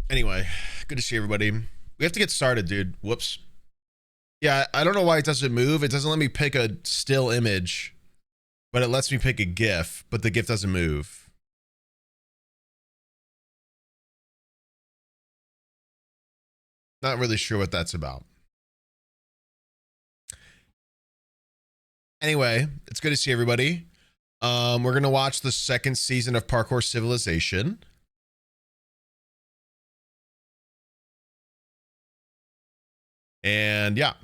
Anyway, good to see everybody. We have to get started, dude. Whoops. Yeah, I don't know why it doesn't move. It doesn't let me pick a still image, but it lets me pick a GIF, but the GIF doesn't move. Not really sure what that's about. Anyway, it's good to see everybody. We're gonna watch the second season of Parkour Civilization. And yeah.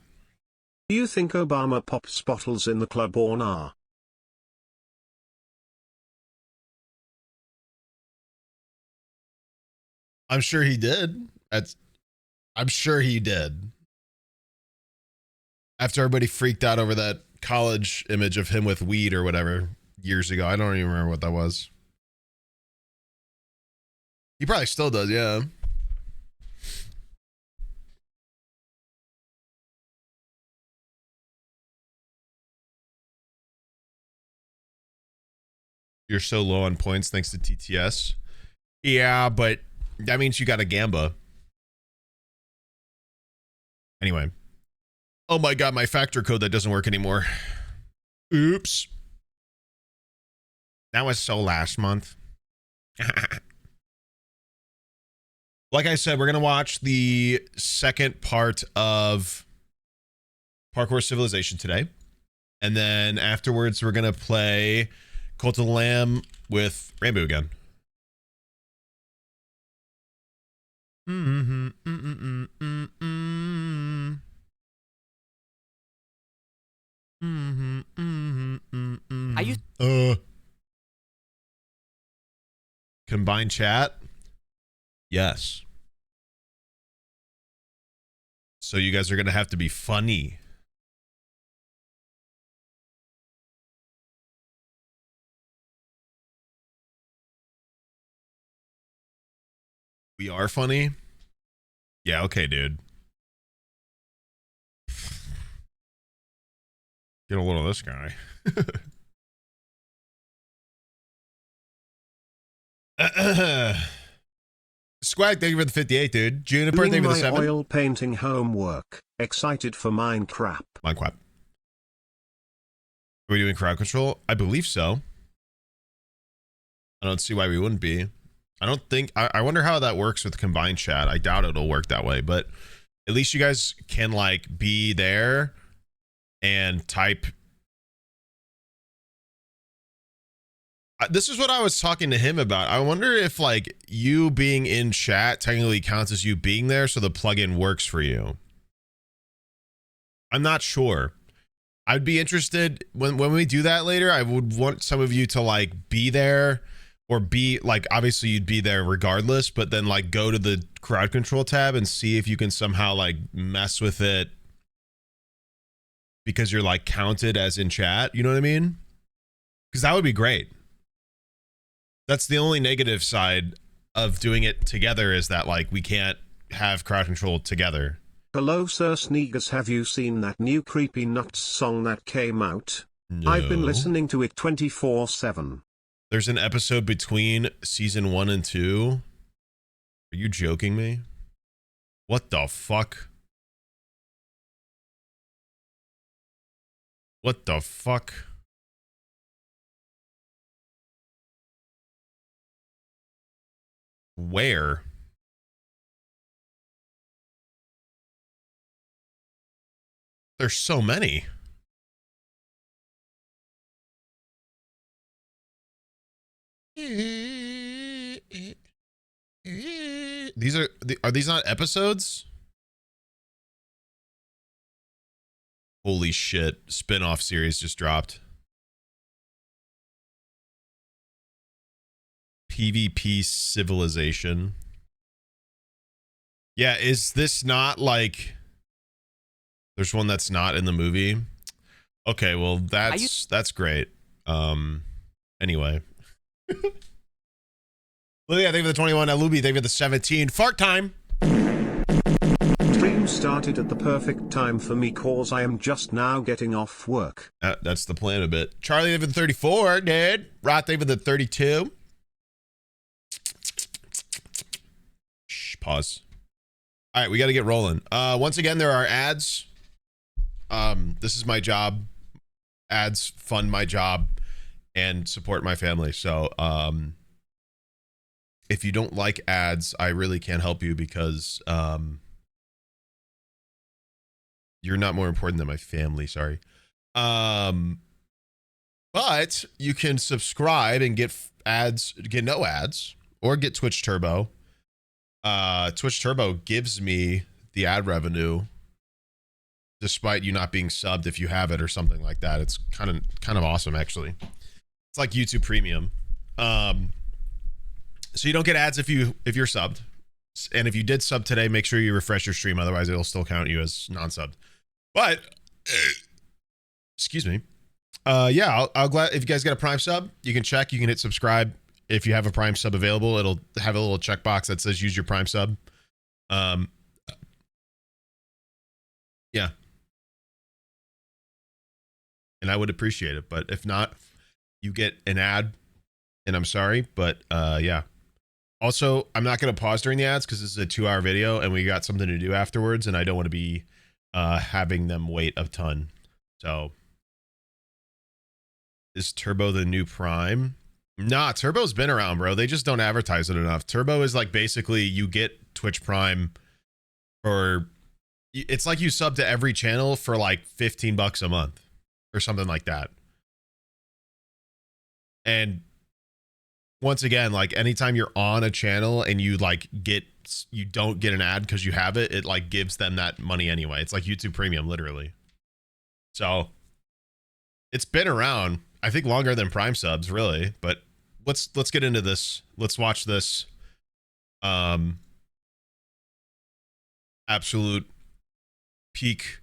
Do you think Obama pops bottles in the club or nah? I'm sure he did. I'm sure he did. After everybody freaked out over that college image of him with weed or whatever years ago. I don't even remember what that was. He probably still does, yeah. You're so low on points thanks to TTS. Yeah, but that means you got a Gamba. Anyway. Oh my god, my factor code that doesn't work anymore. Oops. That was so last month. Like I said, we're going to watch the second part of Parkour Civilization today. And then afterwards, we're going to play Cult of the Lamb with Rainbow again. Are you combined chat? Yes. So you guys are going to have to be funny. We are funny? Yeah, okay, dude. Get a little of this guy. Squag, thank you for the 58, dude. Juniper, thank you for the 7. Oil painting homework. Excited for Minecraft. Minecraft. Are we doing crowd control? I believe so. I don't see why we wouldn't be. I don't think... I wonder how that works with combined chat. I doubt it'll work that way, but at least you guys can, like, be there and type... This is what I was talking to him about. I wonder if, like, you being in chat technically counts as you being there, so the plugin works for you. I'm not sure. I'd be interested when we do that later. I would want some of you to, like, be there, or be, like, obviously you'd be there regardless, but then, like, go to the crowd control tab and see if you can somehow, like, mess with it because you're, like, counted as in chat. You know what I mean? Because that would be great. That's the only negative side of doing it together, is that, like, we can't have crowd control together. Hello Sir Sneegers, have you seen that new Creepy Nuts song that came out? No. I've been listening to it 24/7. There's an episode between season 1 and 2. Are you joking me? What the fuck? What the fuck? Where? There's so many. These are these not episodes? Holy shit, spin-off series just dropped. PvP Civilization. Yeah, is this not like... There's one that's not in the movie? Okay, well, that's great. Anyway. Lydia, thank you for the 21. Alubi, thank you for the 17. Fart time! Stream started at the perfect time for me cause I am just now getting off work. That's the plan a bit. Charlie, thank you for the 34, dude. Rot, thank you for the 32. Shh, Pause. All right, we got to get rolling. Once again, there are ads. This is my job. Ads fund my job and support my family. So, if you don't like ads, I really can't help you because you're not more important than my family. Sorry. But you can subscribe and get ads, get no ads, or get Twitch Turbo. Twitch Turbo gives me the ad revenue despite you not being subbed if you have it or something like that. It's kind of awesome, actually. It's like YouTube Premium. So you don't get ads if you're subbed. And if you did sub today, make sure you refresh your stream, otherwise it'll still count you as non-subbed. But excuse me. Yeah, I'll glad if you guys got a Prime sub, you can check, you can hit subscribe. If you have a Prime sub available, it'll have a little checkbox that says use your Prime sub. Yeah. And I would appreciate it, but if not, you get an ad, and I'm sorry, but yeah. Also, I'm not going to pause during the ads because this is a 2-hour video and we got something to do afterwards, and I don't want to be having them wait a ton. So, is Turbo the new Prime? Nah, Turbo's been around, bro. They just don't advertise it enough. Turbo is like basically you get Twitch Prime for, it's like you sub to every channel for like $15 a month or something like that. And once again, like anytime you're on a channel and you like you don't get an ad because you have it, it like gives them that money anyway. It's like YouTube Premium, literally. So it's been around, I think, longer than Prime subs, really. But let's get into this. Let's watch this absolute peak,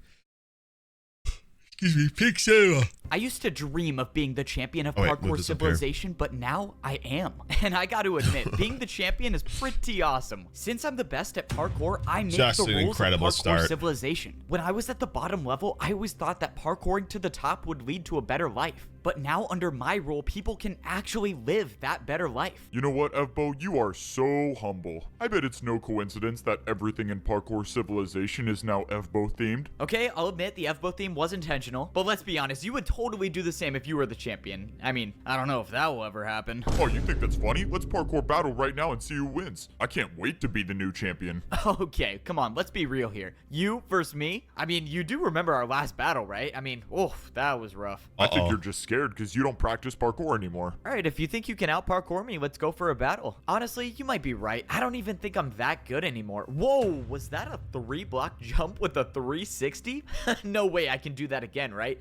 excuse me, peak cinema. I used to dream of being the champion of move Parkour this up here. Civilization, but now I am. And I got to admit, being the champion is pretty awesome. Since I'm the best at parkour, I make Just the an rules of incredible Parkour start. Civilization. When I was at the bottom level, I always thought that parkouring to the top would lead to a better life. But now under my rule, people can actually live that better life. You know what, Evbo? You are so humble. I bet it's no coincidence that everything in Parkour Civilization is now Evbo themed. Okay, I'll admit the FBO theme was intentional, but let's be honest, you would totally do the same if you were the champion. I mean, I don't know if that will ever happen. Oh, you think that's funny? Let's parkour battle right now and see who wins. I can't wait to be the new champion. Okay, come on, let's be real here. You versus me? I mean, you do remember our last battle, right? I mean, oof, that was rough. I think you're just scared because you don't practice parkour anymore. Alright, if you think you can out-parkour me, let's go for a battle. Honestly, you might be right. I don't even think I'm that good anymore. Whoa, was that a 3-block jump with a 360? No way I can do that again, right?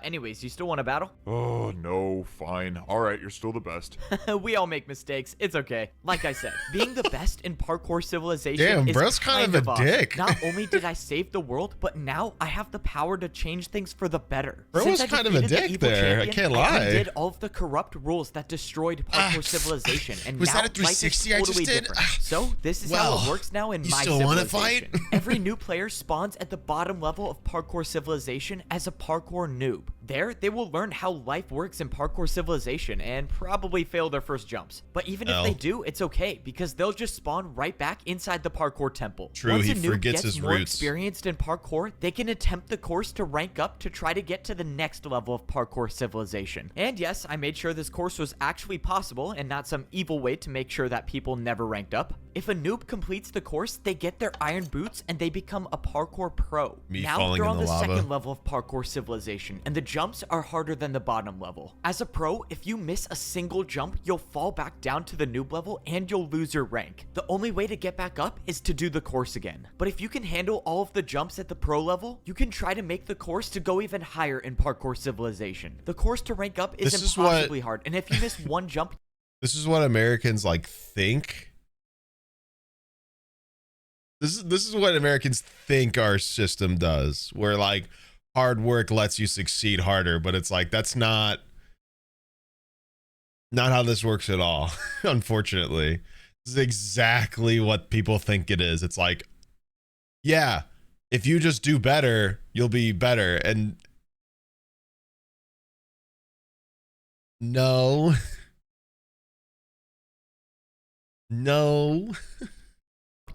Anyways, you still want to battle? Oh, no, fine. Alright, you're still the best. We all make mistakes. It's okay. Like I said, being the best in Parkour Civilization Damn, is bro's kind of a awesome. dick. Not only did I save the world, but now I have the power to change things for the better. Bro was Since I kind of a defeated the dick evil there. I champion, can't lie. undid all of the corrupt rules that destroyed Parkour Civilization, and was now that a 360 life I is just totally did? different. So this is how it works now in you my still wanna civilization. fight? Every new player spawns at the bottom level of Parkour Civilization as a parkour noob. There, they will learn how life works in Parkour Civilization and probably fail their first jumps. But even if they do, it's okay because they'll just spawn right back inside the parkour temple. True, Once he a noob forgets gets his more roots. experienced in parkour, they can attempt the course to rank up to try to get to the next level of Parkour Civilization. And yes, I made sure this course was actually possible and not some evil way to make sure that people never ranked up. If a noob completes the course, they get their iron boots and they become a parkour pro. Now falling they're in on the the lava. second level of Parkour Civilization, and the jumps are harder than the bottom level. As a pro, if you miss a single jump, you'll fall back down to the noob level and you'll lose your rank. The only way to get back up is to do the course again. But if you can handle all of the jumps at the pro level, you can try to make the course to go even higher in Parkour Civilization. The course to rank up is This is what- impossibly hard, and if you miss one jump, This is what Americans like think. This is what Americans think our system does, where like hard work lets you succeed harder, but it's like that's not how this works at all. Unfortunately, this is exactly what people think it is. It's like, yeah, if you just do better, you'll be better, and no. No.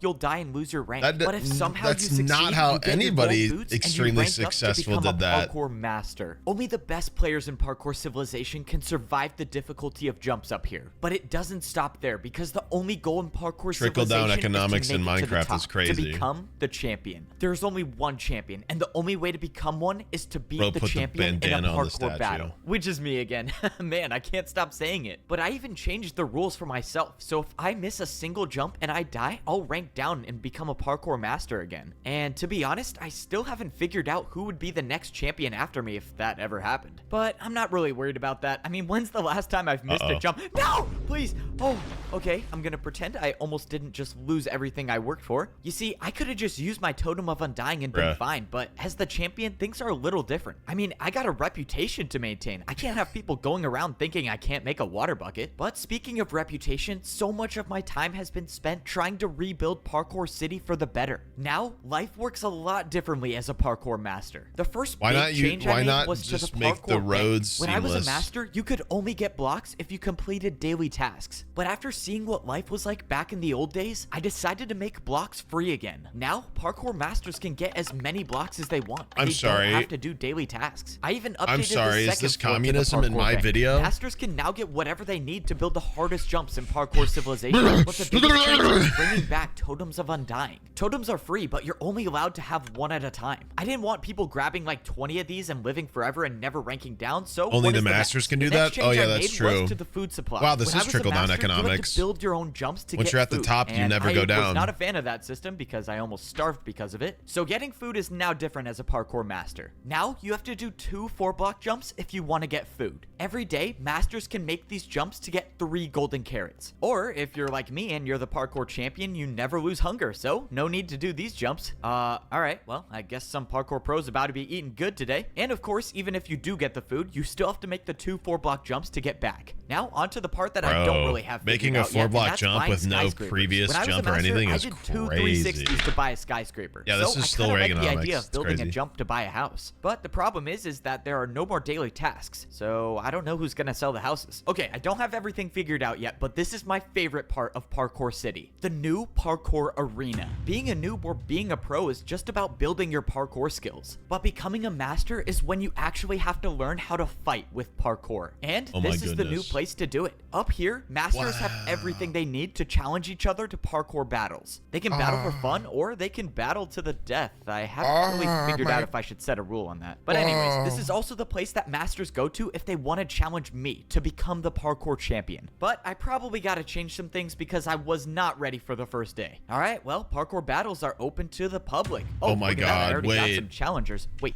you'll die and lose your rank. That- but if somehow that's you succeed, not how you get your anybody gold boots and you extremely rank up to successful become did a that. Parkour master. Only the best players in Parkour Civilization can survive the difficulty of jumps up here. But it doesn't stop there, because the only goal in Parkour Trickle-down Civilization economics is to in make it to the Minecraft top, is crazy. to become the champion. There's only one champion, and the only way to become one is to beat Bro, the put the champion in a bandana on the Parkour statue. battle. Which is me again. Man, I can't stop saying it. But I even changed the rules for myself, so if I miss a single jump and I die, I'll rank down and become a Parkour master again. And to be honest, I still haven't figured out who would be the next champion after me if that ever happened. But I'm not really worried about that. I mean, when's the last time I've missed a jump? No! Please! Oh, okay, I'm gonna pretend I almost didn't just lose everything I worked for. You see, I could have just used my Totem of Undying and been fine, but as the champion, things are a little different. I mean, I got a reputation to maintain. I can't have people going around thinking I can't make a water bucket. But speaking of reputation, so much of my time has been spent trying to rebuild Parkour City for the better. Now, life works a lot differently as a parkour master. The first big change I made was to the parkour roads rank. When I was a seamless? master, you could only get blocks if you completed daily tasks. But after seeing what life was like back in the old days, I decided to make blocks free again. Now, parkour masters can get as many blocks as they want. I'm sorry. They don't have to do daily tasks. I even updated I'm sorry, the is this second floor to the communism in parkour my rank. video? Masters can now get whatever they need to build the hardest jumps in Parkour Civilization. But the biggest change is bringing back Totems of Undying. Totems are free, but you're only allowed to have one at a time. I didn't want people grabbing like 20 of these and living forever and never ranking down, so Only what the is masters next? can do The next that? Oh, change yeah, I that's made was true. to the food supply. Wow, this When I is was a trickle-down master, you had to economics. build your own jumps to Once get you're at the food, top, you and never I go was down. not a fan of that system because I almost starved because of it. So getting food is now different as a parkour master. Now you have to do 2 4-block jumps if you want to get food. Every day, masters can make these jumps to get 3 golden carrots. Or if you're like me and you're the parkour champion, you never lose hunger, so no need to do these jumps. Alright, well, I guess some parkour pros about to be eating good today. And of course, even if you do get the food, you still have to make the 2 4-block jumps to get back. Now, onto the part that I don't really have making figured a out yet, and 4-block that's jump buying with no skyscrapers. previous When I was a jump or master, anything I is did 2 crazy. 360s to buy a skyscraper. Yeah, this so is I still kinda like the Reaganomics. idea of It's building a crazy. jump to buy a house. But the problem is that there are no more daily tasks, so I don't know who's gonna sell the houses. Okay, I don't have everything figured out yet, but this is my favorite part of Parkour City. The new parkour arena. Being a noob or being a pro is just about building your parkour skills. But becoming a master is when you actually have to learn how to fight with parkour. And Oh my this is the new goodness. place to do it. Up here, masters have everything they need to challenge each other to parkour battles. They can battle for fun, or they can battle to the death. I haven't really figured out if I should set a rule on that. But anyways, this is also the place that masters go to if they want to challenge me to become the parkour champion. But I probably got to change some things because I was not ready for the first day. All right, well, parkour battles are open to the public. Oh my look at that, I God, already got wait. some challengers. Wait,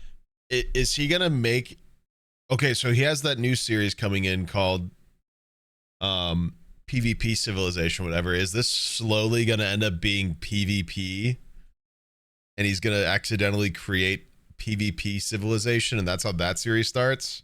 Is he gonna make? Okay, so he has that new series coming in called PvP Civilization, whatever. Is this slowly gonna end up being PvP, and he's gonna accidentally create PvP Civilization, and that's how that series starts?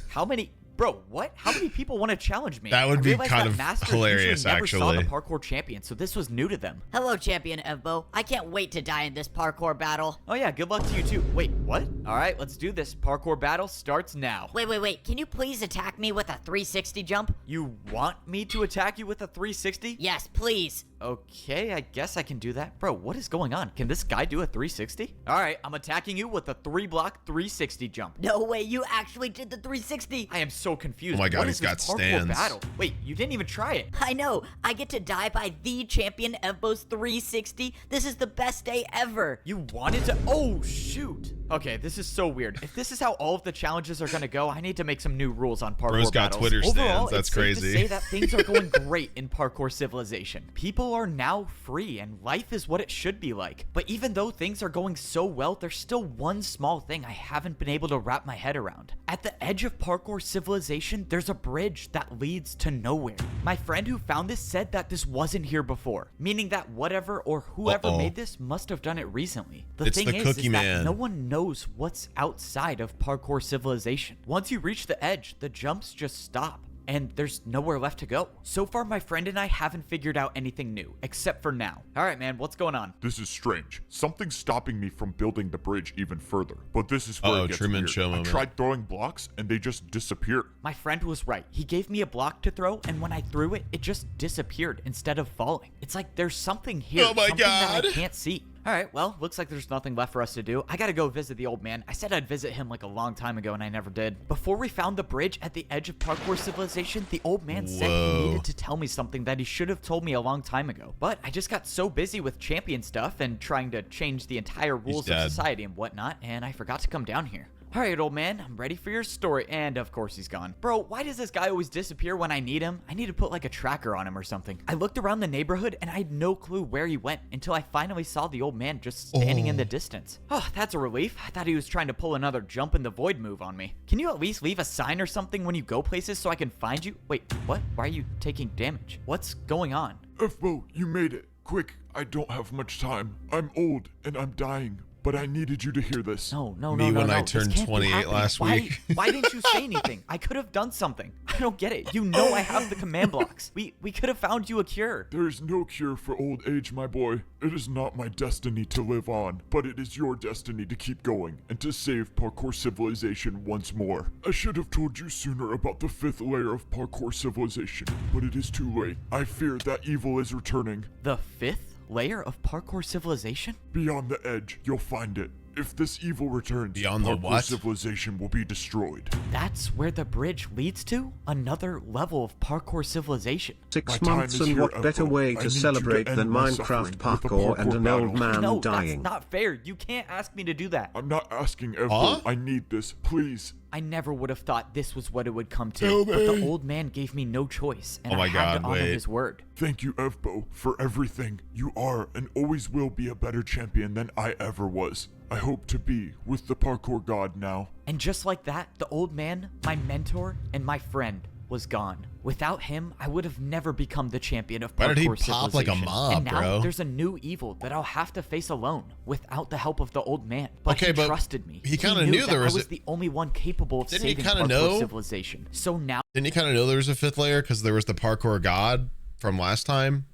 how many? Bro, what? How many people want to challenge me? That would I be realized kind that of masters hilarious, usually never saw the actually. parkour champion, so this was new to them. Hello, Champion Evbo. I can't wait to die in this parkour battle. Oh yeah, good luck to you too. Wait, what? All right, let's do this. Parkour battle starts now. Wait. Can you please attack me with a 360 jump? You want me to attack you with a 360? Yes, please. Okay, I guess I can do that. Bro, what is going on? Can this guy do a 360? All right, I'm attacking you with a 3-block 360 jump. No way, you actually did the 360. I am so confused. Oh my God, What he's is this got parkour stands. battle? Wait, you didn't even try it. I know. I get to die by the Champion Evbo's 360. This is the best day ever. You wanted to? Oh, shoot. Okay, this is so weird. If this is how all of the challenges are gonna go, I need to make some new rules on parkour Bro's got battles. Twitter Overall, stands. That's it's crazy. safe to say that things are going great in Parkour Civilization. People are now free, and life is what it should be like. But even though things are going so well, there's still one small thing I haven't been able to wrap my head around. At the edge of Parkour Civilization, there's a bridge that leads to nowhere. My friend who found this said that this wasn't here before, meaning that whatever or whoever made this must have done it recently. The It's thing the is Cookie that Man. no one knows what's outside of Parkour Civilization. Once you reach the edge, the jumps just stop. and there's nowhere left to go. So far, my friend and I haven't figured out anything new, except for now. All right, man, what's going on? This is strange. Something's stopping me from building the bridge even further. But this is where it gets Truman weird. Show I moment. tried throwing blocks and they just disappear. My friend was right. He gave me a block to throw, and when I threw it, it just disappeared instead of falling. It's like there's something here, Oh my something that God. I can't see. All right, well, looks like there's nothing left for us to do. I gotta go visit the old man. I said I'd visit him like a long time ago, and I never did. Before we found the bridge at the edge of Parkour Civilization, the old man said he needed to tell me something that he should have told me a long time ago. But I just got so busy with champion stuff and trying to change the entire rules of society and whatnot, and I forgot to come down here. All right, old man, I'm ready for your story. And of course he's gone. Bro, why does this guy always disappear when I need him? I need to put like a tracker on him or something. I looked around the neighborhood and I had no clue where he went until I finally saw the old man just standing in the distance. Oh, that's a relief. I thought he was trying to pull another jump in the void move on me. Can you at least leave a sign or something when you go places so I can find you? Wait, what? Why are you taking damage? What's going on? FBO, you made it. Quick, I don't have much time. I'm old and I'm dying. But I needed you to hear this. No. Me when I This turned can't be 28 happening. last week. Why didn't you say anything? I could have done something. I don't get it. You know I have the command blocks. We could have found you a cure. There is no cure for old age, my boy. It is not my destiny to live on, but it is your destiny to keep going and to save Parkour Civilization once more. I should have told you sooner about the 5th layer of Parkour Civilization, but it is too late. I fear that evil is returning. The 5th layer of Parkour Civilization? Beyond the edge, you'll find it. If this evil returns, Beyond the Parkour what? Civilization will be destroyed. That's where the bridge leads to? Another level of Parkour Civilization. My 6 time months, is and here, what better FBO. way I need to you celebrate end than my Minecraft suffering with a parkour and an old battle. man No, dying? that's not fair. You can't ask me to do that. I'm not asking FBO. Huh? I need this, please. I never would have thought this was what it would come to. Help But the me. old man gave me no choice, and Oh my I had God, to honor wait. his word. Thank you, FBO, for everything. You are and always will be a better champion than I ever was. I hope to be with the parkour god now. And just like that, the old man, my mentor, and my friend was gone. Without him, I would have never become the champion of Parkour Why did he pop Civilization. like a mob, and now bro? there's a new evil that I'll have to face alone, without the help of the old man. But Okay, he but trusted me. he kinda knew that there was I was a- the only one capable of Didn't he saving kinda Parkour know? Civilization. So now Didn't you kind of know there was a 5th layer because there was the parkour god from last time?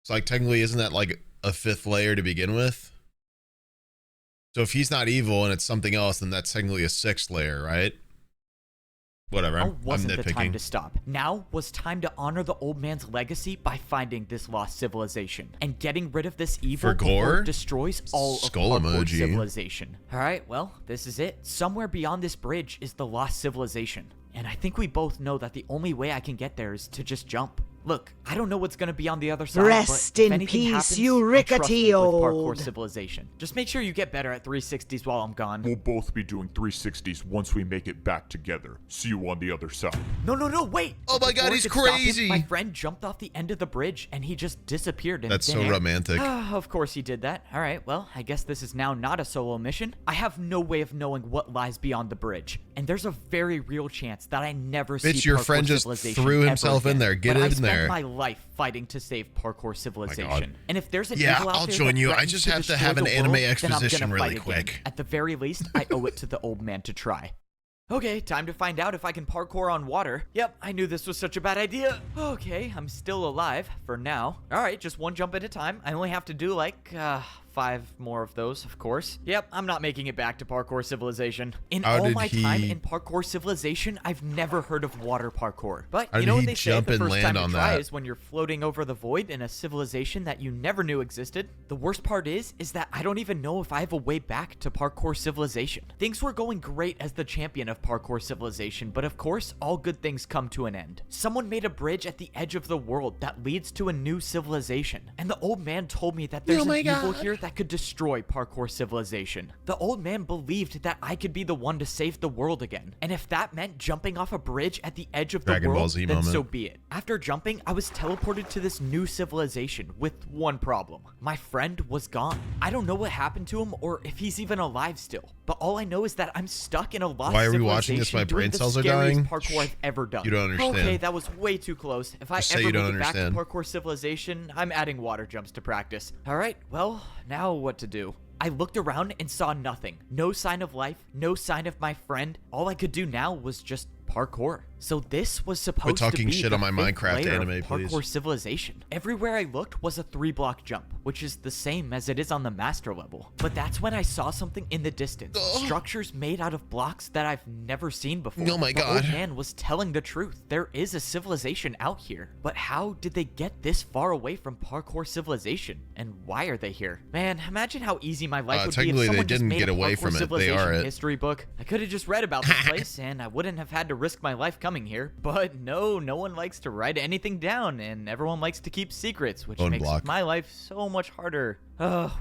So like technically, isn't that like a 5th layer to begin with? So if he's not evil and it's something else, then that's technically a 6th layer, right? Whatever. now I'm wasn't the time nitpicking. to stop. Now was time to honor the old man's legacy by finding this lost civilization and getting rid of this evil For before gore? it destroys all Skull of Parkour emoji. Civilization. All right, well, this is it. Somewhere beyond this bridge is the lost civilization. And I think we both know that the only way I can get there is to just jump. Look, I don't know what's gonna be on the other side. Rest but if in anything peace, happens, you I trust rickety you with Parkour old. Civilization. Just make sure you get better at 360s while I'm gone. We'll both be doing 360s once we make it back together. See you on the other side. No, wait! Oh my Before God, I he's could stop him, crazy. my friend jumped off the end of the bridge and he just disappeared in That's thin so air. romantic. Of course he did that. All right, well, I guess this is now not a solo mission. I have no way of knowing what lies beyond the bridge, and there's a very real chance that I never see Bitch, your Parkour friend just Civilization threw ever himself in again. there. Get But I in spent there. my life fighting to save Parkour Civilization. And if there's an Yeah, evil out I'll there join that you. I threatens just to have to destroy have an the anime world, then I'm exposition gonna really fight again. quick. At the very least, I owe it to the old man to try. Okay, time to find out if I can parkour on water. Yep, I knew this was such a bad idea. Okay, I'm still alive for now. All right, just one jump at a time. I only have to do like 5 more of those, of course. Yep, I'm not making it back to Parkour Civilization. In How all did my time he- in Parkour Civilization, I've never heard of water parkour. But How you did know what he they say, jump the and first land time to on try that? is when you're floating over the void in a civilization that you never knew existed. The worst part is that I don't even know if I have a way back to Parkour Civilization. Things were going great as the champion of Parkour Civilization, but of course, all good things come to an end. Someone made a bridge at the edge of the world that leads to a new civilization, and the old man told me that there's an evil here that could destroy Parkour Civilization. The old man believed that I could be the one to save the world again, and if that meant jumping off a bridge at the edge of the Dragon Ball world, Z then moment. so be it. After jumping, I was teleported to this new civilization with one problem. My friend was gone. I don't know what happened to him or if he's even alive still, but all I know is that I'm stuck in a lost Why are we civilization watching this? My doing brain the cells are scariest dying? parkour I've ever done. You don't understand. Okay, that was way too close. If I Just say ever you don't make it back to understand. Parkour Civilization, I'm adding water jumps to practice. All right, well, now what to do? I looked around and saw nothing. No sign of life, no sign of my friend. All I could do now was just parkour. So this was supposed to talking be shit the on my fifth Minecraft layer of anime, Parkour please. civilization. Everywhere I looked was a 3-block jump, which is the same as it is on the master level. But that's when I saw something in the distance. Structures made out of blocks that I've never seen before. Oh my The old God. man was telling the truth. There is a civilization out here. But how did they get this far away from Parkour civilization? And why are they here? Man, imagine how easy my life would be if technically, they someone just didn't made get a away Parkour from it. They civilization are it. history book. I could have just read about this place and I wouldn't have had to risk my life coming here. But no one likes to write anything down and everyone likes to keep secrets, which Bone makes block. my life so much harder.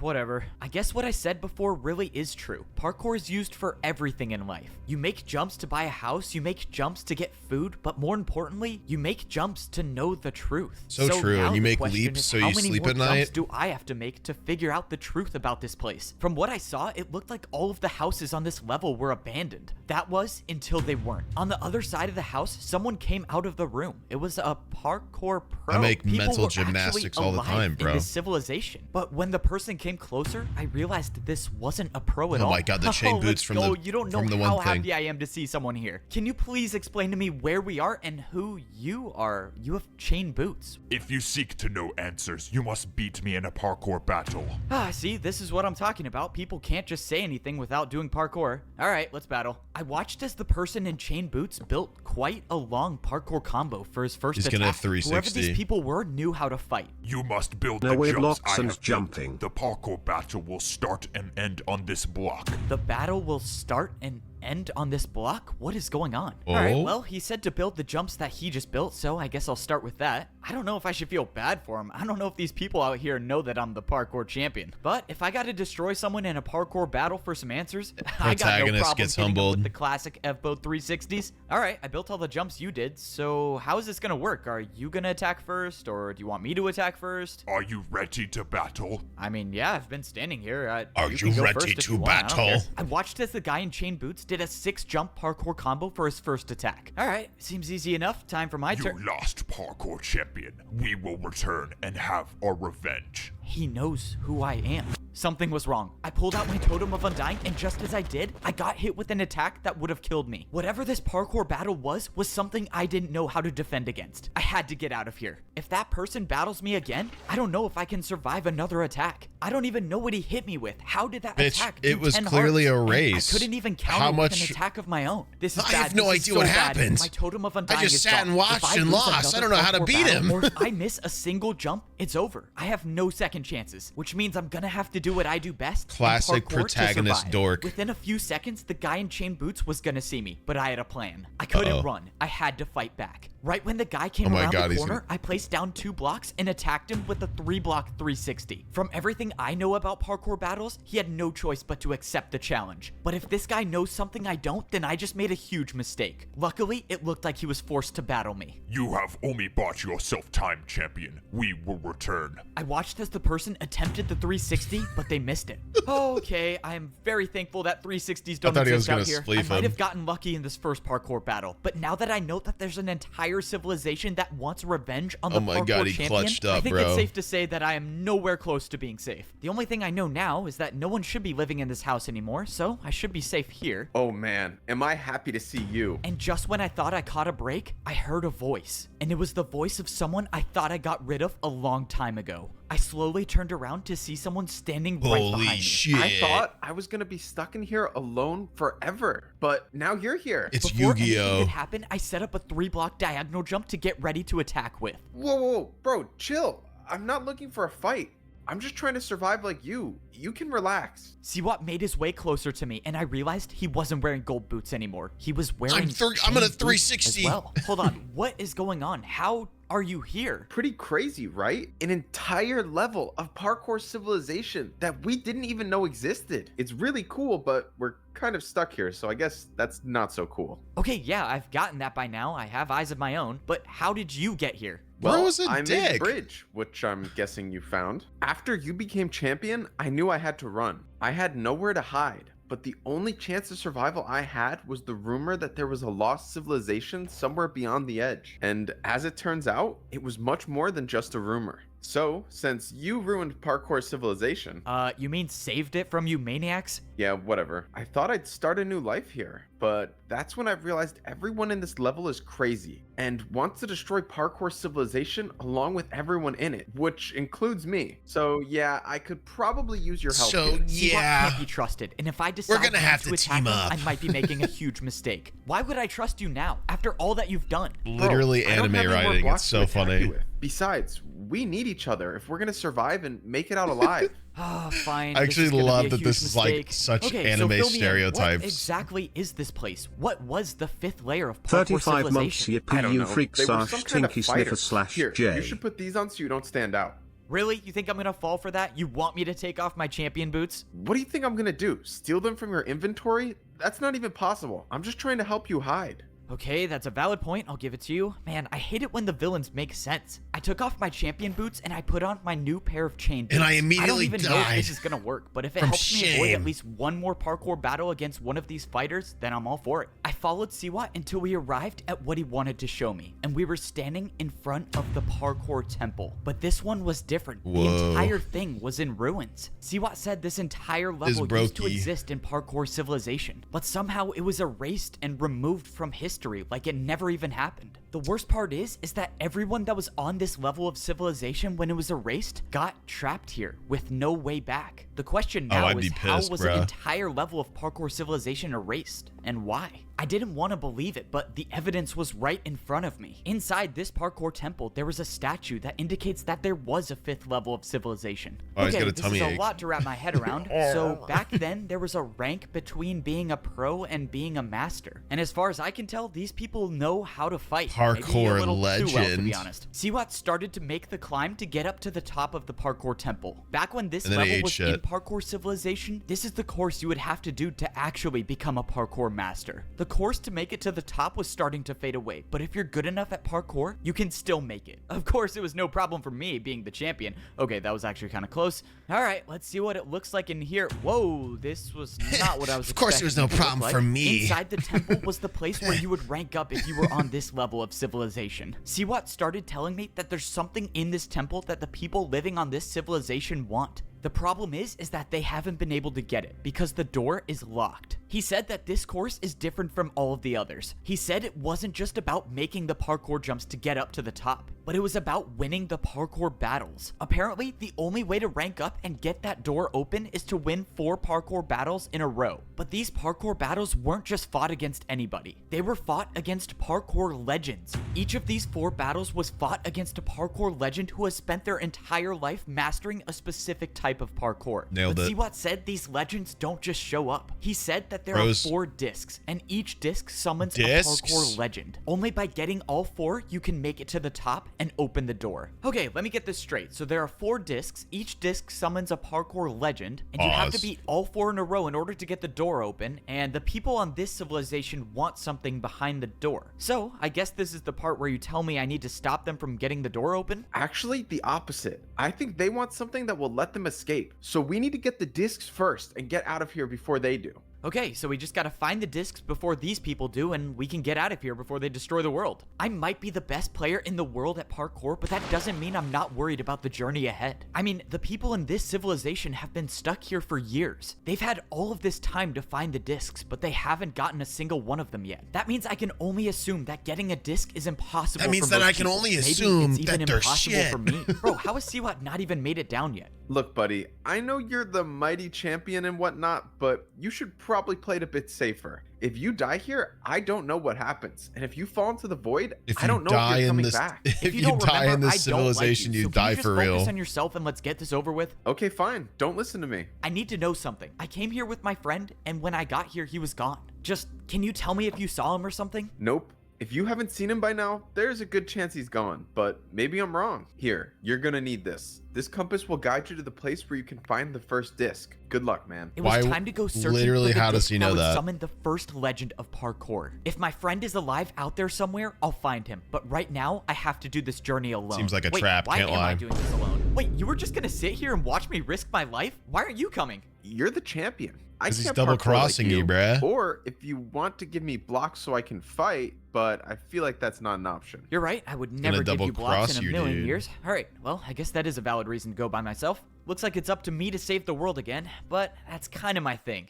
Whatever. I guess what I said before really is true. Parkour is used for everything in life. You make jumps to buy a house, you make jumps to get food, but more importantly, you make jumps to know the truth. So true, now and you the make question leaps is, so how you many sleep more at jumps night? do I have to make to figure out the truth about this place? From what I saw, it looked like all of the houses on this level were abandoned. That was until they weren't. On the other side of the house, someone came out of the room. It was a parkour pro. I make People mental were gymnastics actually all the alive time, bro. in this civilization. But when the person came closer, I realized this wasn't a pro at all. Oh my God, the chain boots let's from go. the You don't know from the how one thing. happy I am to see someone here. Can you please explain to me where we are and who you are? You have chain boots. If you seek to know answers, you must beat me in a parkour battle. See, this is what I'm talking about. People can't just say anything without doing parkour. All right, let's battle. I watched as the person in chain boots built quite a long parkour combo for his first He's attack. gonna Whoever 360. these people were knew how to fight. You must build No the weird jumps locks I and have built. jumping. The parkour battle will start and end on this block. The battle will start and end on this block? What is going on? All right, Oh. well, he said to build the jumps that he just built, so I guess I'll start with that. I don't know if I should feel bad for him. I don't know if these people out here know that I'm the parkour champion. But if I got to destroy someone in a parkour battle for some answers, I got no Protagonist problem gets hitting him humbled. with the classic FBO 360s. All right, I built all the jumps you did, so how is this gonna work? Are you gonna attack first, or do you want me to attack first? Are you ready to battle? I mean, yeah, I've been standing here. Are can you go ready first if to you want. I don't care. battle? I watched as the guy in chain boots did a 6-jump parkour combo for his first attack. All right, seems easy enough. Time for my You turn. lost, parkour champion. We will return and have our revenge. He knows who I am. Something was wrong. I pulled out my totem of undying, and just as I did, I got hit with an attack that would have killed me. Whatever this parkour battle was something I didn't know how to defend against. I had to get out of here. If that person battles me again, I don't know if I can survive another attack. I don't even know what he hit me with. How did that Bitch, attack do it was 10 clearly hearts? a And race. I couldn't even How counter with much- an attack of my own. This is I bad. have no This is idea so what bad. happened. My totem of undying just is sat gone. and watched If I and lose lost. I another don't know how to parkour beat battle, him. or if I miss a single jump, it's over. I have no second chances, which means I'm gonna have to do what I do best. and Classic parkour to protagonist survive. dork. Within a few seconds, the guy in chain boots was gonna see me, but I had a plan. I couldn't Uh-oh. run. I had to fight back. Right when the guy came Oh my around God, the he's corner, gonna- I placed down 2 blocks and attacked him with a 3-block 360. From everything I know about parkour battles, he had no choice but to accept the challenge. But if this guy knows something I don't, then I just made a huge mistake. Luckily, it looked like he was forced to battle me. You have only bought yourself time, champion. We will return. I watched as the person attempted the 360, but they missed it. Okay, I am very thankful that 360s don't thought he was exist out gonna here. spleef I might him. have gotten lucky in this first parkour battle, but now that I know that there's an entire civilization that wants revenge on the Oh my parkour God, he champion, clutched I up, think bro. it's safe to say that I am nowhere close to being safe. The only thing I know now is that no one should be living in this house anymore, so I should be safe here. Oh man, am I happy to see you. And just when I thought I caught a break, I heard a voice. And it was the voice of someone I thought I got rid of a long time ago. I slowly turned around to see someone standing right Holy behind me. shit. I thought I was gonna be stuck in here alone forever, but now you're here. It's Before anything Yu-Gi-Oh! could happen, I set up a 3-block diagonal jump to get ready to attack with. Whoa, whoa, whoa, bro, chill. I'm not looking for a fight. I'm just trying to survive like you. You can relax. Siwat made his way closer to me, and I realized he wasn't wearing gold boots anymore. He was wearing I'm gonna chain boots 360. as well. Hold on, what is going on? How are you here? Pretty crazy, right? An entire level of parkour civilization that we didn't even know existed. It's really cool, but we're kind of stuck here, so I guess that's not so cool. Okay, yeah, I've gotten that by now. I have eyes of my own, but how did you get here? Bro was a I made dick. bridge, which I'm guessing you found. After you became champion, I knew I had to run. I had nowhere to hide, but the only chance of survival I had was the rumor that there was a lost civilization somewhere beyond the edge. And as it turns out, it was much more than just a rumor. So, since you ruined parkour civilization, You mean saved it from you maniacs? yeah, whatever. I thought I'd start a new life here, but that's when I realized everyone in this level is crazy and wants to destroy parkour civilization along with everyone in it, which includes me. So yeah, I could probably use your help. So here. Siwat yeah, can't be trusted, and if I decide gonna not have to attack team him, up. I might be making a huge mistake. Why would I trust you now, after all that you've done? Bro, literally I don't anime have any more writing. It's blocks to so attack funny. you with. Besides, we need each other if we're gonna survive and make it out alive. Ah, fine. I this actually is gonna love be a that huge this is, like, mistake. such Okay, anime so fill me in. stereotypes. What exactly is this place? What was the 5th layer of parkour 35 months civilization? I don't yippee know. you freak They were slash some kind of tinky sniffer fighters. slash Here, J. you should put these on so you don't stand out. Really? You think I'm gonna fall for that? You want me to take off my champion boots? What do you think I'm gonna do? Steal them from your inventory? That's not even possible. I'm just trying to help you hide. Okay, that's a valid point. I'll give it to you. Man, I hate it when the villains make sense. I took off my champion boots and I put on my new pair of chain boots. And I I don't immediately even know if died this is gonna work, but if it from helps me avoid shame. at least one more parkour battle against one of these fighters, then I'm all for it. I followed Siwat until we arrived at what he wanted to show me, and we were standing in front of the parkour temple. But this one was different. Whoa. The entire thing was in ruins. Siwat said this entire level used to brokey. exist in parkour civilization, but somehow it was erased and removed from history like it never even happened. The worst part is that everyone that was on this level of civilization when it was erased got trapped here with no way back. The question now I'd is be how pissed, was bruh. an entire level of parkour civilization erased and why? I didn't want to believe it, but the evidence was right in front of me. Inside this parkour temple, there was a statue that indicates that there was a 5th level of civilization. Oh, he's Okay, got a this tummy is a ache. lot to wrap my head around. So back then, there was a rank between being a pro and being a master. And as far as I can tell, these people know how to fight. Maybe a Parkour little too well, to legend. be honest. Siwat started to make the climb to get up to the top of the parkour temple. Back when this And then he level ate was in shit. parkour civilization, this is the course you would have to do to actually become a parkour master. The course to make it to the top was starting to fade away, but if you're good enough at parkour, you can still make it. Of course, it was no problem for me being the champion. Okay, that was actually kind of close. All right, let's see what it looks like in here. Whoa, this was not what I was Of course there was no expecting it to look problem like. for me. Inside the temple was the place where you would rank up if you were on this level of civilization. Siwat started telling me that there's something in this temple that the people living on this civilization want. The problem is that they haven't been able to get it because the door is locked. He said that this course is different from all of the others. He said it wasn't just about making the parkour jumps to get up to the top, but it was about winning the parkour battles. Apparently, the only way to rank up and get that door open is to win 4 parkour battles in a row. But these parkour battles weren't just fought against anybody. They were fought against parkour legends. Each of these 4 battles was fought against a parkour legend who has spent their entire life mastering a specific type of parkour. Nailed But it. Siwat said these legends don't just show up. He said that there Bros. are 4 discs, and each disc summons Discs? a parkour legend. Only by getting all 4, you can make it to the top and open the door. Okay, let me get this straight. So there are 4 discs. Each disc summons a parkour legend, and you have to Pause. beat all 4 in a row in order to get the door open, and the people on this civilization want something behind the door. So I guess this is the part where you tell me I need to stop them from getting the door open? Actually, the opposite. I think they want something that will let them escape. So we need to get the discs first and get out of here before they do. Okay, so we just gotta find the discs before these people do, and we can get out of here before they destroy the world. I might be the best player in the world at parkour, but that doesn't mean I'm not worried about the journey ahead. I mean, the people in this civilization have been stuck here for years. They've had all of this time to find the discs, but they haven't gotten a single one of them yet. That means I can only assume that getting a disc is impossible. That means for that most I can people. only Maybe assume it's even that they're impossible shit. for me. Bro, how has Siwat not even made it down yet? Look, buddy, I know you're the mighty champion and whatnot, but you should probably play it a bit safer. If you die here, I don't know what happens. And if you fall into the void, If I you don't know die if you're in coming this, back. if you don't die in remember, this I don't like civilization, you so can die just for focus real. on yourself and let's get this over with. Okay, fine. Don't listen to me. I need to know something. I came here with my friend, and when I got here, he was gone. Just, can you tell me if you saw him or something? Nope. If you haven't seen him by now, there's a good chance he's gone, but maybe I'm wrong. Here, you're gonna need this. This compass will guide you to the place where you can find the first disc. Good luck, man. It was Why- time to go searching literally, for the how does disc he know would that? summon the first legend of parkour. If my friend is alive out there somewhere, I'll find him. But right now, I have to do this journey alone. Seems like a Wait, trap, why can't am lie. I doing this alone? Wait, you were just gonna sit here and watch me risk my life? Why aren't you coming? You're the champion. I 'Cause he's can't double parkour crossing like you, bruh. Or if you want to give me blocks so I can fight, but I feel like that's not an option. You're right, I would Gonna never give double you blocks cross in a you, million dude. years. Alright, well, I guess that is a valid reason to go by myself. Looks like it's up to me to save the world again, but that's kind of my thing.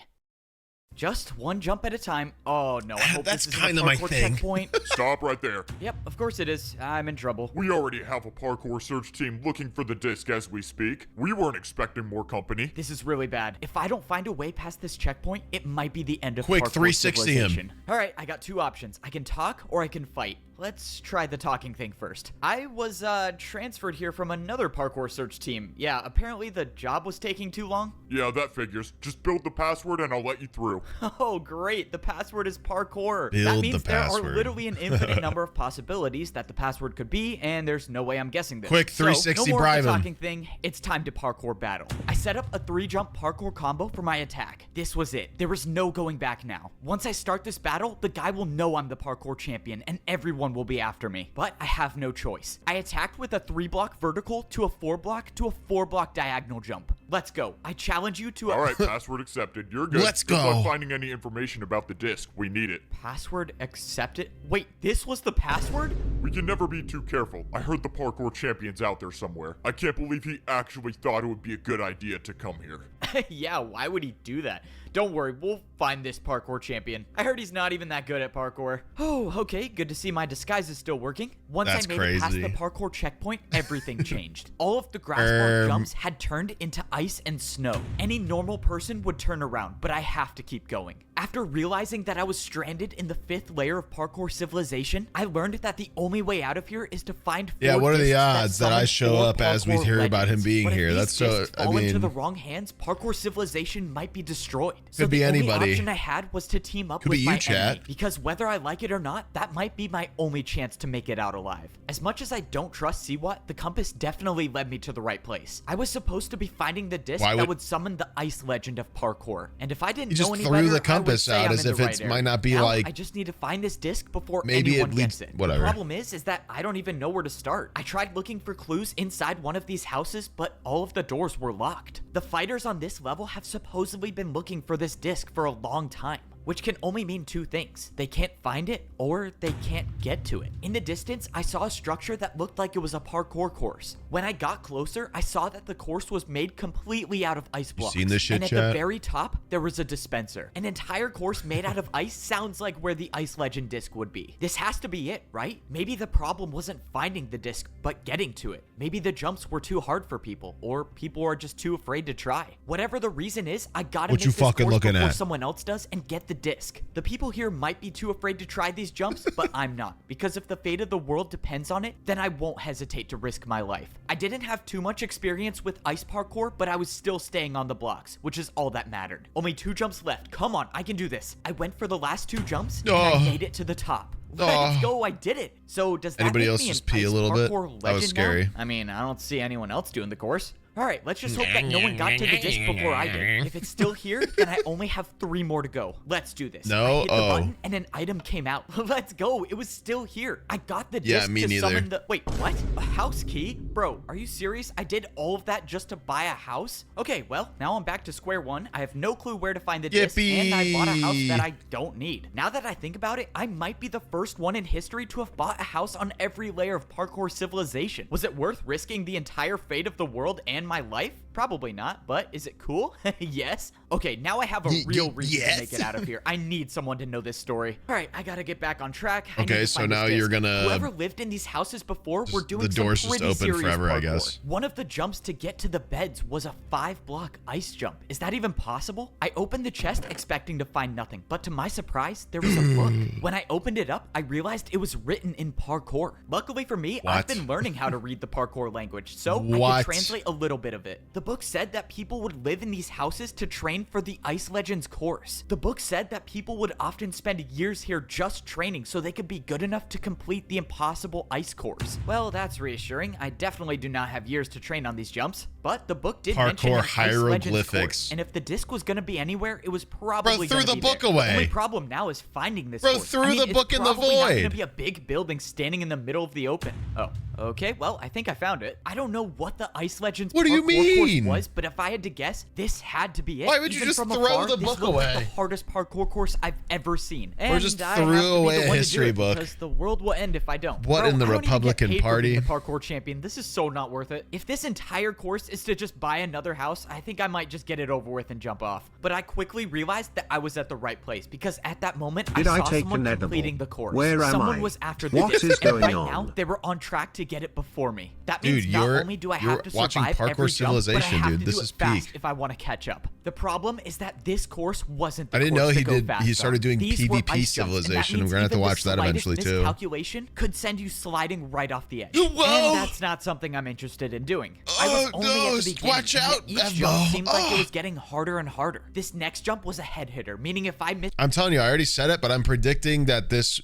Just one jump at a time. Oh no, I hope That's this isn't kinda a my parkour thing. checkpoint. Stop right there. Yep, of course it is. I'm in trouble. We already have a parkour search team looking for the disc as we speak. We weren't expecting more company. This is really bad. If I don't find a way past this checkpoint, it might be the end of Quick, parkour 360 him. civilization. All right, I got two options. I can talk or I can fight. Let's try the talking thing first. I was transferred here from another parkour search team. Yeah, apparently the job was taking too long. Yeah, that figures. Just build the password and I'll let you through. Oh, great. The password is parkour. That Build means the there are password. literally an infinite number of possibilities that the password could be, and there's no way I'm guessing this. Quick, 360 so, no more bribe of the him. talking thing. It's time to parkour battle. I set up a 3-jump parkour combo for my attack. This was it. There was no going back now. Once I start this battle, the guy will know I'm the parkour champion, and everyone will be after me. But I have no choice. I attacked with a 3-block vertical to a 4-block to a 4-block diagonal jump. Let's go. I challenge you to a Alright, password accepted. You're good. Let's Good go. luck finding any information about the disc. We need it. password accepted. Wait, this was the password? We can never be too careful. I heard the parkour champion's out there somewhere. I can't believe he actually thought it would be a good idea to come here. Yeah, why would he do that? Don't worry, we'll find this parkour champion. I heard he's not even that good at parkour. Oh, okay, good to see my disguise is still working. Once That's I made it past crazy. the parkour checkpoint, everything changed. All of the grass jumps had turned into ice and snow. Any normal person would turn around, but I have to keep going. After realizing that I was stranded in the 5th layer of parkour civilization, I learned that the only way out of here is to find 4 Yeah, what are the discs odds that I summon show 4 up as we parkour hear about him legends. being But if here? these That's so, discs I fall into mean, the wrong hands, parkour civilization might be destroyed. So Could be the only anybody. option I had was to team up Could with be my you, chat. enemy, because whether I like it or not, that might be my only chance to make it out alive. As much as I don't trust Siwat, the compass definitely led me to the right place. I was supposed to be finding the disc Why that would- would summon the ice legend of parkour, and if I didn't You just know any threw better, the compass I would say out I'm as in if the it's right might area. not be Now, like- I just need to find this disc before Maybe anyone it gets leads- it. whatever. The problem is that I don't even know where to start. I tried looking for clues inside one of these houses, but all of the doors were locked. The fighters on this level have supposedly been looking for this disc for a long time, which can only mean 2 things. They can't find it, or they can't get to it. In the distance, I saw a structure that looked like it was a parkour course. When I got closer, I saw that the course was made completely out of ice blocks. seen this shit, and at chat? the very top, there was a dispenser. An entire course made out of ice sounds like where the ice legend disc would be. This has to be it, right? Maybe the problem wasn't finding the disc, but getting to it. Maybe the jumps were too hard for people, or people are just too afraid to try. Whatever the reason is, I gotta What make you this fucking course looking before at? someone else does and get the disc. The people here might be too afraid to try these jumps, but I'm not, because if the fate of the world depends on it, then I won't hesitate to risk my life. I didn't have too much experience with ice parkour, but I was still staying on the blocks, which is all that mattered. Only 2 jumps left. Come on, I can do this. I went for the last 2 jumps, and I Oh. made it to the top. Let's go, I did it. So does that Anybody make else me just an pee a ice little bit? parkour That was legend now? scary. I mean, I don't see anyone else doing the course. All right, let's just hope that no one got to the disc before I did. If it's still here, then I only have 3 more to go. Let's do this. No? I hit the Oh. button and an item came out. Let's go. It was still here. I got the Yeah, disc me to neither. summon the... Wait, what? A house key? Bro, are you serious? I did all of that just to buy a house? Okay, well, now I'm back to square one. I have no clue where to find the disc, and I bought a house that I don't need. Now that I think about it, I might be the first one in history to have bought a house on every layer of parkour civilization. Was it worth risking the entire fate of the world and my life? Probably not, but is it cool? Yes. Okay, now I have a real reason to make it out of here. I need someone to know this story. All right, I gotta get back on track. I need Okay, to so find this now you're disc. gonna- Whoever lived in these houses before were doing the door's some just pretty open serious forever, I parkour. guess. One of the jumps to get to the beds was a 5-block ice jump. Is that even possible? I opened the chest expecting to find nothing, but to my surprise, there was a book. When I opened it up, I realized it was written in parkour. Luckily for me, I've What? been learning how to read the parkour language, so I What? could translate a little bit of it. The book said that people would live in these houses to train for the Ice Legends course. The book said that people would often spend years here just training so they could be good enough to complete the impossible ice course. Well, that's reassuring. I definitely do not have years to train on these jumps. but the book did mention Parkour an Ice Legends hieroglyphics. course, and if the disc was gonna be anywhere, it was probably threw gonna the be book there. away. The only problem now is finding this Bro, course. threw I mean, the book in the it's probably not void. gonna be a big building standing in the middle of the open. Oh, okay. Well, I think I found it. I don't know what the Ice Legends What do you parkour course mean? was, but if I had to guess, this had to be it. Why would you Even just from throw afar, the this book looked like away? the hardest parkour course I've ever seen. And just I threw have to be away the a one to do history it book. because the world will end if I don't. What Bro, in the I don't even get Republican paid for Party? being the parkour champion. This is so not worth it. If this entire course is to just buy another house, I think I might just get it over with and jump off. But I quickly realized that I was at the right place because at that moment Did I I saw take someone an edible? completing the course. Where am Someone I? was after the What disc, is and going right on? now they were on track to get it before me. That means Dude, not you're- only do I you're have to watching survive Parkour every jump, but I Civilization, have dude. to This do it is fast peak. if I want to catch up. The problem is that this course wasn't the I didn't course know to he go did. fast He started on. doing These were PvP ice jumps, and that Civilization. I'm means gonna have to even the watch that slightest eventually too. miscalculation could send you sliding right off the edge. Whoa! And that's not something I'm interested in doing. I was Oh, only no, at the beginning, watch and out, each Evo. jump seemed like it Oh. was getting harder and harder. This next jump was a head hitter, meaning if I missed I'm telling you, I already said it, but I'm predicting that this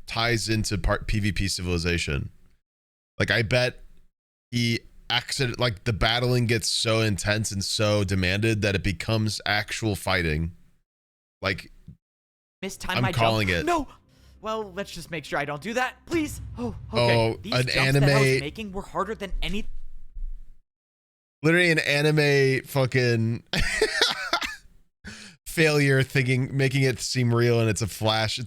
ties into PvP Civilization. Like, I bet he like the battling gets so intense and so demanded that it becomes actual fighting. Like, time I'm my calling jump. it. No. Well, let's just make sure I don't do that, please. Oh, okay. Oh, These an jumps that I was anime- making were harder than any. literally an anime fucking failure thinking, making it seem real, and it's a flash.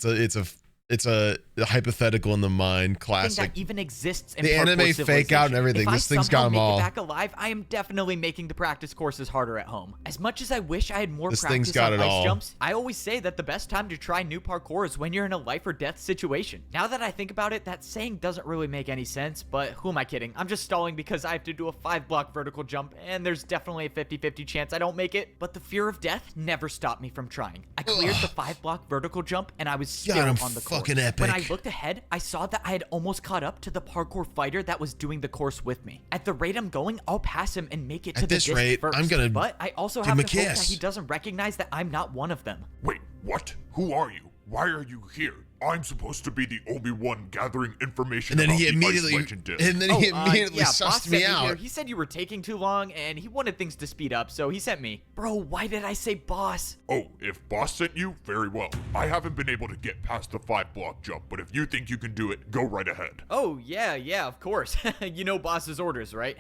It's a hypothetical in the mind. Classic. That even exists in The Parkour anime fake out and Civilization. everything. If This I thing's somehow got 'em make all. it back alive, I am definitely making the practice courses harder at home. As much as I wish I had more This thing's practice got on it ice all. jumps, I always say that the best time to try new parkour is when you're in a life or death situation. Now that I think about it, that saying doesn't really make any sense, but who am I kidding? I'm just stalling because I have to do a 5-block vertical jump, and there's definitely a 50-50 chance I don't make it, but the fear of death never stopped me from trying. I cleared the 5-block vertical jump, and I was still God, I'm on the course. fucking epic. When I looked ahead, I saw that I had almost caught up to the parkour fighter that was doing the course with me. At the rate I'm going, I'll pass him and make it to At the this disc rate, first. I'm gonna But I also give have him to a hope that kiss. he doesn't recognize that I'm not one of them. Wait, what? Who are you? Why are you here? I'm supposed to be the only one gathering information And then about he the immediately, Ice Legend disc. and then he immediately yeah, sussed boss me sent here. out. He said you were taking too long, and he wanted things to speed up, so he sent me. Bro, why did I say boss? Oh, if boss sent you, very well. I haven't been able to get past the 5-block jump, but if you think you can do it, go right ahead. Oh, yeah, of course. You know boss's orders, right?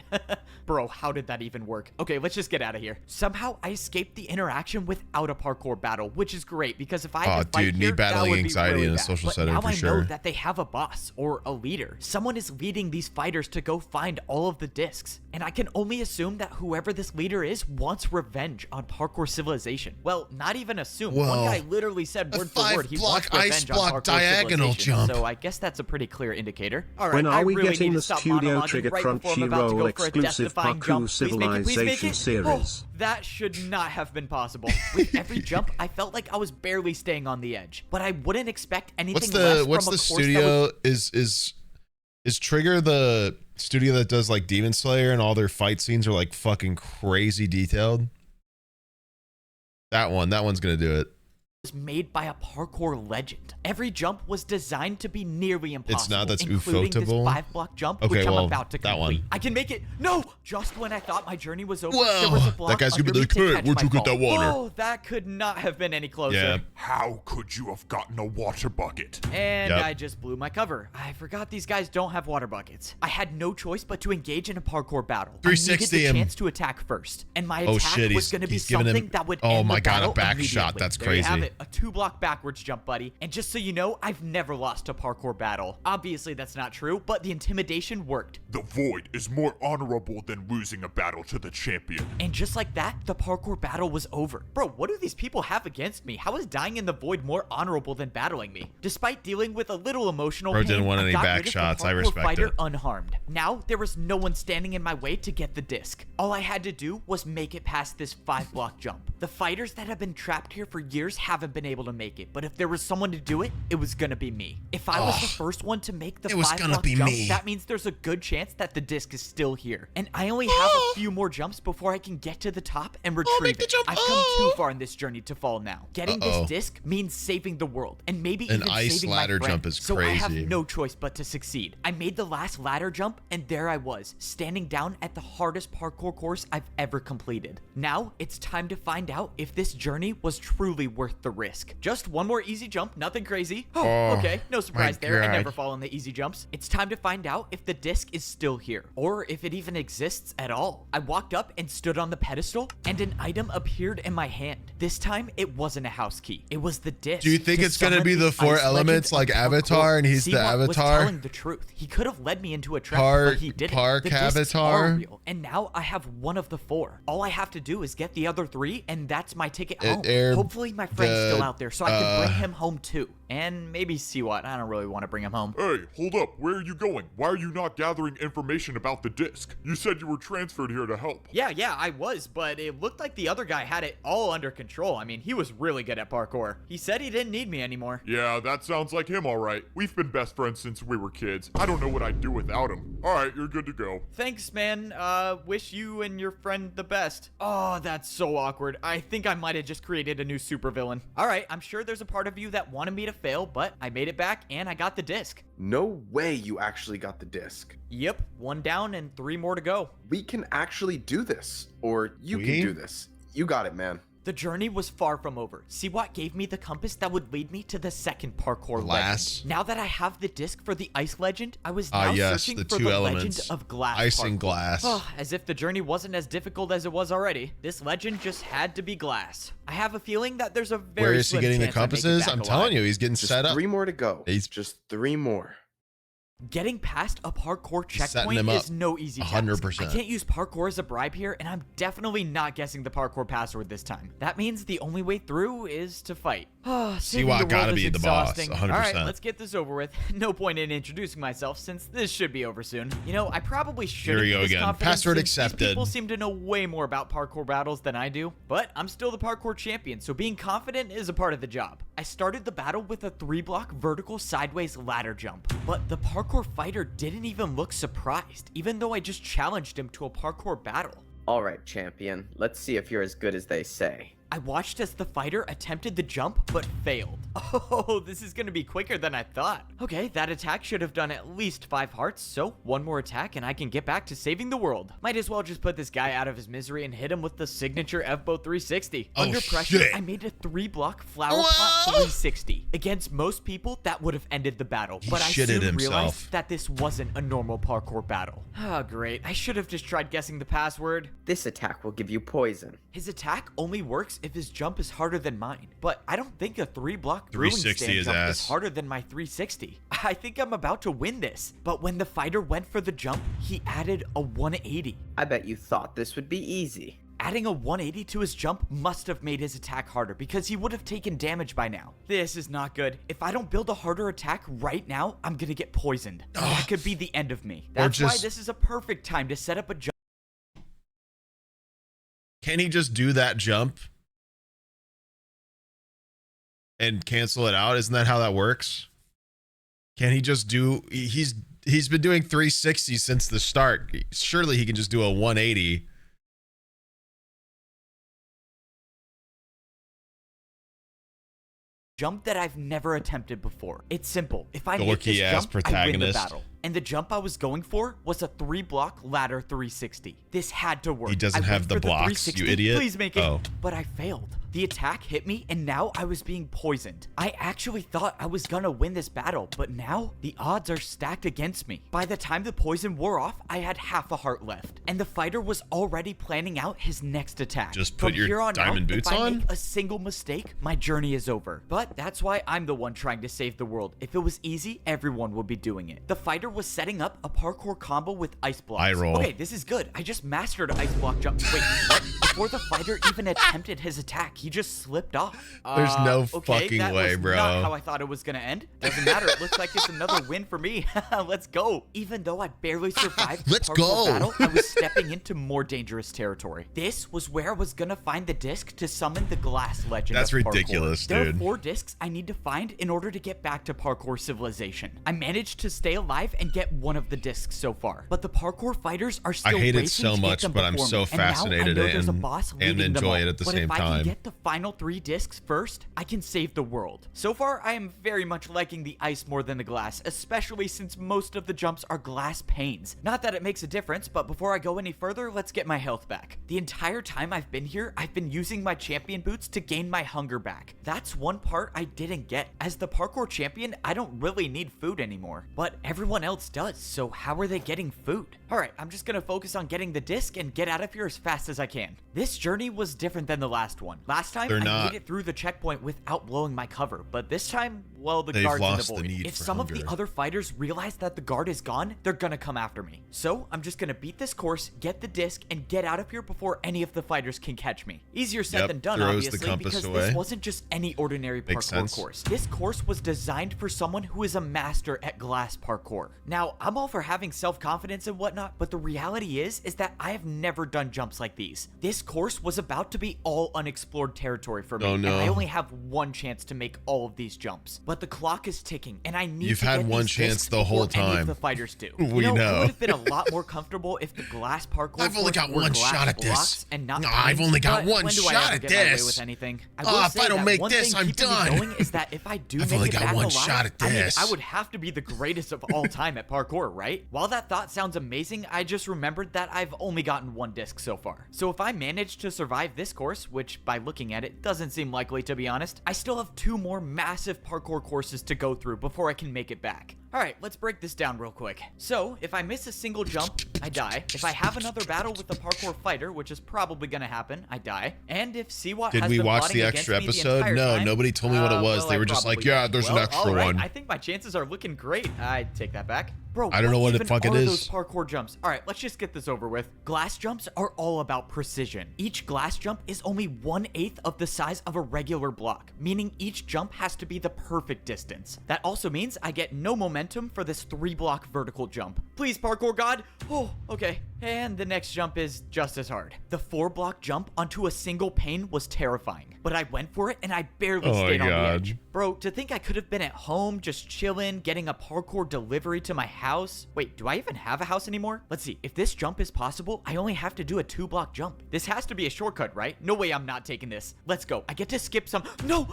Bro, how did that even work? Okay, let's just get out of here. Somehow, I escaped the interaction without a parkour battle, which is great, because if I had to fight dude, me here, battling that would be anxiety really in a bad. social But setting now for I sure. know that they have a boss or a leader. Someone is leading these fighters to go find all of the discs. And I can only assume that whoever this leader is wants revenge on Parkour Civilization. Well, not even assume. One Whoa. guy literally said A word for word he 5-block wants revenge ice on block Parkour diagonal Civilization, jump. So I guess that's a pretty clear indicator. All right, When are I we really getting need to the stop Studio monologuing Trigger right before I'm about to go Crunchyroll for a exclusive death-defying Parkour jump. Please make it, please make Civilization it. series? Oh, that should not have been possible. With every jump, I felt like I was barely staying on the edge. But I wouldn't expect anything less from What's a the course that studio? Is Trigger the studio that does like Demon Slayer and all their fight scenes are like fucking crazy detailed? That one's gonna do it. was made by a parkour legend. Every jump was designed to be nearly impossible. It's not, that's including this ufotable? 5-block jump, Okay, which I'm well, about to that complete. one. I can make it. No! Just when I thought my journey was over, Whoa, there was a that block guy's gonna under be me like, to "Hey, catch where'd my you get fall." that water? Oh, that could not have been any closer. Yeah. How could you have gotten a water bucket? And Yep. I just blew my cover. I forgot these guys don't have water buckets. I had no choice but to engage in a parkour battle. I 360 needed him. the chance to attack first, and my Oh, attack shit, was going to be he's giving him- something that would oh end my the God, a battle back shot. immediately. That's There you have crazy. it, a 2-block backwards jump, buddy. And just so you know, I've never lost a parkour battle. Obviously, that's not true, but the intimidation worked. The void is more honorable than losing a battle to the champion. And just like that, the parkour battle was over. Bro, what do these people have against me? How is dying in the void more honorable than battling me? Despite dealing with a little emotional Bro pain, didn't want I any got back rid of the shots. I parkour respect fighter it. unharmed. Now, there was no one standing in my way to get the disc. All I had to do was make it past this 5-block jump. The fighters that have been trapped here for years haven't haven't been able to make it, but if there was someone to do it, it was gonna be me. If I was the first one to make the 5-block jump, that means there's a good chance that the disc is still here. And I only have a few more jumps before I can get to the top and retrieve it. I've come too far in this journey to fall now. Getting this disc means saving the world, and maybe even saving my friend. Jump is so crazy. I have no choice but to succeed. I made the last ladder jump, and there I was, standing down at the hardest parkour course I've ever completed. Now, it's time to find out if this journey was truly worth the risk. Just one more easy jump, nothing crazy. Oh, okay, no surprise there. I never fall on the easy jumps. It's time to find out if the disc is still here, or if it even exists at all. I walked up and stood on the pedestal, and an item appeared in my hand. This time, it wasn't a house key. It was the disc. Do you think it's gonna be the 4 elements like Avatar, and he's the Avatar? Was telling the truth. He could have led me into a trap, but he didn't. The discs are real, and now I have one of the 4. All I have to do is get the other 3, and that's my ticket home. Hopefully my friend's still out there, so I can bring him home too. And maybe see what. I don't really want to bring him home. Hey, hold up. Where are you going? Why are you not gathering information about the disc? You said you were transferred here to help. Yeah, I was, but it looked like the other guy had it all under control. I mean, he was really good at parkour. He said he didn't need me anymore. Yeah, that sounds like him, all right. We've been best friends since we were kids. I don't know what I'd do without him. All right, you're good to go. Thanks, man. Wish you and your friend the best. Oh, that's so awkward. I think I might have just created a new supervillain. All right, I'm sure there's a part of you that wanted me to fail, but I made it back and I got the disc. No way you actually got the disc. Yep, 1 down and 3 more to go. We can actually do this. Or you can do this. You got it, man. The journey was far from over. Siwat gave me the compass that would lead me to the second parkour legend. Now that I have the disc for the ice legend, I was now searching for the legend of glass ice parkour. and glass. Oh, as if the journey wasn't as difficult as it was already. This legend just had to be glass. I have a feeling that there's a very Where is he getting the compasses? I'm telling you, he's getting set up. 3 more to go. Just 3 more. Getting past a parkour checkpoint is no easy task. 100%. I can't use parkour as a bribe here, and I'm definitely not guessing the parkour password this time. That means the only way through is to fight. Siwat gotta be the boss, 100%. All right, let's get this over with. No point in introducing myself since this should be over soon. You know, I probably shouldn't be this confident. Password accepted. These people seem to know way more about parkour battles than I do, but I'm still the parkour champion, so being confident is a part of the job. I started the battle with a 3-block vertical sideways ladder jump, but the parkour fighter didn't even look surprised, even though I just challenged him to a parkour battle. All right, champion. Let's see if you're as good as they say. I watched as the fighter attempted the jump, but failed. Oh, this is gonna be quicker than I thought. Okay, that attack should have done at least 5 hearts, so 1 more attack and I can get back to saving the world. Might as well just put this guy out of his misery and hit him with the signature F-Bow 360. Under pressure, I made a 3-block flower pot 360. Against most people, that would have ended the battle, but I soon realized that this wasn't a normal parkour battle. Oh, great. I should have just tried guessing the password. This attack will give you poison. His attack only works if his jump is harder than mine, but I don't think a 3-block brewing stand jump is harder than my 360. I think I'm about to win this, but when the fighter went for the jump, he added a 180. I bet you thought this would be easy. Adding a 180 to his jump must have made his attack harder because he would have taken damage by now. This is not good. If I don't build a harder attack right now, I'm gonna get poisoned. That could be the end of me. That's why this is a perfect time to set up a jump. Can he just do that jump and cancel it out? Isn't that how that works? Can he just do, he's been doing 360 since the start. Surely he can just do a 180. Jump that I've never attempted before. It's simple. If I hit this jump, I win the battle. And the jump I was going for was a 3-block ladder 360. This had to work. He doesn't have the blocks, you idiot. Please make it. But I failed. The attack hit me, and now I was being poisoned. I actually thought I was gonna win this battle, but now the odds are stacked against me. By the time the poison wore off, I had half a heart left, and the fighter was already planning out his next attack. Just put your diamond boots on? If I make a single mistake, my journey is over. But that's why I'm the one trying to save the world. If it was easy, everyone would be doing it. The fighter was setting up a parkour combo with ice blocks. I roll. Okay, this is good. I just mastered ice block jump. Wait, what? Before the fighter even attempted his attack, he just slipped off. There's no Okay, fucking that way, was bro. not how I thought it was gonna end. Doesn't matter. It looks like it's another win for me. Let's go. Even though I barely survived the Let's parkour go. battle, I was stepping into more dangerous territory. This was where I was gonna find the disc to summon the glass legend. That's of parkour. ridiculous, There are dude. 4 discs I need to find in order to get back to parkour civilization. I managed to stay alive and get one of the discs so far, but the parkour fighters are still I hate it racing so to get much, them but I'm before so me. And now I fascinated know there's a and- boss and leading them enjoy all. it at the But same if I time. can get the final 3 discs first, I can save the world. So far, I am very much liking the ice more than the glass, especially since most of the jumps are glass panes. Not that it makes a difference, but before I go any further, let's get my health back. The entire time I've been here, I've been using my champion boots to gain my hunger back. That's one part I didn't get. As the parkour champion, I don't really need food anymore, but everyone else does, so how are they getting food? Alright, I'm just gonna focus on getting the disc and get out of here as fast as I can. This journey was different than the last one. Last time, They're I not. made it through the checkpoint without blowing my cover, but this time, well, the They've guard's in lost the the void. need If for some of hunger. the other fighters realize that the guard is gone, they're gonna come after me. So, I'm just gonna beat this course, get the disc, and get out of here before any of the fighters can catch me. Easier said Yep, than done, throws the obviously, compass because away. this wasn't just any ordinary Makes parkour sense. course. This course was designed for someone who is a master at glass parkour. Now, I'm all for having self-confidence and whatnot, but the reality is that I have never done jumps like these. This course was about to be all unexplored territory for me, Oh, no. and I only have one chance to make all of these jumps. But the clock is ticking, and I need You've to had get one these chance discs the whole before any of time. the fighters do. We I know. would have been a lot more comfortable if the glass parkour I've only course got were one glass shot at this. blocks and not No, I've panes, only got but one when do I shot ever at get my way this. with anything? I Oh, will if say I don't that make one this, thing I'm keeping me done. going is that if I do I've make only it got back one alive, shot at I mean, this. I would have to be the greatest of all time at parkour, right? While that thought sounds amazing, I just remembered that I've only gotten one disc so far. So if I manage to survive this course, which by looking at it doesn't seem likely to be honest, I still have 2 more massive parkour courses to go through before I can make it back. Alright, let's break this down real quick. So, if I miss a single jump, I die. If I have another battle with the parkour fighter, which is probably gonna happen, I die. And if Siwat Did has we been watch plotting the against extra me the episode? entire No, time, nobody told me what it was. well, They I were just like, probably yeah, did. there's an Well, extra alright, one. I think my chances are looking great. I take that back. Bro, I don't know what the even fuck it are is. those parkour jumps? Alright, let's just get this over with. Glass jumps are all about precision. Each glass jump is only 1/8 of the size of a regular block, meaning each jump has to be the perfect distance. That also means I get no momentum for this 3-block vertical jump. Please, parkour god. Oh, okay. And the next jump is just as hard. The 4-block jump onto a single pane was terrifying, but I went for it and I barely Oh my stayed on the God. edge. Bro, to think I could have been at home just chilling, getting a parkour delivery to my house. Wait, do I even have a house anymore? Let's see. If this jump is possible, I only have to do a 2-block jump. This has to be a shortcut, right? No way I'm not taking this. Let's go. I get to skip some. No!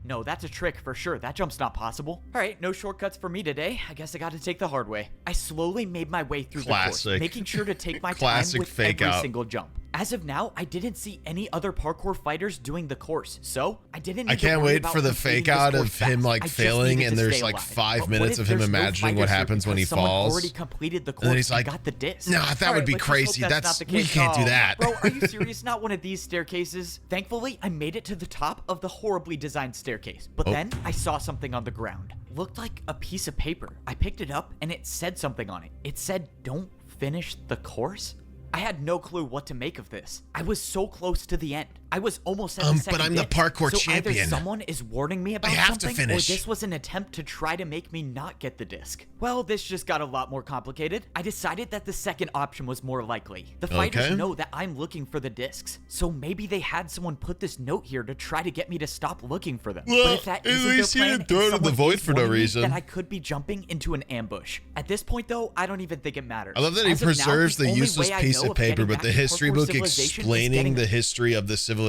No, that's a trick for sure. That jump's not possible. All right, no shortcuts for me today. I guess I got to take the hard way. I slowly made my way through the Classic. course, making sure to take my time Classic with fake every out. single jump. As of now, I didn't see any other parkour fighters doing the course, so I didn't. I need to can't worry wait about for the completing fake this out course of him fast. like I just failing needed and to there's stay like alive. 5 But what minutes if of him there's no imagining what fighters here happens when he because someone falls. already completed the course And then he's like, got the disc. "Nah, that All would right, be let's just hope crazy. not That's- the we case. can't do Oh, that." Bro, are you serious? Not one of these staircases. Thankfully, I made it to the top of the horribly designed staircase, but then I saw something on the ground. Looked like a piece of paper. I picked it up and it said something on it. It said, "Don't finish the course?" I had no clue what to make of this. I was so close to the end. I was almost at the second but I'm the disc. parkour so champion. Either someone is warning me about have to something, finish. or this was an attempt to try to make me not get the disc. Well, this just got a lot more complicated. I decided that the second option was more likely. The fighters Okay. know that I'm looking for the discs, so maybe they had someone put this note here to try to get me to stop looking for them. Well, but if that at isn't their least he plan, didn't throw it and in the someone void is for no warning me, reason. then I could be jumping into an ambush. At this point, though, I don't even think it matters. I love that he As of now, preserves the only useless way I piece know of paper, getting but back the to history parkour book civilization is explaining getting the history of the civilization,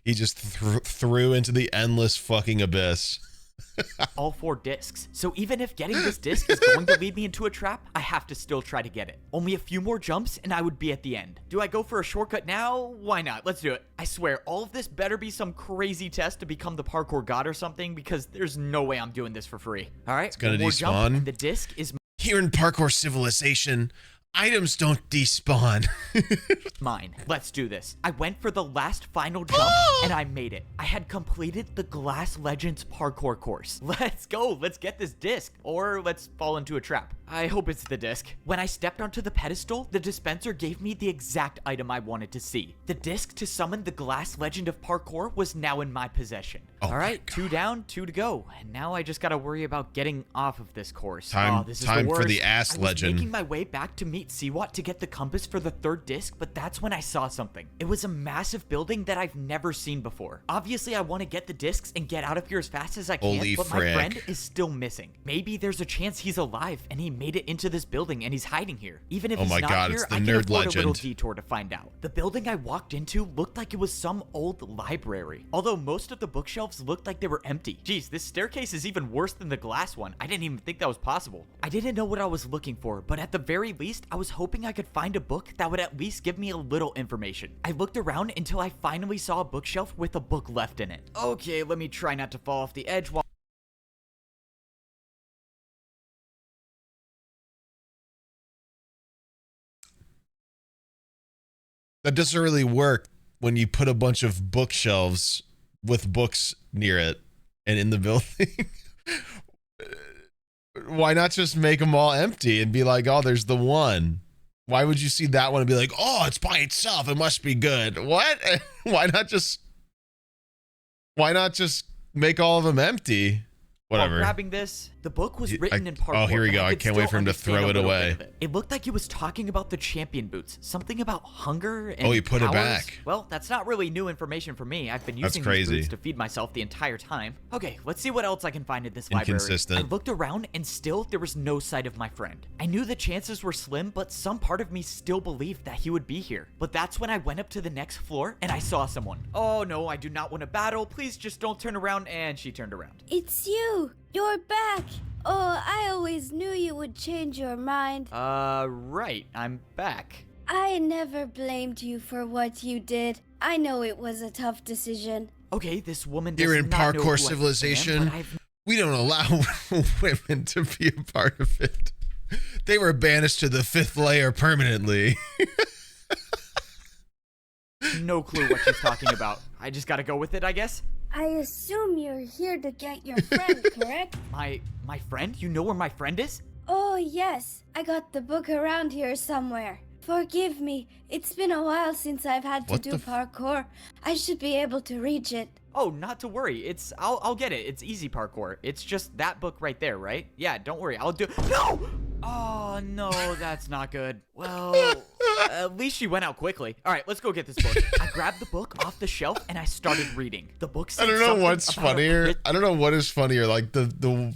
he just threw into the endless fucking abyss. all 4 discs. So even if getting this disc is going to lead me into a trap, I have to still try to get it. Only a few more jumps and I would be at the end. Do I go for a shortcut now? Why not? Let's do it. I swear, all of this better be some crazy test to become the parkour god or something, because there's no way I'm doing this for free. All right, it's gonna one more despawn. jump, and the disc is Here in Parkour Civilization, Items don't despawn. Mine. Let's do this. I went for the last final jump and I made it. I had completed the Glass Legends parkour course. Let's go. Let's get this disc, or let's fall into a trap. I hope it's the disc. When I stepped onto the pedestal, the dispenser gave me the exact item I wanted to see. The disc to summon the Glass Legend of Parkour was now in my possession. Oh All right, 2 down, 2 to go. And now I just gotta worry about getting off of this course. Time This is for worst. the ass I was legend. making my way back to meet Siwat to get the compass for the 3rd disc, but that's when I saw something. It was a massive building that I've never seen before. Obviously, I want to get the discs and get out of here as fast as I can, Holy but frick. my friend is still missing. Maybe there's a chance he's alive and he made it into this building and he's hiding here. Even if Oh he's my not God, here, it's the I can nerd afford a little legend. detour to find out. The building I walked into looked like it was some old library, although most of the bookshelves looked like they were empty. Geez, this staircase is even worse than the glass one. I didn't even think that was possible. I didn't know what I was looking for, but at the very least, I was hoping I could find a book that would at least give me a little information. I looked around until I finally saw a bookshelf with a book left in it. Okay, let me try not to fall off the edge while That doesn't really work when you put a bunch of bookshelves with books near it and in the building. Why not just make them all empty and be like, oh, there's the one? Why would you see that one and be like, oh, it's by itself, it must be good? What? Why not just make all of them empty? Whatever. While grabbing this, the book was written in parkour. Oh, here we and go. I could can't wait still for him to understand throw a it little away. bit of it. It looked like he was talking about the champion boots, something about hunger and Oh, he put it powers. back. Well, that's not really new information for me. I've been That's using crazy. these boots to feed myself the entire time. Okay, let's see what else I can find in this library. Inconsistent. I looked around and still there was no sight of my friend. I knew the chances were slim, but some part of me still believed that he would be here. But that's when I went up to the next floor and I saw someone. Oh no, I do not want to battle. Please just don't turn around. And she turned around. It's you! You're back! Oh, I always knew you would change your mind. Right, I'm back. I never blamed you for what you did. I know it was a tough decision. Okay, this woman does Here in not know who I parkour am, civilization, but I've we don't allow women to be a part of it. They were banished to the 5th layer permanently. no clue what she's talking about. I just gotta go with it, I guess. I assume you're here to get your friend, correct? My friend? You know where my friend is? Oh, yes. I got the book around here somewhere. Forgive me. It's been a while since I've had to What do the parkour. I should be able to reach it. Oh, not to worry. I'll get it. It's easy parkour. It's just that book right there, right? Yeah, don't worry. I'll do. No! Oh no, that's not good. Well, at least she went out quickly. All right, let's go get this book. I grabbed the book off the shelf and I started reading. The book said I don't know something what's about a funnier. I don't know what is funnier, like them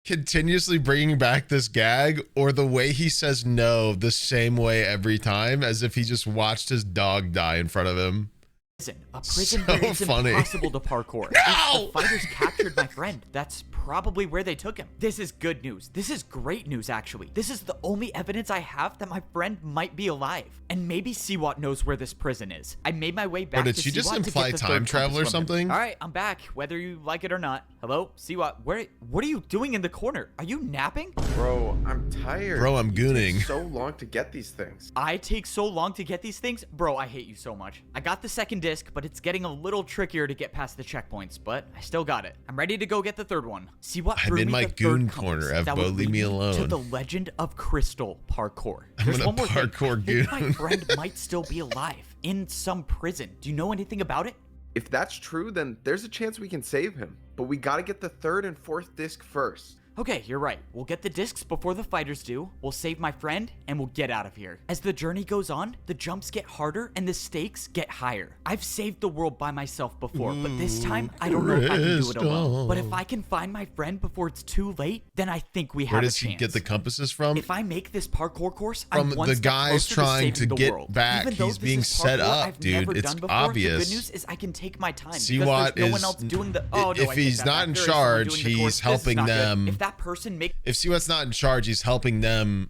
continuously bringing back this gag, or the way he says no the same way every time, as if he just watched his dog die in front of him. prison. A prison So where it's funny. impossible to parkour. No! If the fighters captured my friend, that's probably where they took him. This is good news. This is great news, actually. This is the only evidence I have that my friend might be alive. And maybe Siwat knows where this prison is. I made my way back Or did to she just Siwat to imply get the time third travel or compass from him. something? All right, I'm back, whether you like it or not. Hello, Siwat, what are you doing in the corner? Are you napping? Bro, I'm tired. Bro, I'm It takes gooning. so long to get these things. I take so long to get these things? Bro, I hate you so much. I got the second disc, but it's getting a little trickier to get past the checkpoints, but I still got it. I'm ready to go get the third one. See what I'm threw in me my the third goon compass corner. that Evbo, would leave lead me To alone. the Legend of Crystal Parkour. I'm There's gonna one more thing. parkour I think goon. my friend might still be alive in some prison. Do you know anything about it? If that's true, then there's a chance we can save him. But we gotta get the third and fourth disc first. Okay, you're right. We'll get the discs before the fighters do, we'll save my friend, and we'll get out of here. As the journey goes on, the jumps get harder and the stakes get higher. I've saved the world by myself before, but this time, I don't know if I can do it alone. But if I can find my friend before it's too late, then I think we have Where a does chance. he get the compasses from? If I make this parkour course, From I'm one the step guys closer trying to saving the get world. back. Even though He's this being is set parkour up, I've dude. never It's done before, obvious. The good news is I can take my time. Siwat because there's no one is- else doing the. Oh no! if I take he's that not back. in There is someone charge, doing the course. he's This is helping not good. them. If that person makes If Siwat's not in charge, he's helping them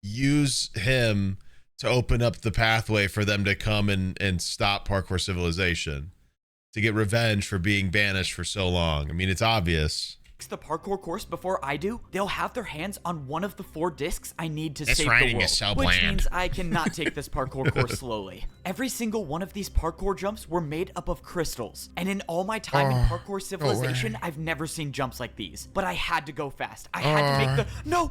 use him to open up the pathway for them to come and stop parkour civilization, to get revenge for being banished for so long. I mean, it's obvious. the parkour course before I do, they'll have their hands on one of the 4 discs I need to This save the writing world, is so which bland. means I cannot take this parkour course slowly. Every single one of these parkour jumps were made up of crystals, and in all my time in parkour civilization, I've never seen jumps like these. But I had to go fast. I had to make the no.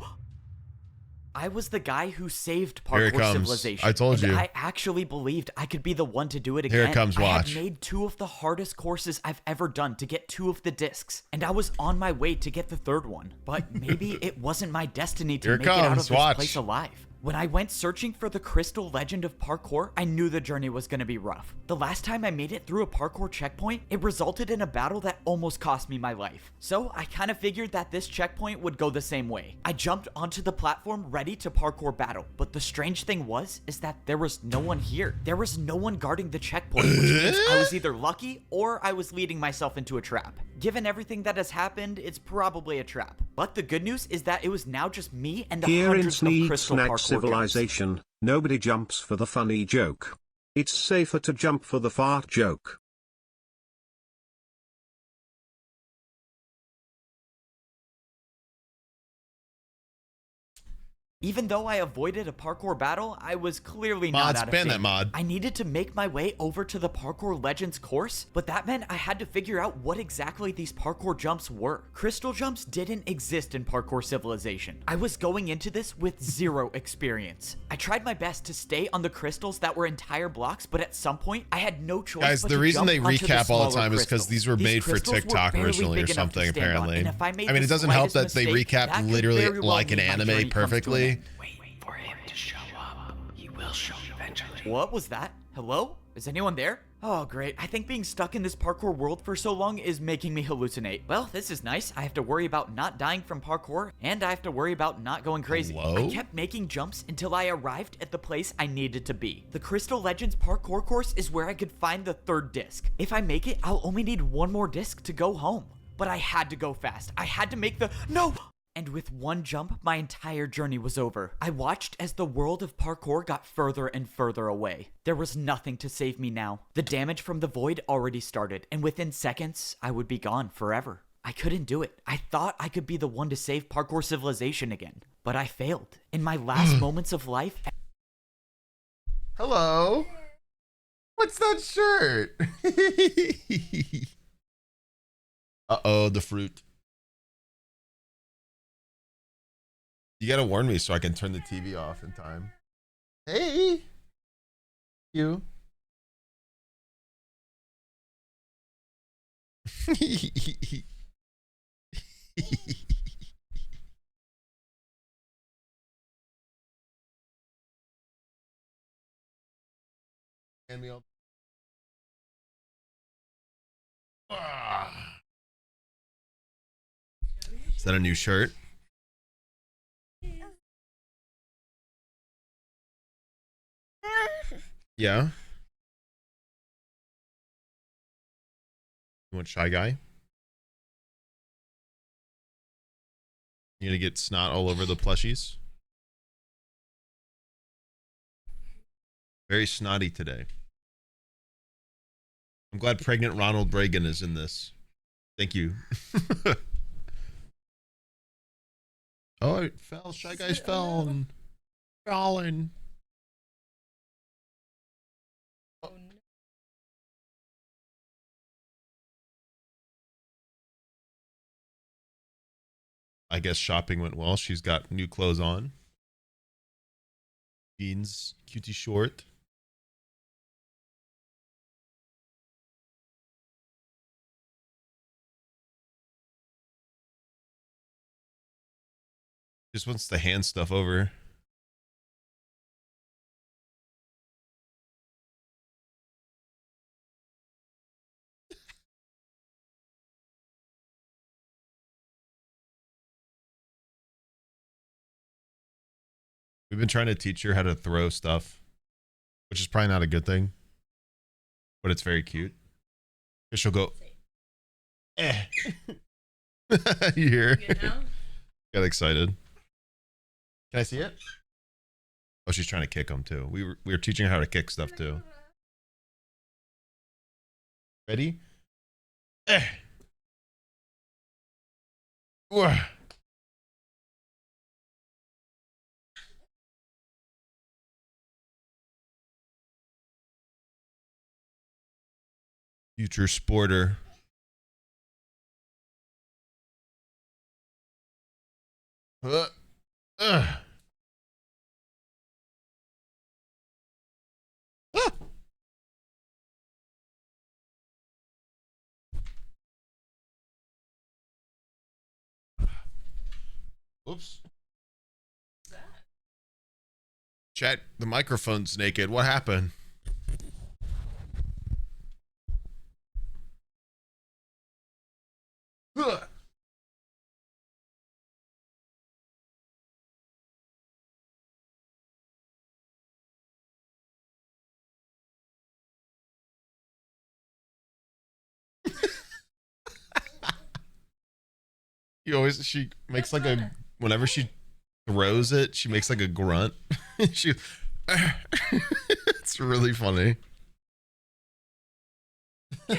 I was the guy who saved Here it parkour comes. civilization. I told and you. I actually believed I could be the one to do it again. Here it comes, watch. I had made 2 of the hardest courses I've ever done to get 2 of the discs, and I was on my way to get the 3rd one. But maybe it wasn't my destiny to Here it make it out of comes, this watch. place alive. When I went searching for the crystal legend of parkour, I knew the journey was going to be rough. The last time I made it through a parkour checkpoint, it resulted in a battle that almost cost me my life. So I kind of figured that this checkpoint would go the same way. I jumped onto the platform ready to parkour battle, but the strange thing is that there was no one here. There was no one guarding the checkpoint, which means I was either lucky or I was leading myself into a trap. Given everything that has happened, it's probably a trap. But the good news is that it was now just me and the Here in hundreds of crystal Sneegsnag parkour jumps. civilization, nobody jumps for the funny joke. It's safer to jump for the fart joke. Even though I avoided a parkour battle, I was clearly not Mods, out of ban shape. that mod. I needed to make my way over to the Parkour Legends course, but that meant I had to figure out what exactly these parkour jumps were. Crystal jumps didn't exist in Parkour Civilization. I was going into this with 0 experience. I tried my best to stay on the crystals that were entire blocks, but at some point, I had no choice Guys, but the to reason jump they onto recap all the smaller time is because crystals. these were made for crystals were TikTok barely originally or big enough to something, stand on, apparently. and if I made I mean, it the doesn't help slightest that they mistake, that recap could literally very well like an mean my anime journey comes to an perfectly. end. What was that? Hello? Is anyone there? Oh, great. I think being stuck in this parkour world for so long is making me hallucinate. Well, this is nice. I have to worry about not dying from parkour, and I have to worry about not going crazy. Hello? I kept making jumps until I arrived at the place I needed to be. The Crystal Legends parkour course is where I could find the 3rd disc. If I make it, I'll only need 1 more disc to go home. But I had to go fast. I had to make the— No! And with 1 jump, my entire journey was over. I watched as the world of parkour got further and further away. There was nothing to save me now. The damage from the void already started, and within seconds, I would be gone forever. I couldn't do it. I thought I could be the one to save Parkour Civilization again, but I failed. In my last moments of life— Hello? What's that shirt? Uh-oh, the fruit. You gotta warn me so I can turn the TV off in time. Hey! You. Hand me all. Is that a new shirt? Yeah. You want Shy Guy? You gonna get snot all over the plushies? Very snotty today. I'm glad pregnant Ronald Reagan is in this. Thank you. Oh, it fell. Shy Guy's fallen. Fallen. I guess shopping went well. She's got new clothes on. Jeans, cutie short. Just wants to hand stuff over. We've been trying to teach her how to throw stuff, which is probably not a good thing, but it's very cute. She'll go, eh. You hear? Got excited. Can I see it? Oh, she's trying to kick them too. We were teaching her how to kick stuff too. Ready? Eh. Ugh. Future sporter. Uh, uh. Ah. Oops. Chat, the microphone's naked. What happened? Ugh. She makes like a, whenever she throws it, she makes like a grunt. she, it's really funny. Can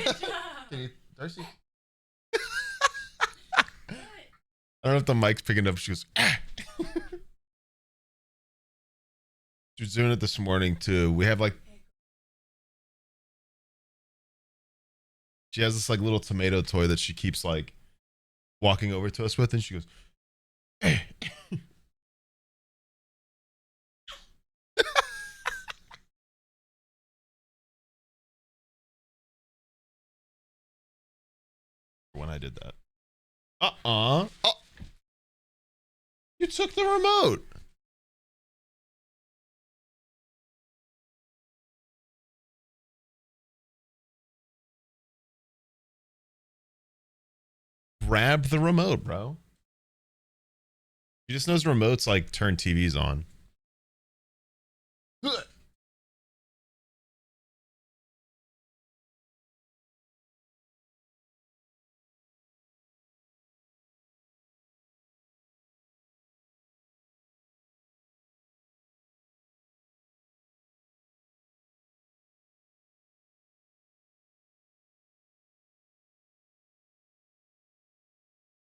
you, Darcy? I don't know if the mic's picking up. She goes, ah. She was doing it this morning too. We have like, she has this like little tomato toy that she keeps like walking over to us with, and she goes, hey. When I did that. Oh, you took the remote. Grab the remote, bro. She just knows remotes like turn TVs on.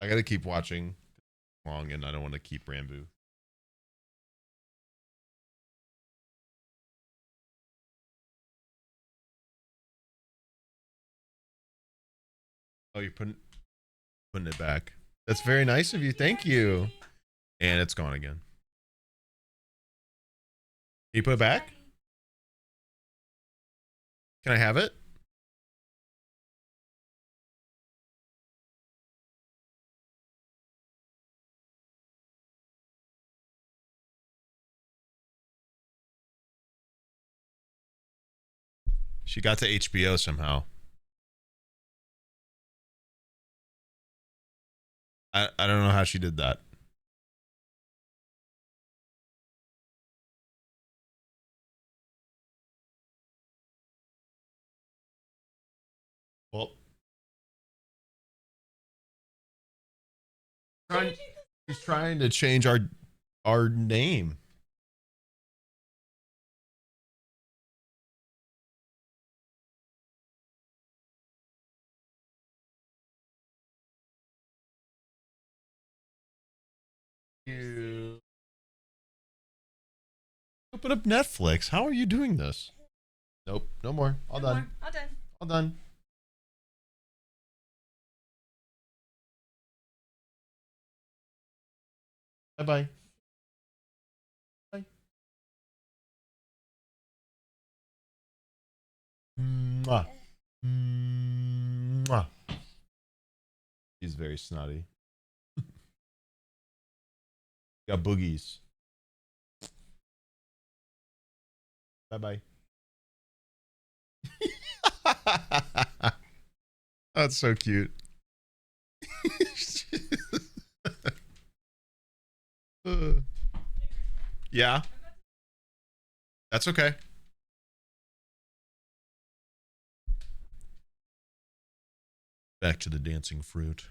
I gotta keep watching long, and I don't want to keep Rambo. Oh, you're putting it back. That's very nice of you. Thank you. And it's gone again. Can you put it back? Can I have it? She got to HBO somehow. I don't know how she did that. Well, she's trying to change our name. You open up Netflix. How are you doing this? Nope, no more. All done. All done. All done. Bye bye. Bye. Mwah. Mwah. He's very snotty. Got boogies. Bye bye. That's so cute. Yeah. That's okay. Back to the dancing fruit.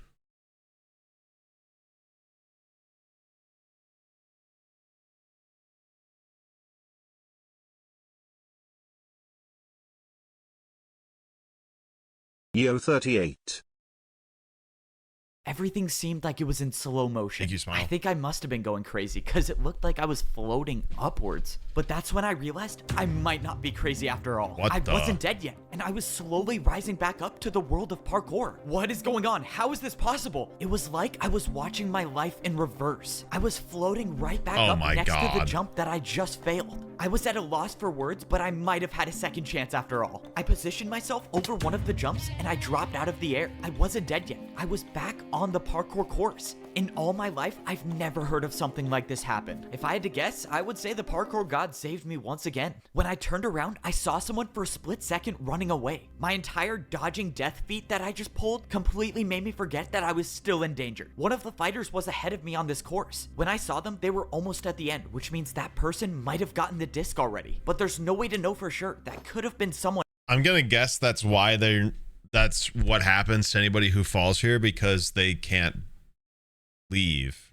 Yo 38. Everything seemed like it was in slow motion. Make you smile. I think I must have been going crazy because it looked like I was floating upwards. But that's when I realized I might not be crazy after all. I wasn't dead yet, and I was slowly rising back up to the world of parkour. What is going on? How is this possible? It was like I was watching my life in reverse. I was floating right back up next to the jump that I just failed. I was at a loss for words, but I might have had a second chance after all. I positioned myself over one of the jumps and I dropped out of the air. I wasn't dead yet. I was back on the parkour course. In all my life, I've never heard of something like this happen. If I had to guess, I would say the parkour god saved me once again. When I turned around, I saw someone for a split second running away. My entire dodging death feat that I just pulled completely made me forget that I was still in danger. One of the fighters was ahead of me on this course. When I saw them, they were almost at the end, which means that person might have gotten the disc already. But there's no way to know for sure. That could have been someone. I'm gonna guess that's why that's what happens to anybody who falls here, because they can't leave,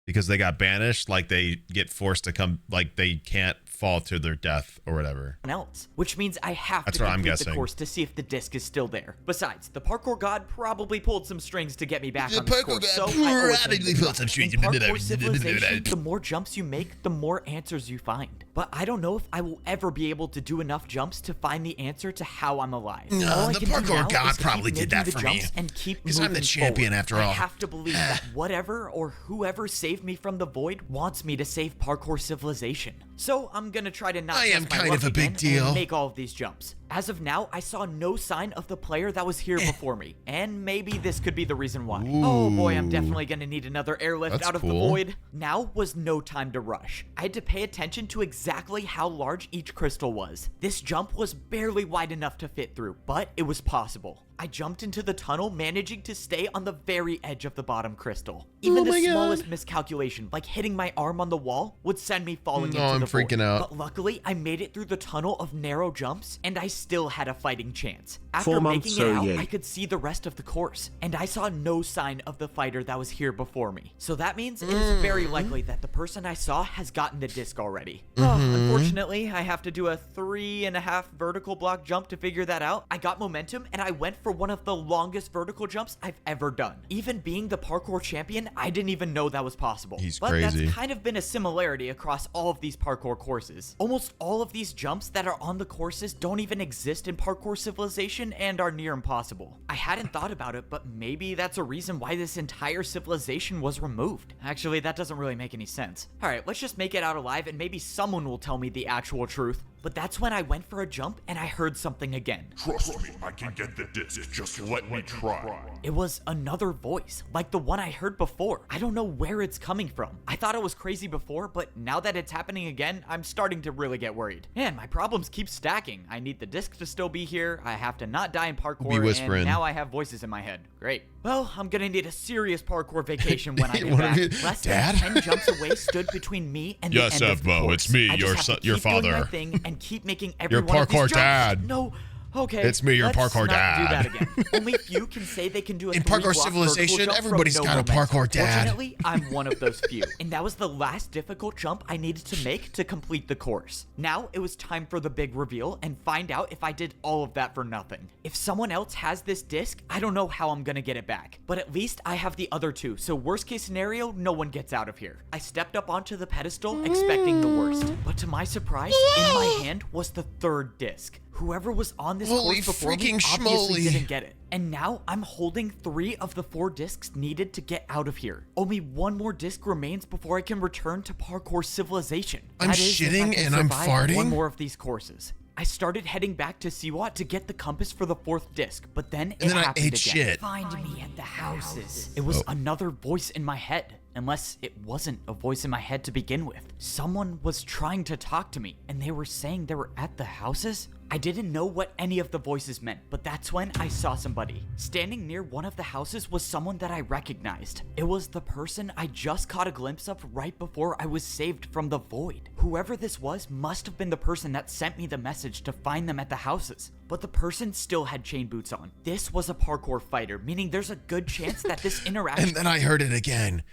because they got banished, like they get forced to come, like they can't fall to their death or whatever else, which means I have That's to what I'm complete the guessing. course to see if the disc is still there. Besides, the parkour god probably pulled some strings to get me back on this course, so I owe it to him. pulled some strings. In Parkour Civilization, the more jumps you make, the more answers you find. But I don't know if I will ever be able to do enough jumps to find the answer to how I'm alive. All I the can do parkour now god is keep probably did that making the for me, jumps and keep 'cause I'm the moving champion forward. after all. I have to believe that whatever or whoever saved me from the void wants me to save Parkour Civilization. So I'm gonna try to not I am test my kind luck of a big again deal. and make all of these jumps. As of now, I saw no sign of the player that was here before me, and maybe this could be the reason why. Oh boy, I'm definitely gonna need another airlift That's out of the cool. void. Now was no time to rush. I had to pay attention to exactly how large each crystal was. This jump was barely wide enough to fit through, but it was possible. I jumped into the tunnel, managing to stay on the very edge of the bottom crystal. Even the smallest miscalculation, like hitting my arm on the wall, would send me falling into the void. freaking out. But luckily, I made it through the tunnel of narrow jumps, and I still had a fighting chance. After 4 months, making it so out, yay. I could see the rest of the course, and I saw no sign of the fighter that was here before me. So that means it is very likely that the person I saw has gotten the disc already. Unfortunately, I have to do a 3.5 vertical block jump to figure that out. I got momentum, and I went for one of the longest vertical jumps I've ever done. Even being the parkour champion, I didn't even know that was possible. He's but crazy. That's kind of been a similarity across all of these parkour courses. Almost all of these jumps that are on the courses don't even exist in Parkour Civilization and are near impossible. I hadn't thought about it, but maybe that's a reason why this entire civilization was removed. Actually, that doesn't really make any sense. Alright, let's just make it out alive and maybe someone will tell me the actual truth. But that's when I went for a jump and I heard something again. Trust me, I can get the disc. Just let me try. It was another voice, like the one I heard before. I don't know where it's coming from. I thought it was crazy before, but now that it's happening again, I'm starting to really get worried. Man, my problems keep stacking. I need the disc to still be here, I have to not die in parkour, Be whispering. and now I have voices in my head. Great. Well, I'm gonna need a serious parkour vacation when I get One of back. you- Less Dad? than 10 jumps away stood between me and Yes, the end of the Evmo, course. it's me, I just your have son- to your keep doing my father. thing and keep making every one of parkour these jumps. dad. No. Okay, It's me, your let's parkour not dad. do that again. Only few can say they can do a In 3 Parkour block Civilization, vertical jump from everybody's no got a momentum. parkour dad. Fortunately, I'm one of those few, and that was the last difficult jump I needed to make to complete the course. Now it was time for the big reveal and find out if I did all of that for nothing. If someone else has this disc, I don't know how I'm gonna get it back, but at least I have the other two, so worst case scenario, no one gets out of here. I stepped up onto the pedestal expecting the worst, but to my surprise, in my hand was the third disc. Whoever was on this Holy course before me freaking obviously schmoly. didn't get it. And now I'm holding 3 of the 4 discs needed to get out of here. Only 1 more disc remains before I can return to Parkour Civilization. I'm That is, if I shitting can and I'm survive farting? one more of these courses. I started heading back to Siwat to get the compass for the 4th disc, but then And it then I happened ate again. shit. Find me at the houses. It was another voice in my head, unless it wasn't a voice in my head to begin with. Someone was trying to talk to me, and they were saying they were at the houses? I didn't know what any of the voices meant, but that's when I saw somebody. Standing near one of the houses was someone that I recognized. It was the person I just caught a glimpse of right before I was saved from the void. Whoever this was must have been the person that sent me the message to find them at the houses. But the person still had chain boots on. This was a parkour fighter, meaning there's a good chance that this interaction— And then I heard it again.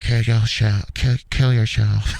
Kill yourself. Kill yourself.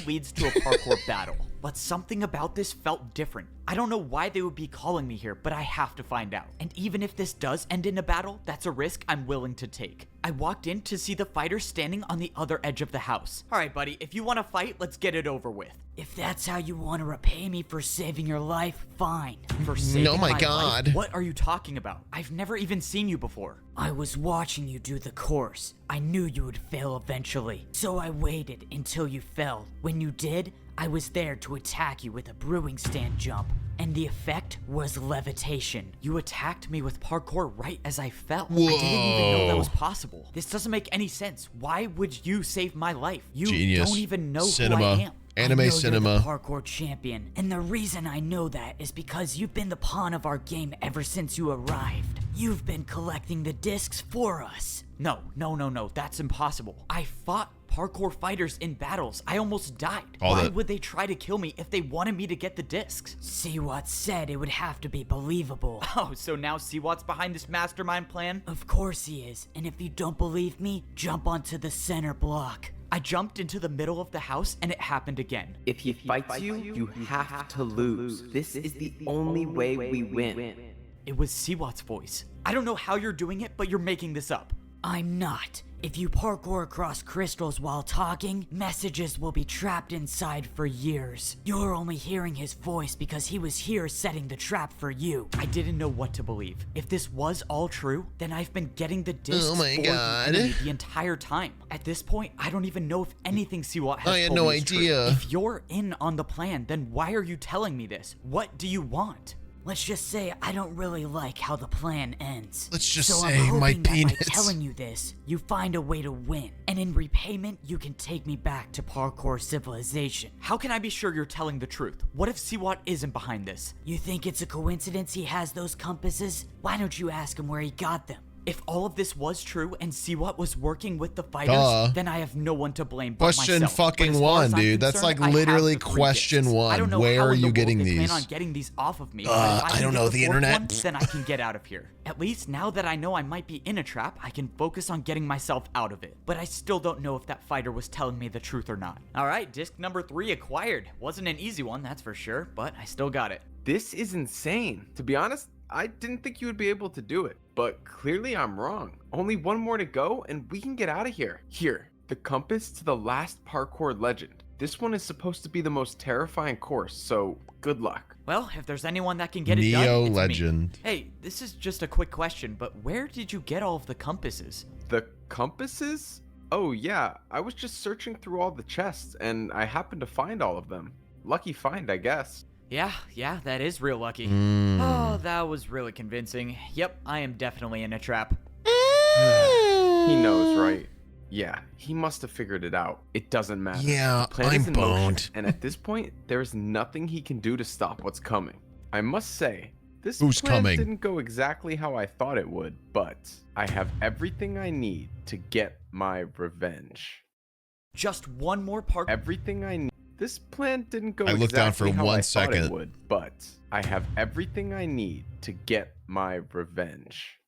leads to a parkour battle, but something about this felt different. I don't know why they would be calling me here, but I have to find out. And even if this does end in a battle, that's a risk I'm willing to take. I walked in to see the fighters standing on the other edge of the house. All right, buddy, if you want to fight, let's get it over with. If that's how you want to repay me for saving your life, fine. For saving Oh my my God. life? What are you talking about? I've never even seen you before. I was watching you do the course. I knew you would fail eventually, so I waited until you fell. When you did, I was there to attack you with a brewing stand jump, and the effect was levitation. You attacked me with parkour right as I fell. I didn't even know that was possible. This doesn't make any sense. Why would you save my life? You Genius. don't even know Cinema. who I am. Anime I know cinema. You're the parkour champion, and the reason I know that is because you've been the pawn of our game ever since you arrived. You've been collecting the discs for us. No, that's impossible. I fought parkour fighters in battles. I almost died. Why would they try to kill me if they wanted me to get the discs? Siwat said it would have to be believable. Oh, so now Siwat's behind this mastermind plan? Of course he is, and if you don't believe me, jump onto the center block. I jumped into the middle of the house and it happened again. If he fights you, you have to lose. This is the only way we win. It was Siwat's voice. I don't know how you're doing it, but you're making this up. I'm not. If you parkour across crystals while talking, messages will be trapped inside for years. You're only hearing his voice because he was here setting the trap for you. I didn't know what to believe. If this was all true, then I've been getting the discs for God. the enemy the entire time. At this point, I don't even know if anything Siwat has I had told no me is true. idea. If you're in on the plan, then why are you telling me this? What do you want? Let's just say I don't really like how the plan ends. Let's just so say I'm my hoping that penis. by telling you this, you find a way to win. And in repayment, you can take me back to parkour civilization. How can I be sure you're telling the truth? What if Siwat isn't behind this? You think it's a coincidence he has those compasses? Why don't you ask him where he got them? If all of this was true and Siwat was working with the fighters, then I have no one to blame but Question myself. But fucking as far as one, I'm dude. That's concerned, like I have literally the 3 question discs. one. I don't know Where how are in you the getting world they these? plan on getting these off of me. But if I I can don't get know, the 4th internet. one, then I can get out of here. At least now that I know I might be in a trap, I can focus on getting myself out of it. But I still don't know if that fighter was telling me the truth or not. All right, disc number 3 acquired. Wasn't an easy one, that's for sure, but I still got it. This is insane. To be honest, I didn't think you would be able to do it, but clearly I'm wrong. Only one more to go and we can get out of here. Here, the compass to the last parkour legend. This one is supposed to be the most terrifying course, so good luck. Well, if there's anyone that can get it done, Neo it's me. Legend. Hey, this is just a quick question, but where did you get all of the compasses? The compasses? Oh yeah, I was just searching through all the chests and I happened to find all of them. Lucky find, I guess. Yeah, that is real lucky. Hmm. Oh, that was really convincing. Yep, I am definitely in a trap. He knows, right? Yeah, he must have figured it out. It doesn't matter. Yeah, The plan is I'm in motion, boned. and at this point, there is nothing he can do to stop what's coming. I must say, this Who's plan coming? didn't go exactly how I thought it would, but I have everything I need to get my revenge. Just one more parkour. Everything I need. This plan didn't go I looked down exactly for how 1 I thought second. it would, but I have everything I need to get my revenge.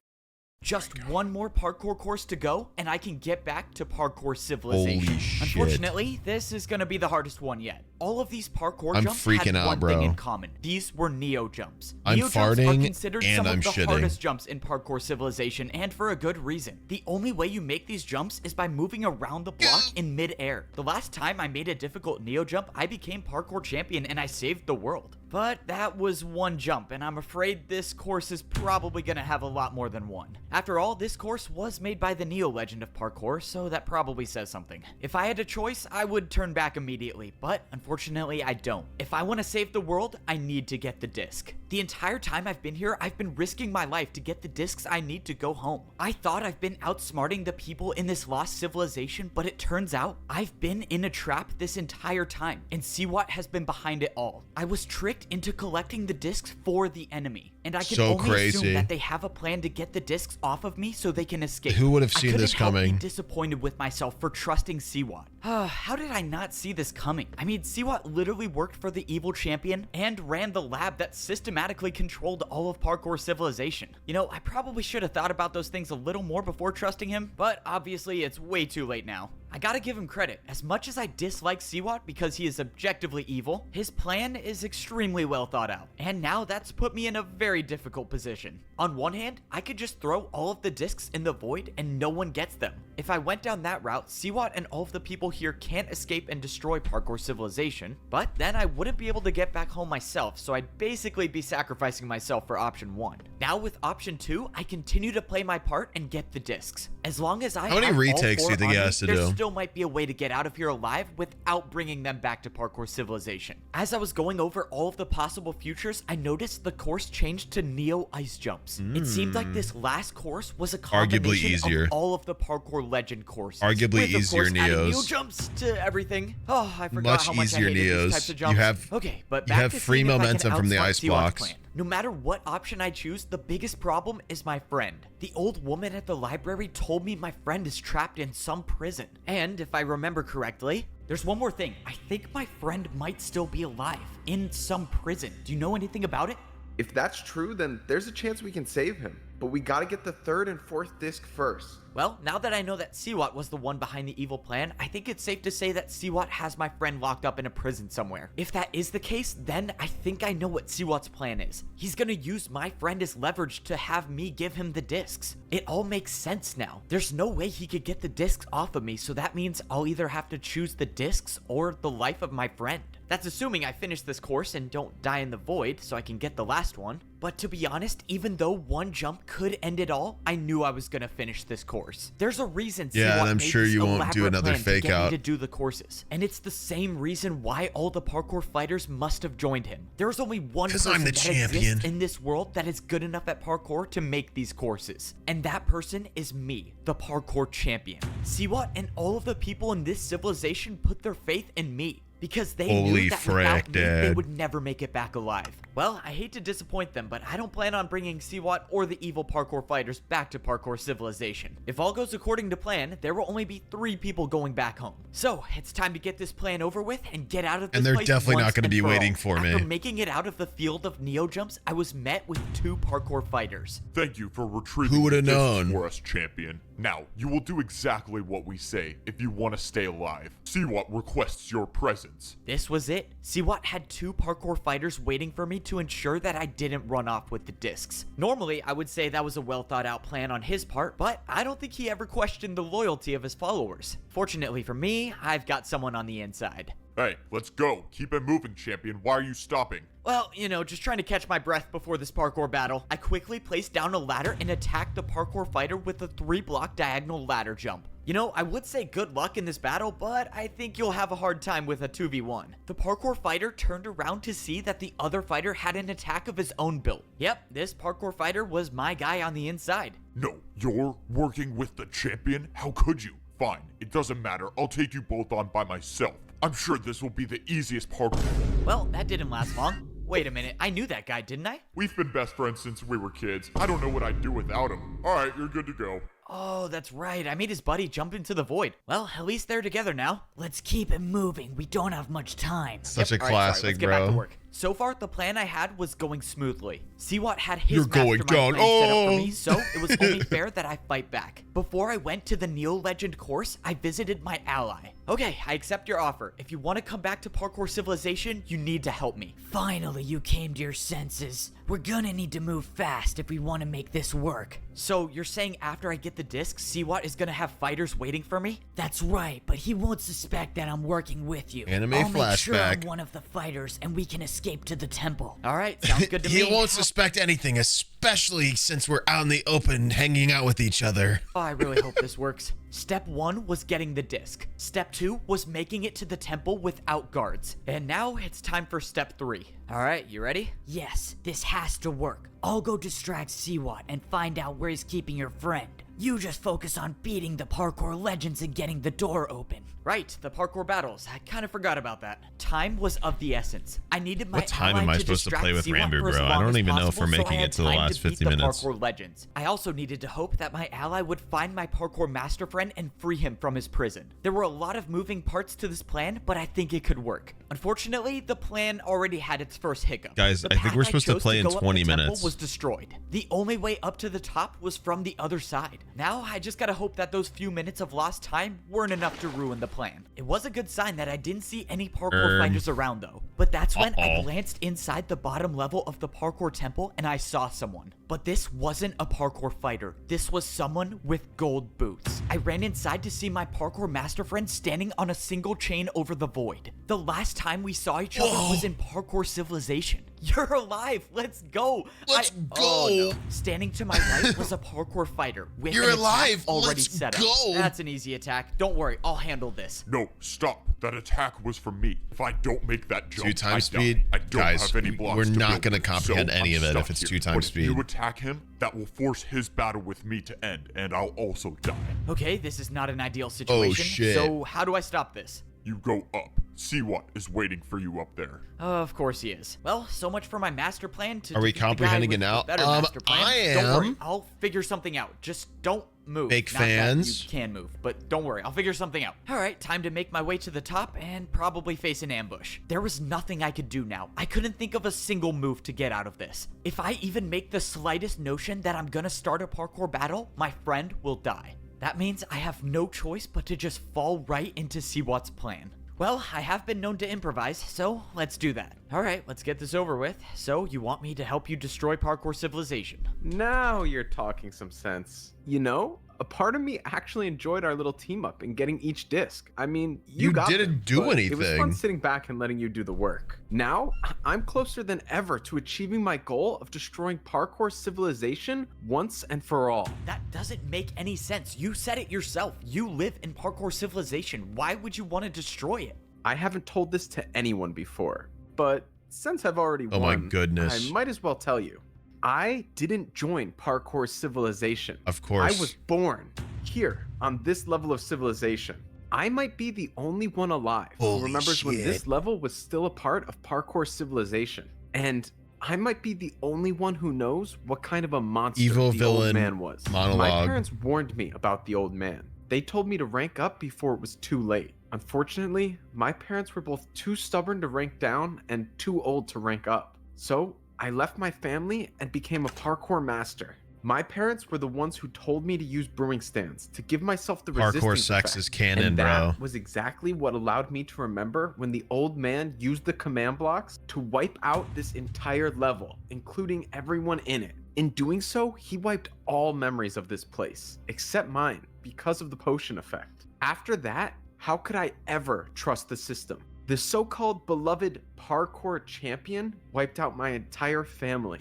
Just one more parkour course to go, and I can get back to parkour civilization. Holy shit. Unfortunately, this is gonna be the hardest one yet. All of these parkour I'm jumps freaking had out, one bro. thing in common. These were Neo jumps. I'm Neo jumps are farting considered and some I'm of the shitting. hardest jumps in parkour civilization, and for a good reason. The only way you make these jumps is by moving around the block in mid-air. The last time I made a difficult Neo jump, I became parkour champion and I saved the world. But that was one jump, and I'm afraid this course is probably gonna have a lot more than one. After all, this course was made by the Neo legend of parkour, so that probably says something. If I had a choice, I would turn back immediately, but unfortunately I don't. If I want to save the world, I need to get the disc. The entire time I've been here, I've been risking my life to get the discs I need to go home. I thought I've been outsmarting the people in this lost civilization, but it turns out I've been in a trap this entire time, and Siwat has been behind it all. I was tricked into collecting the discs for the enemy, and I can So only crazy. assume that they have a plan to get the discs off of me so they can escape. Who would have I seen couldn't this help be coming? disappointed with myself for trusting Siwat. How did I not see this coming? I mean, Siwat literally worked for the evil champion and ran the lab that systematically controlled all of Parkour civilization. You know, I probably should have thought about those things a little more before trusting him, but obviously it's way too late now. I gotta give him credit. As much as I dislike Siwat because he is objectively evil, his plan is extremely well thought out. And now that's put me in a very difficult position. On one hand, I could just throw all of the discs in the void and no one gets them. If I went down that route, Siwat and all of the people here can't escape and destroy Parkour civilization, but then I wouldn't be able to get back home myself, so I'd basically be sacrificing myself for option 1. Now with option 2, I continue to play my part and get the discs. As long as I How many have all retakes do 4 you think on he me, has to there do? still might be a way to get out of here alive without bringing them back to Parkour civilization. As I was going over all of the possible futures, I noticed the course changed to Neo Ice Jumps. It seemed like this last course was a combination easier. of all of the Parkour Legend courses. Arguably with, of easier course, adding Neos. Neo jumps to everything. Oh, I forgot Much how much easier I hated Neos. these types of You jumps. have- okay, but you back have to free seeing if I can momentum from the outsmart ice Siwat's blocks. plan. No matter what option I choose, the biggest problem is my friend. The old woman at the library told me my friend is trapped in some prison. And if I remember correctly, there's one more thing. I think my friend might still be alive in some prison. Do you know anything about it? If that's true, then there's a chance we can save him. But we gotta get the 3rd and 4th disc first. Well, now that I know that Siwat was the one behind the evil plan, I think it's safe to say that Siwat has my friend locked up in a prison somewhere. If that is the case, then I think I know what Siwat's plan is. He's gonna use my friend as leverage to have me give him the discs. It all makes sense now. There's no way he could get the discs off of me, so that means I'll either have to choose the discs or the life of my friend. That's assuming I finish this course and don't die in the void so I can get the last one. But to be honest, even though one jump could end it all, I knew I was gonna finish this course. There's a reason Yeah, Siwat and I'm made sure this you won't do elaborate another plan to fake get out. me to do the courses. And it's the same reason why all the parkour fighters must have joined him. There's only one 'Cause person I'm the that champion. exists in this world that is good enough at parkour to make these courses. And that person is me, the parkour champion. Siwat and all of the people in this civilization put their faith in me. Because they Holy knew that frick, without me, they Dad. would never make it back alive. Well, I hate to disappoint them, but I don't plan on bringing Siwat or the evil parkour fighters back to Parkour civilization. If all goes according to plan, there will only be 3 people going back home. So, it's time to get this plan over with and get out of this And they're place definitely not once gonna and be for all. waiting for me. After making it out of the field of Neo Jumps, I was met with 2 parkour fighters. Thank you for retrieving Who would've the discs known? for us, champion. Now, you will do exactly what we say if you want to stay alive. Siwat requests your presence. This was it. Siwat had 2 parkour fighters waiting for me to ensure that I didn't run off with the discs. Normally, I would say that was a well thought out plan on his part, but I don't think he ever questioned the loyalty of his followers. Fortunately for me, I've got someone on the inside. Hey, let's go. Keep it moving, champion. Why are you stopping? Well, you know, just trying to catch my breath before this parkour battle. I quickly placed down a ladder and attacked the parkour fighter with a 3-block diagonal ladder jump. You know, I would say good luck in this battle, but I think you'll have a hard time with a 2v1. The parkour fighter turned around to see that the other fighter had an attack of his own build. Yep, this parkour fighter was my guy on the inside. No, you're working with the champion? How could you? Fine, it doesn't matter. I'll take you both on by myself. I'm sure this will be the easiest parkour. Well, that didn't last long. Wait a minute, I knew that guy, didn't I? We've been best friends since we were kids. I don't know what I'd do without him. Alright, you're good to go. Oh, that's right. I made his buddy jump into the void. Well, at least they're together now. Let's keep it moving. We don't have much time. Such a All right, sorry, classic, let's get back to bro. work. So far, the plan I had was going smoothly. Siwat had his You're going mastermind down. plan set up for Oh. me, so it was only fair that I fight back. Before I went to the Neo Legend course, I visited my ally. Okay, I accept your offer. If you want to come back to Parkour Civilization, you need to help me. Finally, you came to your senses. We're gonna need to move fast if we want to make this work. So, you're saying after I get the disc, Siwat is gonna have fighters waiting for me? That's right, but he won't suspect that I'm working with you. Anime I'll make sure I'm flashback. one of the fighters and we can escape to the temple. Alright, sounds good to He me. won't suspect anything, especially since we're out in the open hanging out with each other. Oh, I really hope this works. Step 1 was getting the disc. Step 2 was making it to the temple without guards. And now it's time for step 3. Alright, you ready? Yes, this has to work. I'll go distract Siwat and find out where he's keeping your friend. You just focus on beating the parkour legends and getting the door open. Right, the parkour battles. I kind of forgot about that. Time was of the essence. I needed my What time ally am I to supposed to distract play with Siwa Rambo, for as bro? I long don't as even know if possible, we're so I making had it to the time last beat 50 the minutes. Parkour legends. I also needed to hope that my ally would find my parkour master friend and free him from his prison. There were a lot of moving parts to this plan, but I think it could work. Unfortunately, the plan already had its first hiccup. Guys, The I think path we're supposed to chose play in go up the 20 temple minutes. was destroyed. The only way up to the top was from the other side. Now I just gotta hope that those few minutes of lost time weren't enough to ruin the plan. It was a good sign that I didn't see any parkour fighters around though. But that's when I glanced inside the bottom level of the parkour temple and I saw someone. But this wasn't a parkour fighter. This was someone with gold boots. I ran inside to see my parkour master friend standing on a single chain over the void. The last time we saw each other was in Parkour Civilization. You're alive. Let's go. Let's Oh, go. no. Standing to my right was a parkour fighter with You're an attack alive. already Let's set up. go. That's an easy attack. Don't worry. I'll handle this. No, stop. That attack was for me. If I don't make that jump, 2 times I speed? die. I don't Guys, have any blocks we're to not build gonna with, comprehend so any I'm of it if stuck it's here. 2 times But speed. If you attack him, that will force his battle with me to end, and I'll also die. Okay, this is not an ideal situation. shit. So how do I stop this? You go up. See what is waiting for you up there. Of course he is. Well, so much for my master plan to Are we defeat the guy comprehending with it the now? better master plan. I Don't worry, am. I'll figure something out. Just don't move. Fake Not that fans. you can move, but don't worry, I'll figure something out. All right, time to make my way to the top and probably face an ambush. There was nothing I could do now. I couldn't think of a single move to get out of this. If I even make the slightest notion that I'm gonna start a parkour battle, my friend will die. That means I have no choice but to just fall right into Siwat's plan. Well, I have been known to improvise, so let's do that. All right, let's get this over with. So, you want me to help you destroy Parkour Civilization? Now you're talking some sense. You know, a part of me actually enjoyed our little team up in getting each disc. I mean, you got didn't them, do but It was anything. fun sitting back and letting you do the work. Now, I'm closer than ever to achieving my goal of destroying Parkour Civilization once and for all. That doesn't make any sense. You said it yourself. You live in Parkour Civilization. Why would you want to destroy it? I haven't told this to anyone before, but since I've already Oh won, my goodness. I might as well tell you. I didn't join Parkour Civilization. Of course. I was born here on this level of civilization. I might be the only one alive Holy who remembers when shit. this level was still a part of Parkour Civilization. And I might be the only one who knows what kind of a monster Evil the villain old man was. My monologue. parents warned me about the old man. They told me to rank up before it was too late. Unfortunately, my parents were both too stubborn to rank down and too old to rank up. So I left my family and became a parkour master. My parents were the ones who told me to use brewing stands to give myself the Parkour resistance sex effect. is canon, and that bro. was exactly what allowed me to remember when the old man used the command blocks to wipe out this entire level, including everyone in it. In doing so, he wiped all memories of this place, except mine, because of the potion effect. After that, how could I ever trust the system? The so-called beloved parkour champion wiped out my entire family.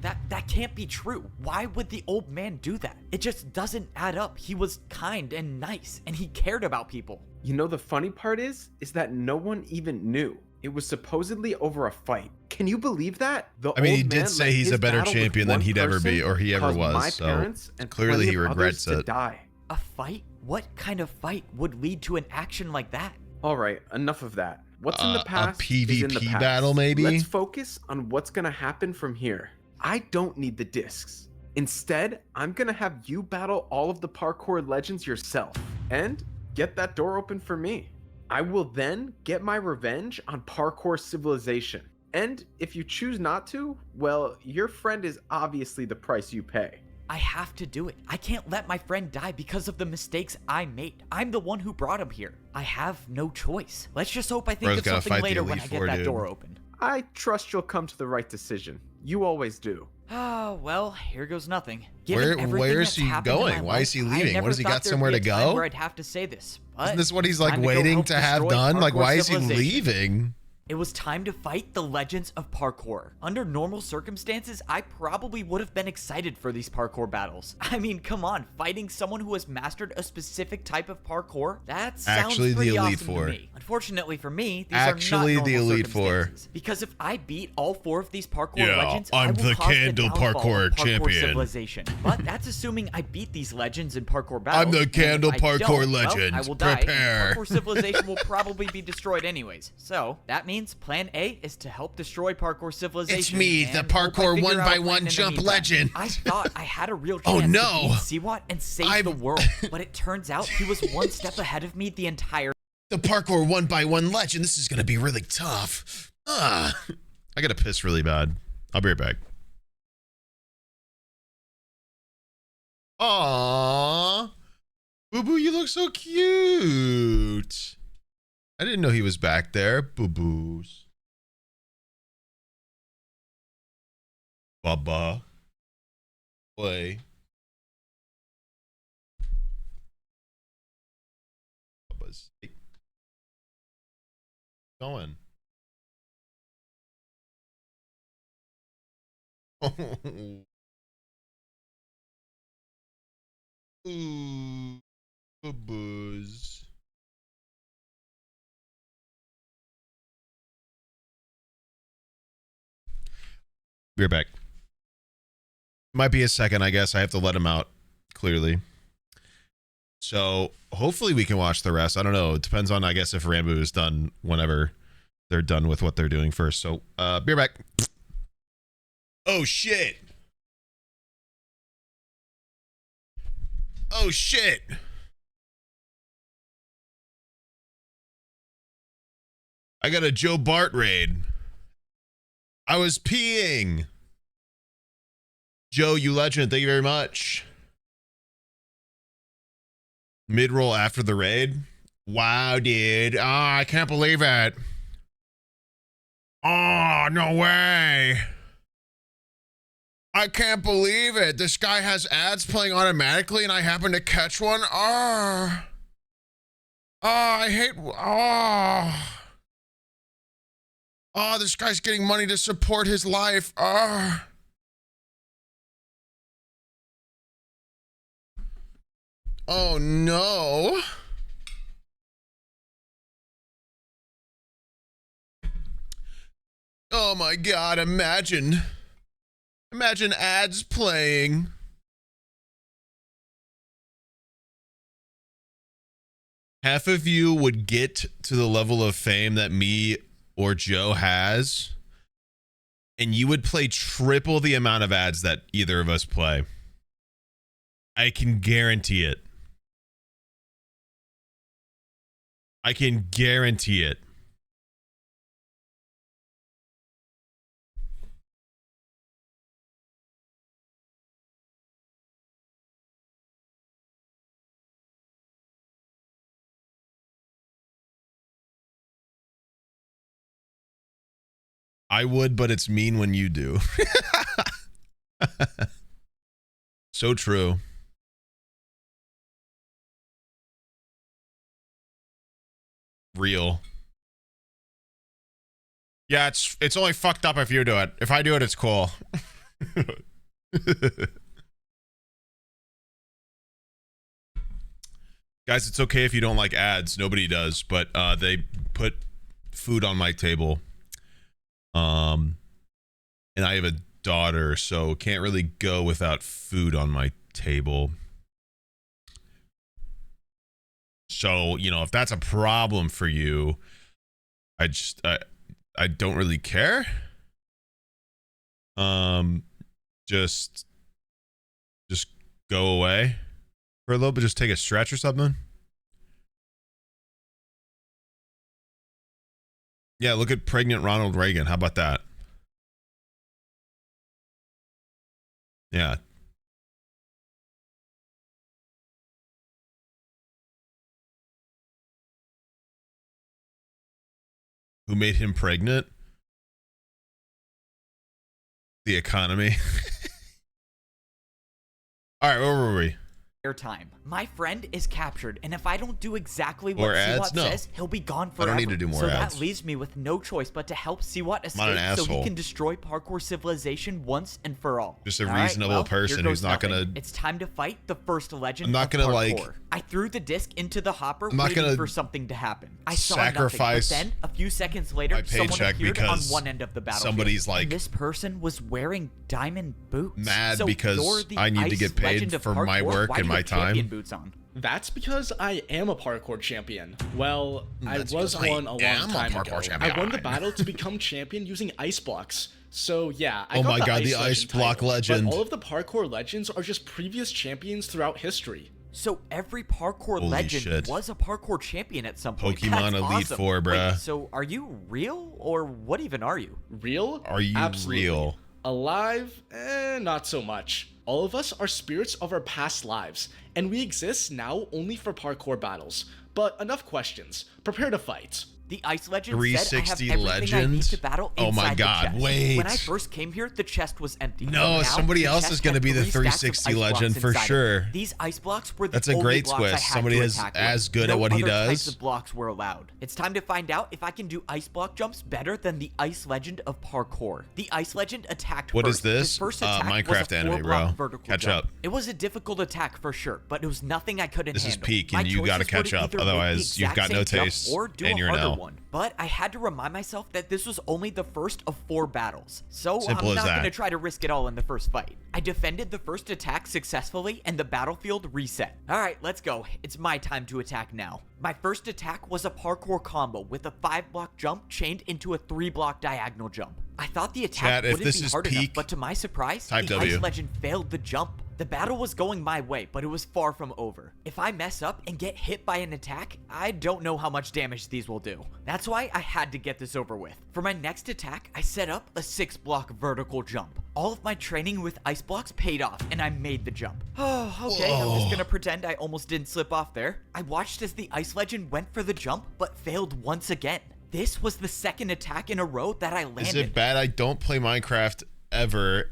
That can't be true. Why would the old man do that? It just doesn't add up. He was kind and nice, and he cared about people. You know, the funny part is that no one even knew. It was supposedly over a fight. Can you believe that? I mean, he old did man say let he's his a better battle with champion than one he'd ever be, person or he ever cause was, my so parents and clearly plenty he of regrets others to it. die. A fight? What kind of fight would lead to an action like that? All right, enough of that. What's in the A past is in the PvP past. battle, maybe? Let's focus on what's gonna happen from here. I don't need the discs. Instead, I'm gonna have you battle all of the parkour legends yourself and get that door open for me. I will then get my revenge on Parkour Civilization. And if you choose not to, well, your friend is obviously the price you pay. I have to do it. I can't let my friend die because of the mistakes I made. I'm the one who brought him here. I have no choice. Let's just hope I think Bro's of gotta something fight the later when Elite I get Four, that dude. door open. I trust you'll come to the right decision. You always do. Oh, well, here goes nothing. Where everything is that's he happened in going? my Why is he life, I leaving? never What, has he thought got there'd somewhere be to a time go? Where I'd have to say this, but Isn't this what he's like time to go waiting help to have destroy done? Like, Parkour why is he Civilization. leaving? It was time to fight the legends of parkour. Under normal circumstances, I probably would have been excited for these parkour battles. I mean, come on, fighting someone who has mastered a specific type of parkour? That sounds Actually, the pretty Elite awesome Four. to me. Unfortunately for me, these Actually, are not the normal Elite Four. circumstances. Because if I beat all 4 of these parkour Yeah, legends, I'm I will the cause Candle downfall of Parkour champion. civilization. But that's assuming I beat these legends in parkour battles. I'm the and if Candle I Parkour don't, legend. Well, I will die, and Prepare. parkour civilization will probably be destroyed anyways. So that means plan A is to help destroy parkour civilization. It's me, the and hope I parkour figure out a 1x1 plan in the jump meantime. legend. I thought I had a real Oh, chance no. to beat Siwat and save the world, but it turns out he was one step ahead of me the entire The parkour 1x1 legend. This is gonna be really tough. I gotta piss really bad. I'll be right back. Aww. Boo Boo, you look so cute. I didn't know he was back there. Boo Boos. Bubba. Boy. Bubba's going. Ooh, booze. Be right back. Might be a second, I guess. I have to let him out, clearly. So hopefully we can watch the rest. I don't know. It depends on, I guess, if Rambo is done whenever they're done with what they're doing first. So be right back. Oh, shit. Oh, shit. I got a Joe Bart raid. I was peeing. Joe, you legend. Thank you very much. Mid-roll after the raid. Wow, dude. Oh, I can't believe it. Oh, no way. I can't believe it. This guy has ads playing automatically and I happen to catch one. Oh. Oh, I hate. Oh. Oh, this guy's getting money to support his life. Oh. Oh, no. Oh, my God. Imagine ads playing. Half of you would get to the level of fame that me or Joe has, and you would play triple the amount of ads that either of us play. I can guarantee it. I can guarantee it. I would, but it's mean when you do. So true. Real. Yeah, it's only fucked up if you do it. If I do it, it's cool. Guys, it's okay if you don't like ads. Nobody does, but they put food on my table. And I have a daughter, so can't really go without food on my table. So, you know, if that's a problem for you, I don't really care. Just go away for a little bit, just take a stretch or something. Yeah, look at pregnant Ronald Reagan. How about that? Yeah. Who made him pregnant? The economy. All right, where were we? time. My friend is captured, and if I don't do exactly what More ads? Siwat No. says, he'll be gone I forever. don't need to do more so ads. that leaves me with no choice but to help Siwat escape an so he asshole. can destroy Parkour Civilization once and for all. Just a All right, reasonable well, person here who's goes not nothing. gonna- It's time to fight the first legend I'm not of gonna, Parkour. like- I threw the disc into the hopper, I'm not waiting gonna for something to happen. I saw sacrifice nothing, but then, a few seconds later, my someone paycheck appeared on because one end of the battlefield. somebody's, like, And this person was wearing diamond boots. mad So because you're the I need to ice get paid legend of for my Parkour? work Why and do you my have champion time? boots on? That's because I am a parkour champion. Well, I That's was because I one a long am a time parkour ago. champion. I won the battle to become champion using ice blocks. So yeah, I Oh got my God, the ice legend block title, legend. But all of the parkour legends are just previous champions throughout history. So every parkour Holy legend shit. was a parkour champion at some point. Pokemon That's Elite awesome. 4, bruh. Wait, so are you real, or what even are you? Real? Are you Absolutely. real? Alive? Not so much. All of us are spirits of our past lives, and we exist now only for parkour battles. But enough questions. Prepare to fight. The ice legend 360 said I have everything I need legend? to battle Oh my inside the God, chest. wait. When I first came here, the chest was empty. No, But now, somebody the else chest is gonna had be the 3 stacks of 360 ice blocks legend for inside it. sure. These ice blocks were the That's a only great blocks I twist. had Somebody to is attack as with. good at No what he other does. types of blocks were allowed. It's time to find out if I can do ice block jumps better than the ice legend of parkour. The ice legend attacked What is first. this? His first attack Minecraft was a anime, 4-block bro. vertical Catch jump. up. It was a difficult attack for sure, but it was nothing I couldn't This is handle. peak, My and you gotta choices were catch to up, either make the otherwise you've exact got no same jump taste, or do and a you're harder no. one. But I had to remind myself that this was only the first of 4 battles, so Simple I'm as not that. going to try to risk it all in the first fight. I defended the first attack successfully, and the battlefield reset. Alright, let's go. It's my time to attack now. My first attack was a parkour combo with a 5-block jump chained into a 3-block diagonal jump. I thought the attack Chat, if wouldn't this be is hard enough, peak, but to my surprise, type the W. ice legend failed the jump. The battle was going my way, but it was far from over. If I mess up and get hit by an attack, I don't know how much damage these will do. That's why I had to get this over with. For my next attack, I set up a 6-block vertical jump. All of my training with ice blocks paid off, and I made the jump. Oh, okay, I'm just gonna pretend I almost didn't slip off there. I watched as the ice legend went for the jump, but failed once again. This was the second attack in a row that I landed. Is it bad I don't play Minecraft ever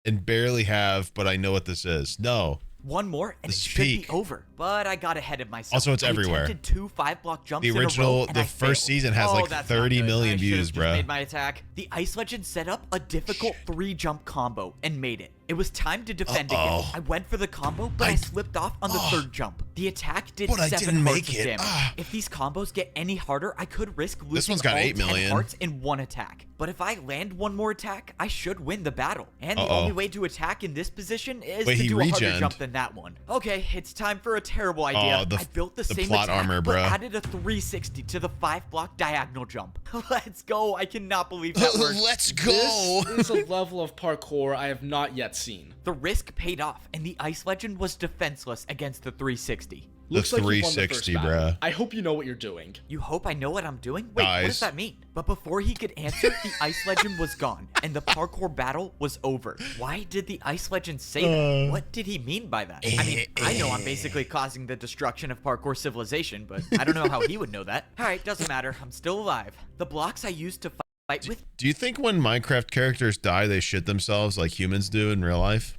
and barely have, but I know what this is? No. One more and This it is should peak. be over, but I got ahead of myself. Also, it's I everywhere. attempted 2 5-block jumps The in a row, original, and the I first failed. season has Oh, like that's 30 not good. million I views, should've just bruh. made my attack. The ice legend set up a difficult 3-jump combo and made it. It was time to defend again. I went for the combo, but I slipped off on the 3rd jump. The attack did But I 7 didn't hearts make of it. damage. If these combos get any harder, I could risk losing This one's got all 8 10 million. hearts in one attack. But if I land one more attack, I should win the battle. And the Uh-oh. only way to attack in this position is Wait, to he do a harder regened. jump than that one. Okay, it's time for a terrible idea. Oh, the- I built the the same plot attack, armor, but bruh. added a 360 to the 5-block diagonal jump. Let's go. I cannot believe that worked. Let's go. This is a level of parkour I have not yet seen. The risk paid off, and the ice legend was defenseless against the 360. Looks like you won the first 360, battle. bruh. I hope you know what you're doing. You hope I know what I'm doing? Wait, what Guys. does that mean? But before he could answer, the ice legend was gone, and the parkour battle was over. Why did the ice legend say that? What did he mean by that? I mean, I know I'm basically causing the destruction of parkour civilization, but I don't know how he would know that. Alright, doesn't matter. I'm still alive. The blocks I used to fight with Do you think when Minecraft characters die, they shit themselves like humans do in real life?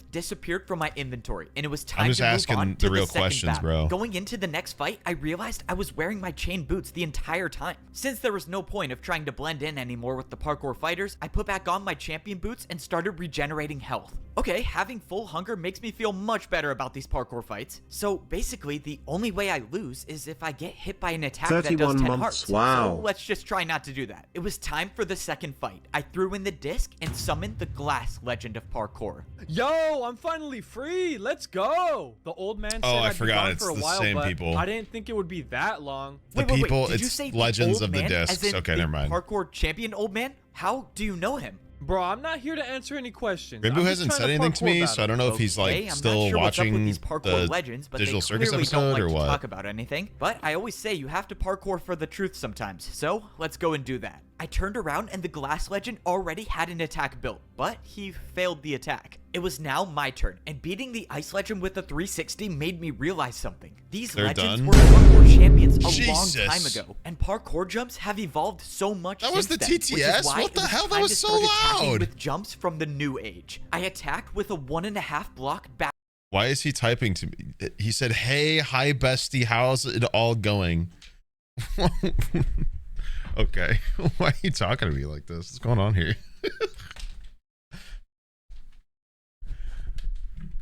disappeared from my inventory, and it was time just to move asking on to the real second questions, battle. bro. Going into the next fight, I realized I was wearing my chain boots the entire time. Since there was no point of trying to blend in anymore with the parkour fighters, I put back on my champion boots and started regenerating health. Okay, having full hunger makes me feel much better about these parkour fights. So basically, the only way I lose is if I get hit by an attack that does 31 10 months, hearts. wow. So let's just try not to do that. It was time for the second fight. I threw in the disc and summoned the glass legend of parkour. Yo, I'm finally free. Let's go. The old man said Oh, I I'd be forgot gone it's for a the while, same but people. I didn't think it would be that long. The people, Did you it's say Legends the of old the man, Discs. as in Okay, the never mind. Parkour champion old man? How do you know him? Bro, I'm not here to answer any questions. Rainbow I'm just hasn't trying said anything to parkour me, battle. so I don't know if he's Okay, like I'm still not sure what's up with watching these parkour the legends, but Digital they Circus clearly episode don't like or to what? talk about anything. But I always say you have to parkour for the truth sometimes, so let's go and do that. I turned around and the glass legend already had an attack built, but he failed the attack. It was now my turn, and beating the ice legend with a 360 made me realize something. These legends were parkour champions a long time ago, and parkour jumps have evolved so much since then. That was the TTS? What the hell? That was so loud. With jumps from the new age. I attacked with a 1.5 block back. Why is he typing to me? He said, hey, hi, bestie. How's it all going? Okay. Why are you talking to me like this? What's going on here?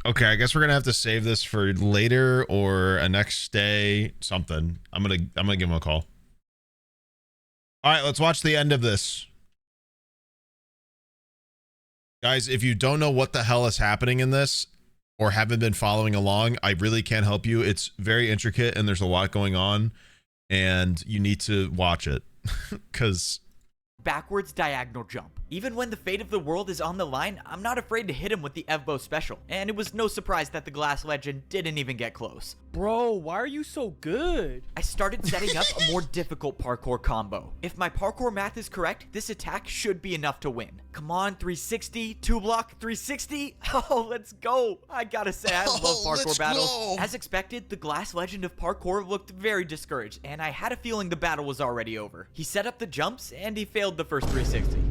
Okay, I guess we're gonna have to save this for later or a next day, something. I'm gonna give him a call. All right, let's watch the end of this. Guys, if you don't know what the hell is happening in this or haven't been following along, I really can't help you. It's very intricate and there's a lot going on and you need to watch it because backwards diagonal jump. Even when the fate of the world is on the line, I'm not afraid to hit him with the Evbo special, and it was no surprise that the glass legend didn't even get close. Bro, why are you so good? I started setting up a more difficult parkour combo. If my parkour math is correct, this attack should be enough to win. Come on, 360, 2-block, 360. Oh, let's go. I gotta say, I love parkour battles. As expected, the glass legend of parkour looked very discouraged, and I had a feeling the battle was already over. He set up the jumps, and he failed the first 360.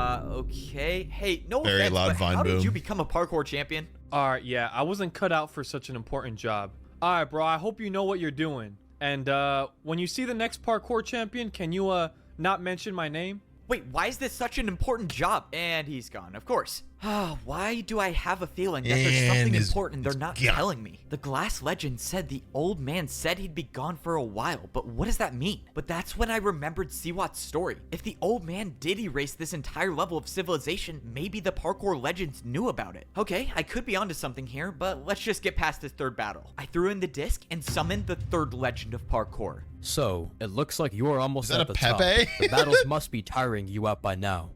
Okay. Hey, no offense, but how did you become a parkour champion? Alright, yeah, I wasn't cut out for such an important job. Alright, bro, I hope you know what you're doing. And, when you see the next parkour champion, can you, not mention my name? Wait, why is this such an important job? And he's gone, of course. Why do I have a feeling that there's something important they're not telling me? The glass legend said the old man said he'd be gone for a while, but what does that mean? But that's when I remembered Siwat's story. If the old man did erase this entire level of civilization, maybe the parkour legends knew about it. Okay, I could be onto something here, but let's just get past this third battle. I threw in the disc and summoned the third legend of parkour. So, it looks like you're almost at the top. Pepe? The battles must be tiring you out by now.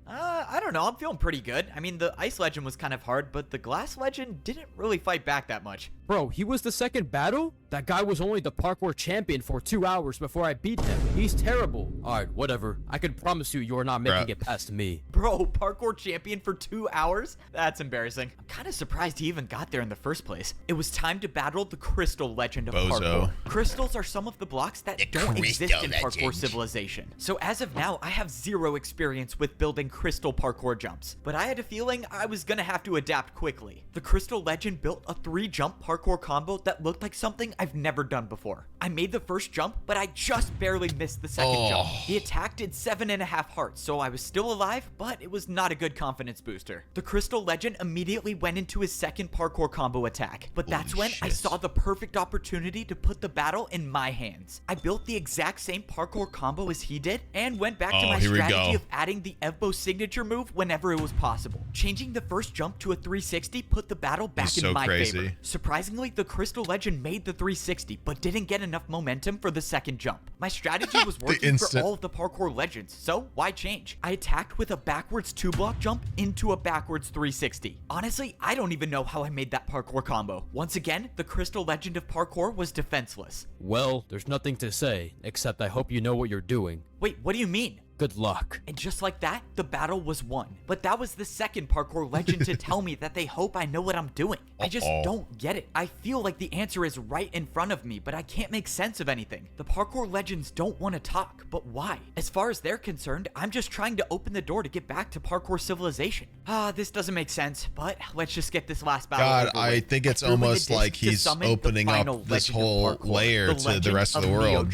I don't know, I'm feeling pretty good. I mean, the ice legend was kind of hard, but the glass legend didn't really fight back that much. Bro, he was the second battle? That guy was only the parkour champion for 2 hours before I beat him. He's terrible. Alright, whatever. I can promise you're not making it past me. Bro, parkour champion for 2 hours? That's embarrassing. I'm kind of surprised he even got there in the first place. It was time to battle the crystal legend of parkour. Crystals are some of the blocks that don't exist in parkour civilization. So as of now, I have zero experience with building crystal parkour jumps, but I had a feeling I was gonna have to adapt quickly. The crystal legend built a 3-jump parkour combo that looked like something I've never done before. I made the first jump, but I just barely missed the second jump. The attack did 7.5 hearts, so I was still alive, but it was not a good confidence booster. The crystal legend immediately went into his second parkour combo attack, but that's when I saw the perfect opportunity to put the battle in my hands. I built the exact same parkour combo as he did, and went back to my strategy of adding the Evbo signature move whenever it was possible. Changing the first jump to a 360 put the battle back in my favor. Surprisingly, the crystal legend made the 360, but didn't get enough momentum for the second jump. My strategy was working for all of the parkour legends, so why change? I attacked with a backwards 2-block jump into a backwards 360. Honestly, I don't even know how I made that parkour combo. Once again, the crystal legend of parkour was defenseless. Well, there's nothing to say, except I hope you know what you're doing. Wait, what do you mean? Good luck. And just like that, the battle was won. But that was the second parkour legend to tell me that they hope I know what I'm doing. I just don't get it. I feel like the answer is right in front of me, but I can't make sense of anything. The parkour legends don't want to talk, but why? As far as they're concerned, I'm just trying to open the door to get back to parkour civilization. This doesn't make sense, but let's just get this last battle over with. I think it's almost like he's opening up this whole layer to the rest of the world.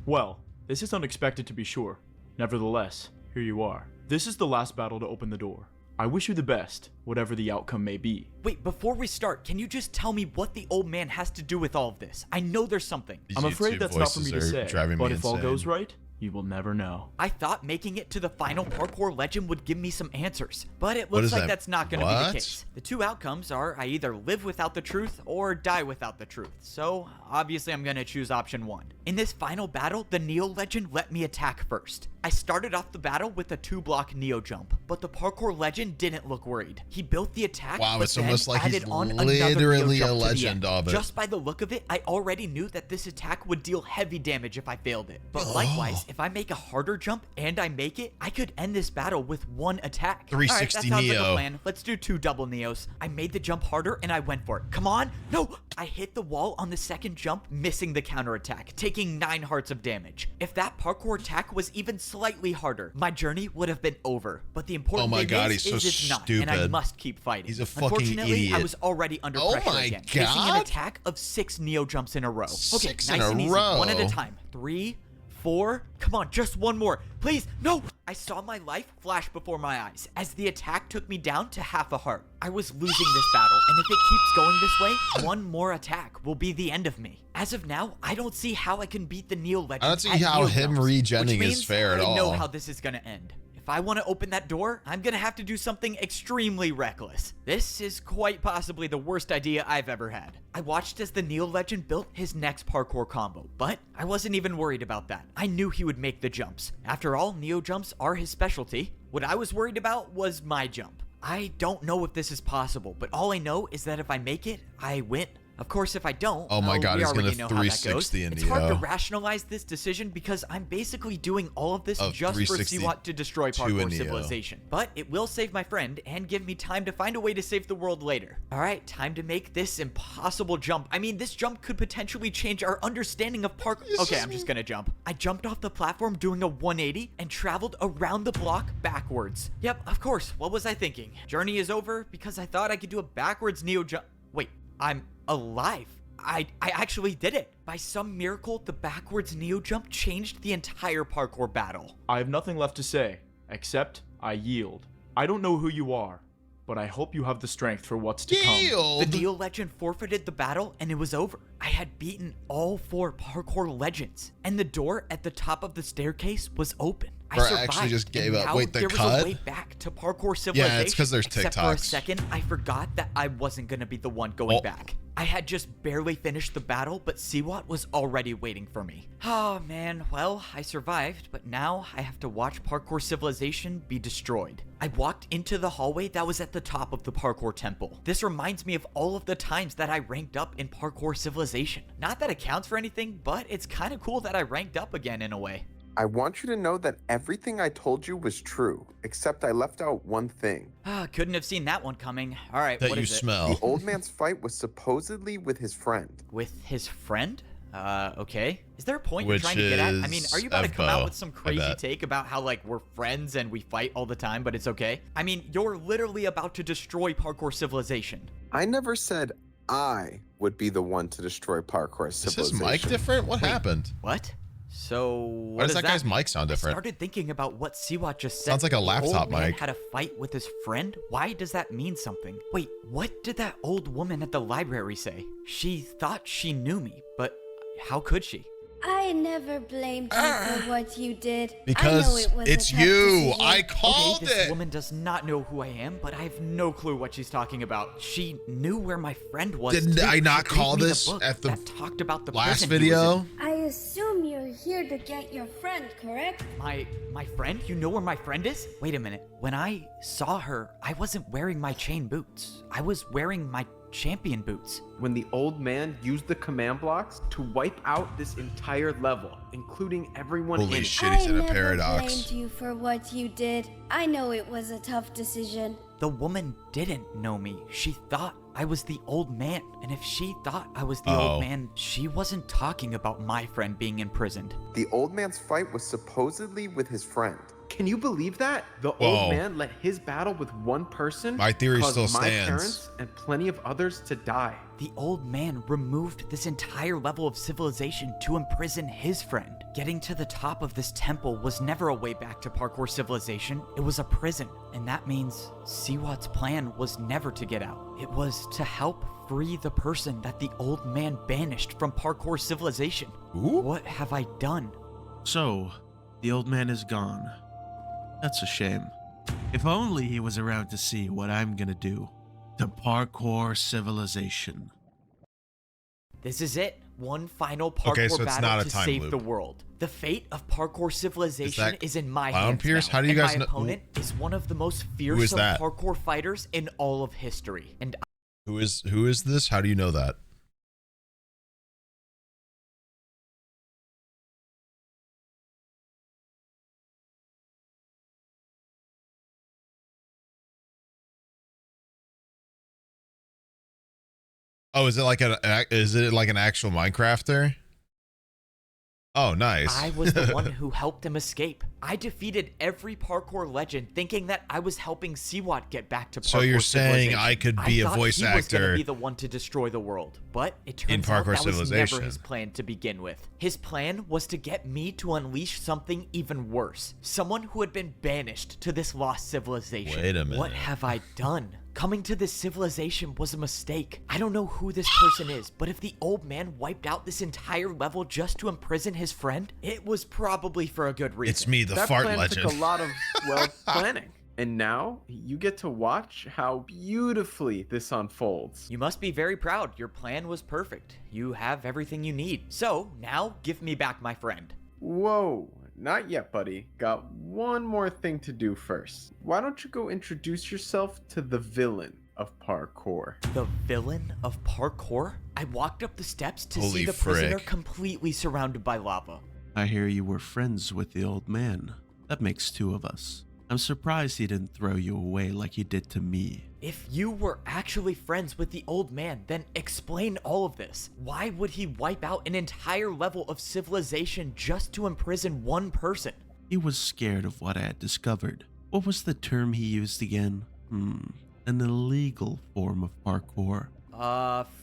Well, this is unexpected to be sure. Nevertheless, here you are. This is the last battle to open the door. I wish you the best, whatever the outcome may be. Wait, before we start, can you just tell me what the old man has to do with all of this? I know there's something. I'm afraid that's not for me to say, but if all goes right, you will never know. I thought making it to the final parkour legend would give me some answers, but it looks like that's not going to be the case. The two outcomes are I either live without the truth or die without the truth, so obviously I'm going to choose option 1. In this final battle, the Neo legend let me attack first. I started off the battle with a 2-block Neo jump, but the parkour legend didn't look worried. He built the attack, Wow, but it's then almost like he's added on another literally Neo a jump to the legend end. of it. Just by the look of it, I already knew that this attack would deal heavy damage if I failed it. But likewise, if I make a harder jump and I make it, I could end this battle with one attack. 360 Alright, that sounds like a Neo. plan. Let's do 2 double Neos. I made the jump harder and I went for it. Come on. No, I hit the wall on the second jump, missing the counterattack, taking 9 hearts of damage. If that parkour attack was even slightly harder, my journey would have been over. But the important thing he's so it's not, and I stupid. must keep fighting. He's a fucking Unfortunately, idiot. I was already under Oh pressure my again, facing an God. attack of 6 Neo jumps in a row. Okay, 6 in nice a and easy, row. one at a time. 3, 4, come on, just one more. Please, no! I saw my life flash before my eyes as the attack took me down to half a heart. I was losing this battle, and if it keeps going this way, one more attack will be the end of me. As of now, I don't see how I can beat the Neo legend. I don't see how him regenning is fair at all. I know how this is gonna end. If I want to open that door, I'm gonna have to do something extremely reckless. This is quite possibly the worst idea I've ever had. I watched as the Neo legend built his next parkour combo, but I wasn't even worried about that. I knew he would make the jumps. After all, Neo jumps are his specialty. What I was worried about was my jump. I don't know if this is possible, but all I know is that if I make it, I win. Of course, if I don't, Oh my God, we he's gonna already know how that goes. 360 in It's hard to Neo. rationalize this decision because I'm basically doing all of this Oh, just for 360 Siwat to destroy to a Parkour Neo. Civilization. But it will save my friend and give me time to find a way to save the world later. Alright, time to make this impossible jump. I mean, this jump could potentially change our understanding of parkour. Okay, I'm just gonna jump. I jumped off the platform doing a 180 and traveled around the block backwards. Yep, of course. What was I thinking? Journey is over because I thought I could do a backwards Neo jump. Wait, I'm alive. I actually did it. By some miracle, the backwards Neo jump changed the entire parkour battle. I have nothing left to say, except I yield. I don't know who you are, but I hope you have the strength for what's to come. The Neo legend forfeited the battle and it was over. I had beaten all 4 parkour legends, and the door at the top of the staircase was open. I Bro, I survived, actually just gave and up. now Wait, the there was cut? a way back to parkour civilization. Yeah, it's 'cause there's Except for a TikToks. second, I forgot that I wasn't gonna be the one going back. I had just barely finished the battle, but Siwat was already waiting for me. Oh man, well, I survived, but now I have to watch Parkour Civilization be destroyed. I walked into the hallway that was at the top of the Parkour Temple. This reminds me of all of the times that I ranked up in Parkour Civilization. Not that it counts for anything, but it's kind of cool that I ranked up again in a way. I want you to know that everything I told you was true, except I left out one thing. Couldn't have seen that one coming. All right, That what you is it? smell. The old man's fight was supposedly with his friend. With his friend? Okay. Is there a point you're Which trying to get at? I mean, are you about to come out Evbo, with some I crazy bet. take about how, like, we're friends and we fight all the time, but it's okay? I mean, you're literally about to destroy Parkour Civilization. I never said I would be the one to destroy Parkour Is Civilization. his mic different? What happened? What? So, Why does that guy's mean? mic sound different? I started thinking about what Siwat just said. Sounds like a The laptop old man mic. had a fight with his friend? Why does that mean something? Wait, what did that old woman at the library say? She thought she knew me, but how could she? I never blamed you for what you did. Because I know it was it's a tough you. decision. I called Okay, this it. woman does not know who I am, but I have no clue what she's talking about. She knew where my friend was. Didn't too. I not She gave call me the this book at the that talked about the last prison he was video? in. I assume you're here to get your friend, correct? My friend? You know where my friend is? Wait a minute. When I saw her, I wasn't wearing my chain boots. I was wearing my champion boots. When the old man used the command blocks to wipe out this entire level, including everyone Holy in it. shit, he's in a I never paradox. blamed you for what you did. I know it was a tough decision. The woman didn't know me. She thought I was the old man. And if she thought I was the old man, she wasn't talking about my friend being imprisoned. The old man's fight was supposedly with his friend. Can you believe that? The Whoa. old man let his battle with one person My theory cause still my stands. parents and plenty of others to die. The old man removed this entire level of civilization to imprison his friend. Getting to the top of this temple was never a way back to Parkour Civilization. It was a prison. And that means Siwat's plan was never to get out. It was to help free the person that the old man banished from Parkour Civilization. Ooh. What have I done? So, the old man is gone. That's a shame. If only he was around to see what I'm gonna do to Parkour Civilization. This is it. one final parkour Okay, so it's battle not a to time save loop. the world. The fate of parkour civilization is in my Clown hands Pierce? now, How do you and guys my know- opponent is one of the most is fearsome that? parkour fighters in all of history. And Who is this? How do you know that? Oh, is it like an actual Minecrafter? Oh, nice. I was the one who helped him escape. I defeated every parkour legend thinking that I was helping Siwat get back to parkour So you're saying civilization. I could be a thought voice he was gonna actor be the one to destroy the world, but it in turns out Parkour that was never Civilization. his plan to begin with. His plan was to get me to unleash something even worse. Someone who had been banished to this lost civilization. Wait a minute. What have I done? Coming to this civilization was a mistake. I don't know who this person is, but if the old man wiped out this entire level just to imprison his friend, it was probably for a good reason. It's me, the That fart plan legend. took a lot of, well, planning. And now you get to watch how beautifully this unfolds. You must be very proud. Your plan was perfect. You have everything you need. So now give me back my friend. Whoa, not yet, buddy. Got one more thing to do first. Why don't you go introduce yourself to the villain of parkour? The villain of parkour? I walked up the steps to Holy see the prisoner frick. completely surrounded by lava. I hear you were friends with the old man. That makes two of us. I'm surprised he didn't throw you away like he did to me. If you were actually friends with the old man, then explain all of this. Why would he wipe out an entire level of civilization just to imprison one person? He was scared of what I had discovered. What was the term he used again? An illegal form of parkour.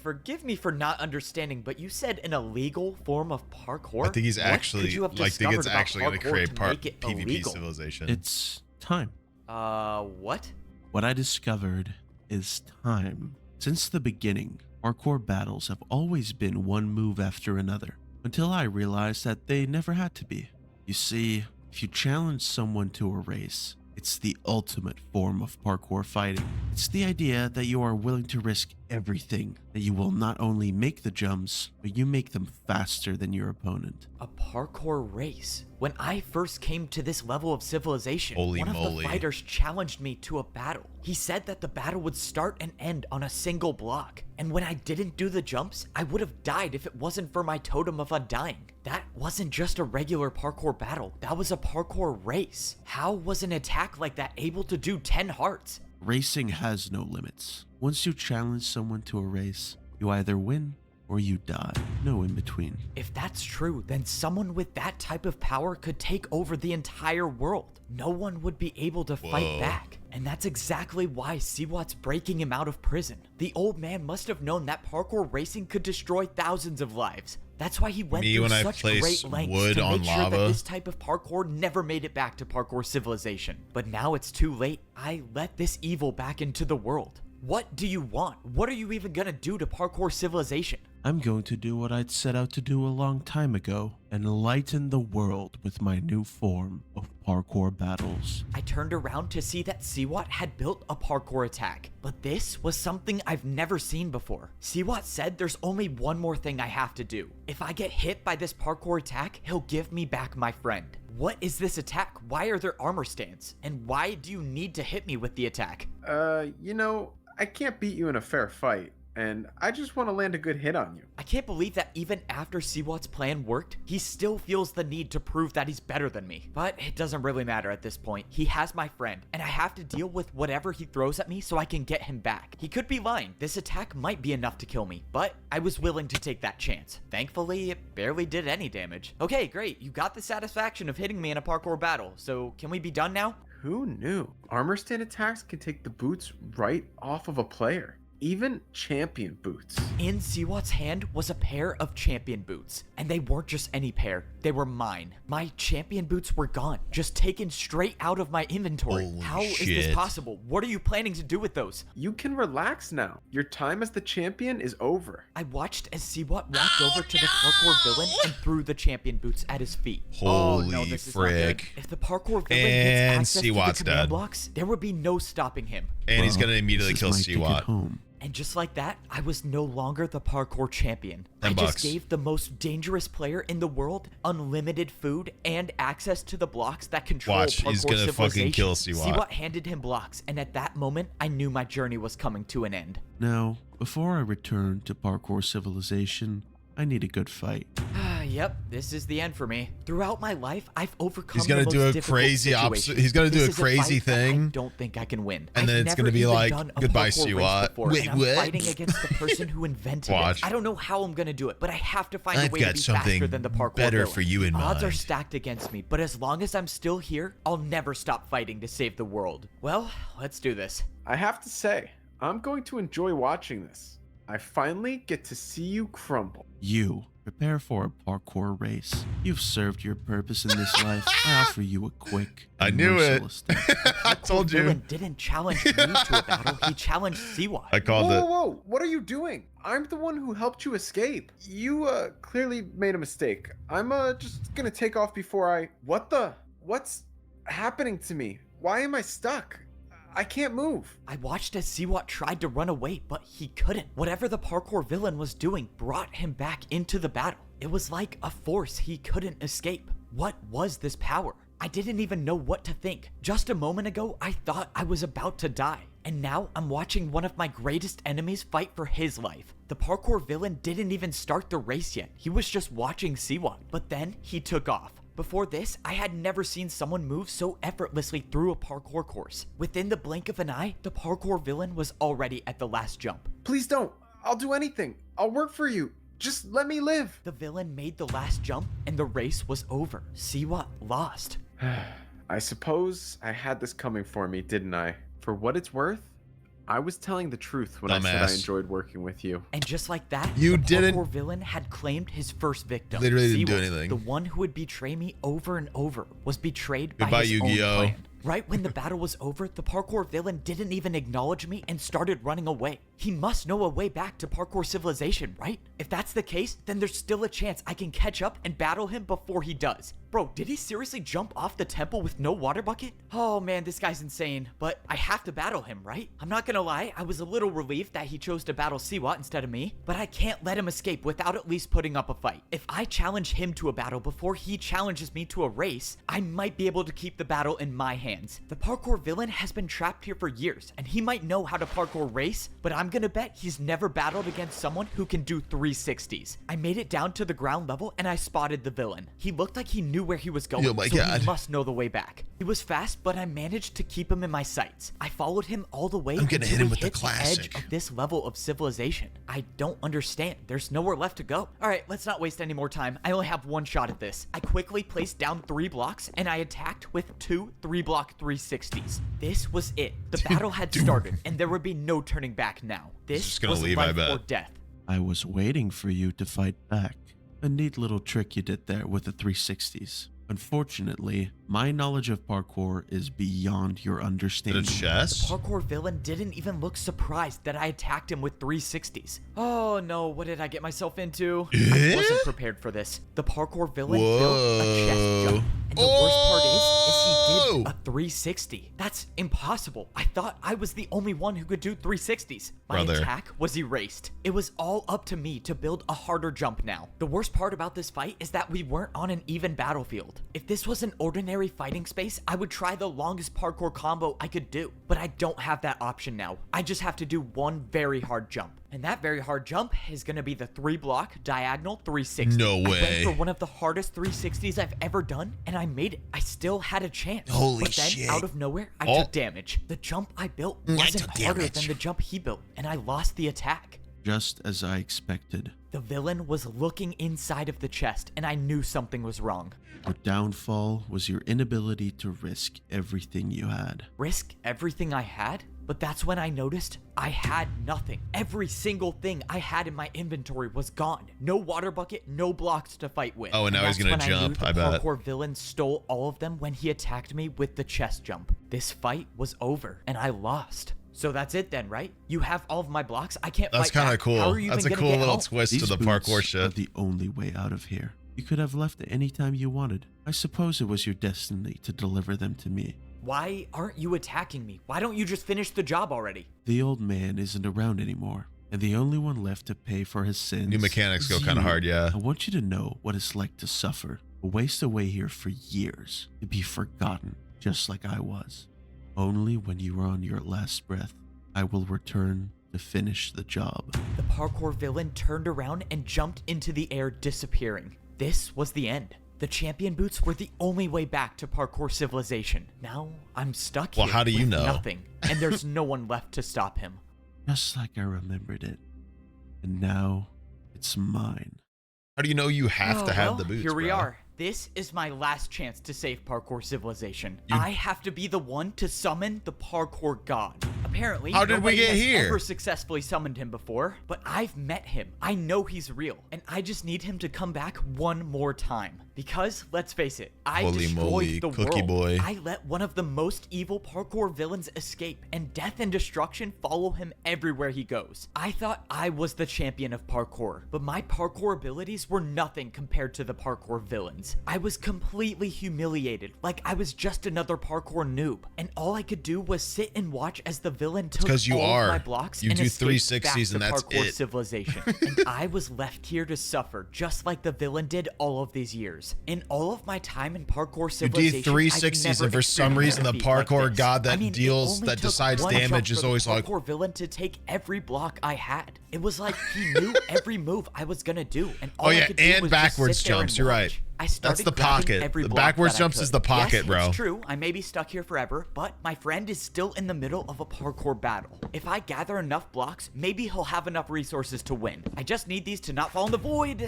Forgive me for not understanding, but you said an illegal form of parkour? I think he's What actually could you have like think it's discovered about actually going to parkour create make it PvP illegal? civilization. It's time. What? What I discovered is time. Since the beginning, parkour battles have always been one move after another, until I realized that they never had to be. You see, if you challenge someone to a race, it's the ultimate form of parkour fighting. It's the idea that you are willing to risk everything, that you will not only make the jumps, but you make them faster than your opponent. A parkour race? When I first came to this level of civilization, Holy one of moly. the fighters challenged me to a battle. He said that the battle would start and end on a single block. And when I didn't do the jumps, I would have died if it wasn't for my totem of undying. That wasn't just a regular parkour battle, that was a parkour race. How was an attack like that able to do 10 hearts? Racing has no limits. Once you challenge someone to a race, you either win or you die. No in between. If that's true, then someone with that type of power could take over the entire world. No one would be able to fight Whoa. back. And that's exactly why Siwat's breaking him out of prison. The old man must have known that parkour racing could destroy thousands of lives. That's why he went Me, through when I such place great lengths wood to on make sure that lava. this type of parkour never made it back to parkour civilization. But now it's too late. I let this evil back into the world. What do you want? What are you even gonna do to parkour civilization? I'm going to do what I'd set out to do a long time ago, enlighten the world with my new form of parkour battles. I turned around to see that Siwat had built a parkour attack, but this was something I've never seen before. Siwat said there's only one more thing I have to do. If I get hit by this parkour attack, he'll give me back my friend. What is this attack? Why are there armor stands? And why do you need to hit me with the attack? You know, I can't beat you in a fair fight, and I just want to land a good hit on you. I can't believe that even after Siwat's plan worked, he still feels the need to prove that he's better than me. But it doesn't really matter at this point. He has my friend, and I have to deal with whatever he throws at me so I can get him back. He could be lying. This attack might be enough to kill me, but I was willing to take that chance. Thankfully, it barely did any damage. Okay, great. You got the satisfaction of hitting me in a parkour battle, so can we be done now? Who knew? Armor stand attacks can take the boots right off of a player. Even champion boots. In Siwat's hand was a pair of champion boots, and they weren't just any pair, they were mine. My champion boots were gone, just taken straight out of my inventory. Holy How is shit. this possible? What are you planning to do with those? You can relax now. Your time as the champion is over. I watched as Siwat walked over to the parkour villain and threw the champion boots at his feet. Holy oh, no, this is not good. frick. If the parkour villain And gets access to Siwat's the command dead. blocks, there would be no stopping him. And he's Well, going to immediately this kill is my ticket Siwat. home. And just like that, I was no longer the parkour champion. I $10. just gave the most dangerous player in the world unlimited food and access to the blocks that control Watch, parkour he's gonna civilization. fucking kill Siwat. Siwat handed him blocks, and at that moment, I knew my journey was coming to an end. Now, before I return to parkour civilization, I need a good fight. Yep, this is the end for me. Throughout my life, I've overcome He's gonna the do most a difficult crazy situations. he's gonna do This a is crazy fight that thing. I don't think I can win. And then I've it's gonna never be even like, done a goodbye, parkour race Siwat. before, Wait, and I'm what? fighting against the person who invented Watch. it. I don't know how I'm gonna do it, but I have to find a I've way to got be something faster than the parkour better villain. for you in Odds are mind. stacked against me, but as long as I'm still here, I'll never stop fighting to save the world. Well, let's do this. I have to say, I'm going to enjoy watching this. I finally get to see you crumble. You prepare for a parkour race. You've served your purpose in this life. I offer you a quick I and knew it. merciless death. I told The you. villain didn't challenge me to a battle. He challenged Siwat. I called Whoa, it. whoa, whoa, what are you doing? I'm the one who helped you escape. You, clearly made a mistake. I'm, just gonna take off before I... What's happening to me? Why am I stuck? I can't move. I watched as Siwat tried to run away, but he couldn't. Whatever the parkour villain was doing brought him back into the battle. It was like a force he couldn't escape. What was this power? I didn't even know what to think. Just a moment ago, I thought I was about to die. And now I'm watching one of my greatest enemies fight for his life. The parkour villain didn't even start the race yet. He was just watching Siwat. But then he took off. Before this, I had never seen someone move so effortlessly through a parkour course. Within the blink of an eye, the parkour villain was already at the last jump. Please don't. I'll do anything. I'll work for you. Just let me live. The villain made the last jump and the race was over. Siwat lost. I suppose I had this coming for me, didn't I? For what it's worth, I was telling the truth when I said I Dumbass. enjoyed working with you. And just like that, You the didn't- parkour villain had claimed his first victim. Literally didn't do Siwat, anything. The one who would betray me over and over was betrayed by Goodbye, his own Yu-Gi-Oh. clan. Right when the battle was over, the parkour villain didn't even acknowledge me and started running away. He must know a way back to parkour civilization, right? If that's the case, then there's still a chance I can catch up and battle him before he does. Bro, did he seriously jump off the temple with no water bucket? Oh man, this guy's insane, but I have to battle him, right? I'm not gonna lie, I was a little relieved that he chose to battle Siwat instead of me, but I can't let him escape without at least putting up a fight. If I challenge him to a battle before he challenges me to a race, I might be able to keep the battle in my hands. The parkour villain has been trapped here for years, and he might know how to parkour race, but I'm gonna bet he's never battled against someone who can do 360s. I made it down to the ground level and I spotted the villain. He looked like he knew where he was going, Oh my so God. he must know the way back. He was fast, but I managed to keep him in my sights. I followed him all the way I'm gonna until hit him he with the hit classic. edge of this level of civilization. I don't understand. There's nowhere left to go. All right, let's not waste any more time. I only have one shot at this. I quickly placed down 3 blocks and I attacked with 2 3-block 360s. This was it. The battle had started and there would be no turning back now. This just gonna was leave, I life bet. or death. I was waiting for you to fight back. A neat little trick you did there with the 360s. Unfortunately, my knowledge of parkour is beyond your understanding. chess? The parkour villain didn't even look surprised that I attacked him with 360s. Oh no, what did I get myself into? I wasn't prepared for this. The parkour villain built a chest jump. And the worst part is he did a 360. That's impossible. I thought I was the only one who could do 360s. My Brother. attack was erased. It was all up to me to build a harder jump now. The worst part about this fight is that we weren't on an even battlefield. If this was an ordinary fighting space, I would try the longest parkour combo I could do. But I don't have that option now. I just have to do one very hard jump. And that very hard jump is going to be the 3-block diagonal 360. No I way. went for one of the hardest 360s I've ever done, and I made it. I still had a chance. Holy but then, shit. out of nowhere, I Oh. took damage. The jump I built I wasn't took harder damage. than the jump he built, and I lost the attack. Just as I expected. The villain was looking inside of the chest, and I knew something was wrong. Your downfall was your inability to risk everything you had. Risk everything I had? But that's when I noticed I had nothing. Every single thing I had in my inventory was gone. No water bucket, no blocks to fight with. Oh, and now he's that's gonna when jump, I I knew the bet. parkour villain stole all of them when he attacked me with the chest jump. This fight was over, and I lost. So that's it then, right? You have all of my blocks. I can't That's fight kind of back. How cool. are you That's a even gonna cool get little home? twist to These the boots parkour are shit. the only way out of here. You could have left at any time you wanted. I suppose it was your destiny to deliver them to me. Why aren't you attacking me? Why don't you just finish the job already? The old man isn't around anymore, and the only one left to pay for his sins. New mechanics go is kind of you. hard, yeah. I want you to know what it's like to suffer, to waste away here for years, to be forgotten, just like I was. Only when you are on your last breath, I will return to finish the job. The parkour villain turned around and jumped into the air, disappearing. This was the end. The champion boots were the only way back to parkour civilization. Now I'm stuck here. Well, how do you with know? Nothing, and there's no one left to stop him. Just like I remembered it. And now it's mine. How do you know you have to have well, the boots? Here we bro? are. This is my last chance to save parkour civilization. I have to be the one to summon the parkour god. Apparently, how did we nobody get has here? ever successfully summoned him before, but I've met him. I know he's real, and I just need him to come back one more time. Because, let's face it, I Holy destroyed moly, the Cookie world. Boy. I let one of the most evil parkour villains escape, and death and destruction follow him everywhere he goes. I thought I was the champion of parkour, but my parkour abilities were nothing compared to the parkour villains. I was completely humiliated, like I was just another parkour noob, and all I could do was sit and watch as the villain took you all are. of my blocks You and do escaped back 360s to and that's parkour it. civilization. And I was left here to suffer, just like the villain did all of these years. In all of my time in parkour You civilization, do 360s, I've never and for some experienced reason, a the feat like parkour this. god that I mean, it deals, only that took decides one jump damage is for the always like. parkour villain to take every block I had. It was like he knew every move I was gonna do, and all Oh I yeah, could do and was backwards just sit there jumps. and You're watch. right. I started That's the grabbing pocket. every The block backwards that I jumps is could. the pocket, Yes, bro. It's true. I may be stuck here forever, but my friend is still in the middle of a parkour battle. If I gather enough blocks, maybe he'll have enough resources to win. I just need these to not fall in the void.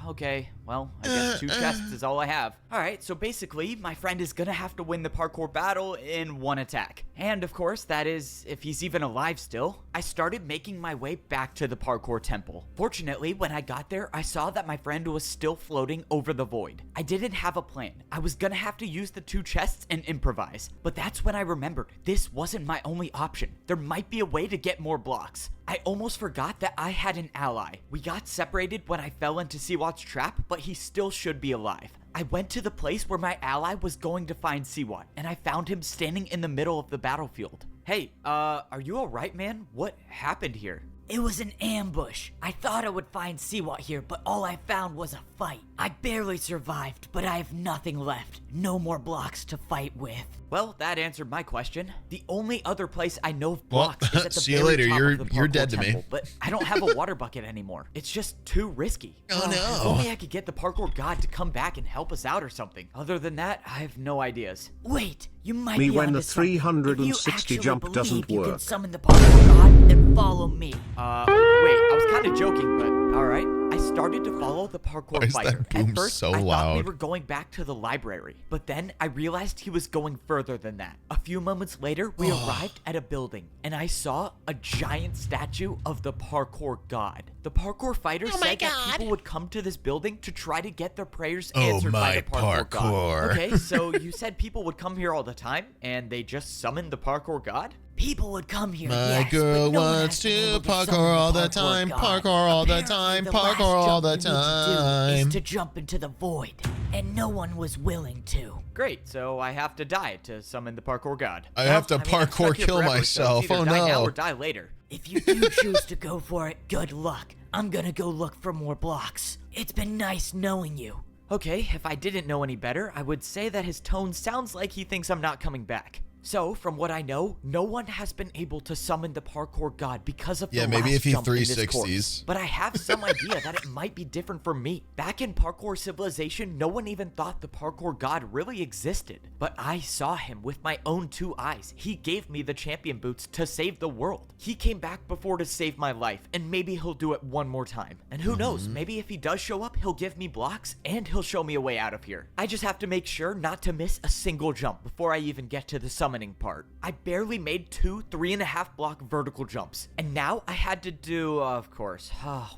Okay, well, I guess 2 chests is all I have. Alright, so basically, my friend is gonna have to win the parkour battle in 1 attack. And of course, that is if he's even alive still. I started making my way back to the parkour temple. Fortunately, when I got there, I saw that my friend was still floating over the void. I didn't have a plan. I was gonna have to use the 2 chests and improvise. But that's when I remembered this wasn't my only option. There might be a way to get more blocks. I almost forgot that I had an ally. We got separated when I fell into Siwat's trap, but he still should be alive. I went to the place where my ally was going to find Siwat, and I found him standing in the middle of the battlefield. Hey, are you alright, man? What happened here? It was an ambush. I thought I would find Siwat here, but all I found was a fight. I barely survived, but I have nothing left. No more blocks to fight with. Well, that answered my question. The only other place I know of blocks is at the see you very later. top You're- of the you're parkour dead to me. temple, but I don't have a water bucket anymore. It's just too risky. Oh, no. If only I could get the parkour god to come back and help us out or something. Other than that, I have no ideas. Wait, you might Me be when onto the something. If you 360 actually jump believe doesn't you can work. summon the parkour god, then follow me. Wait, I was kind of joking, but alright. I started to follow the parkour Why is fighter. that boom At first, so I thought we loud? were going back to the library, but then I realized he was going further than that. A few moments later, we arrived at a building, and I saw a giant statue of the parkour god. The parkour fighter said that people would come to this building to try to get their prayers answered by the parkour god. Okay, so you said people would come here all the time, and they just summoned the parkour god? People would come here, My yes, girl but no one wants has been to able parkour summon all the parkour time, god. parkour all the Apparently, time, the parkour last all jump the you need to do time. is to jump into the void, and no one was willing to. Great, so I have to die to summon the parkour god. I have to I'm stuck parkour here kill forever, so myself. it's either Oh, die now no. or die later. If you do choose to go for it, good luck. I'm gonna go look for more blocks. It's been nice knowing you. Okay, if I didn't know any better, I would say that his tone sounds like he thinks I'm not coming back. So, from what I know, no one has been able to summon the parkour god because of the maybe last if he jump in this 360s. course. But I have some idea that it might be different for me. Back in parkour civilization, no one even thought the parkour god really existed. But I saw him with my own 2 eyes. He gave me the champion boots to save the world. He came back before to save my life, and maybe he'll do it one more time. And who knows, maybe if he does show up, he'll give me blocks, and he'll show me a way out of here. I just have to make sure not to miss a single jump before I even get to the summoning part. I barely made 2 3.5 block vertical jumps, and now I had to do, of course,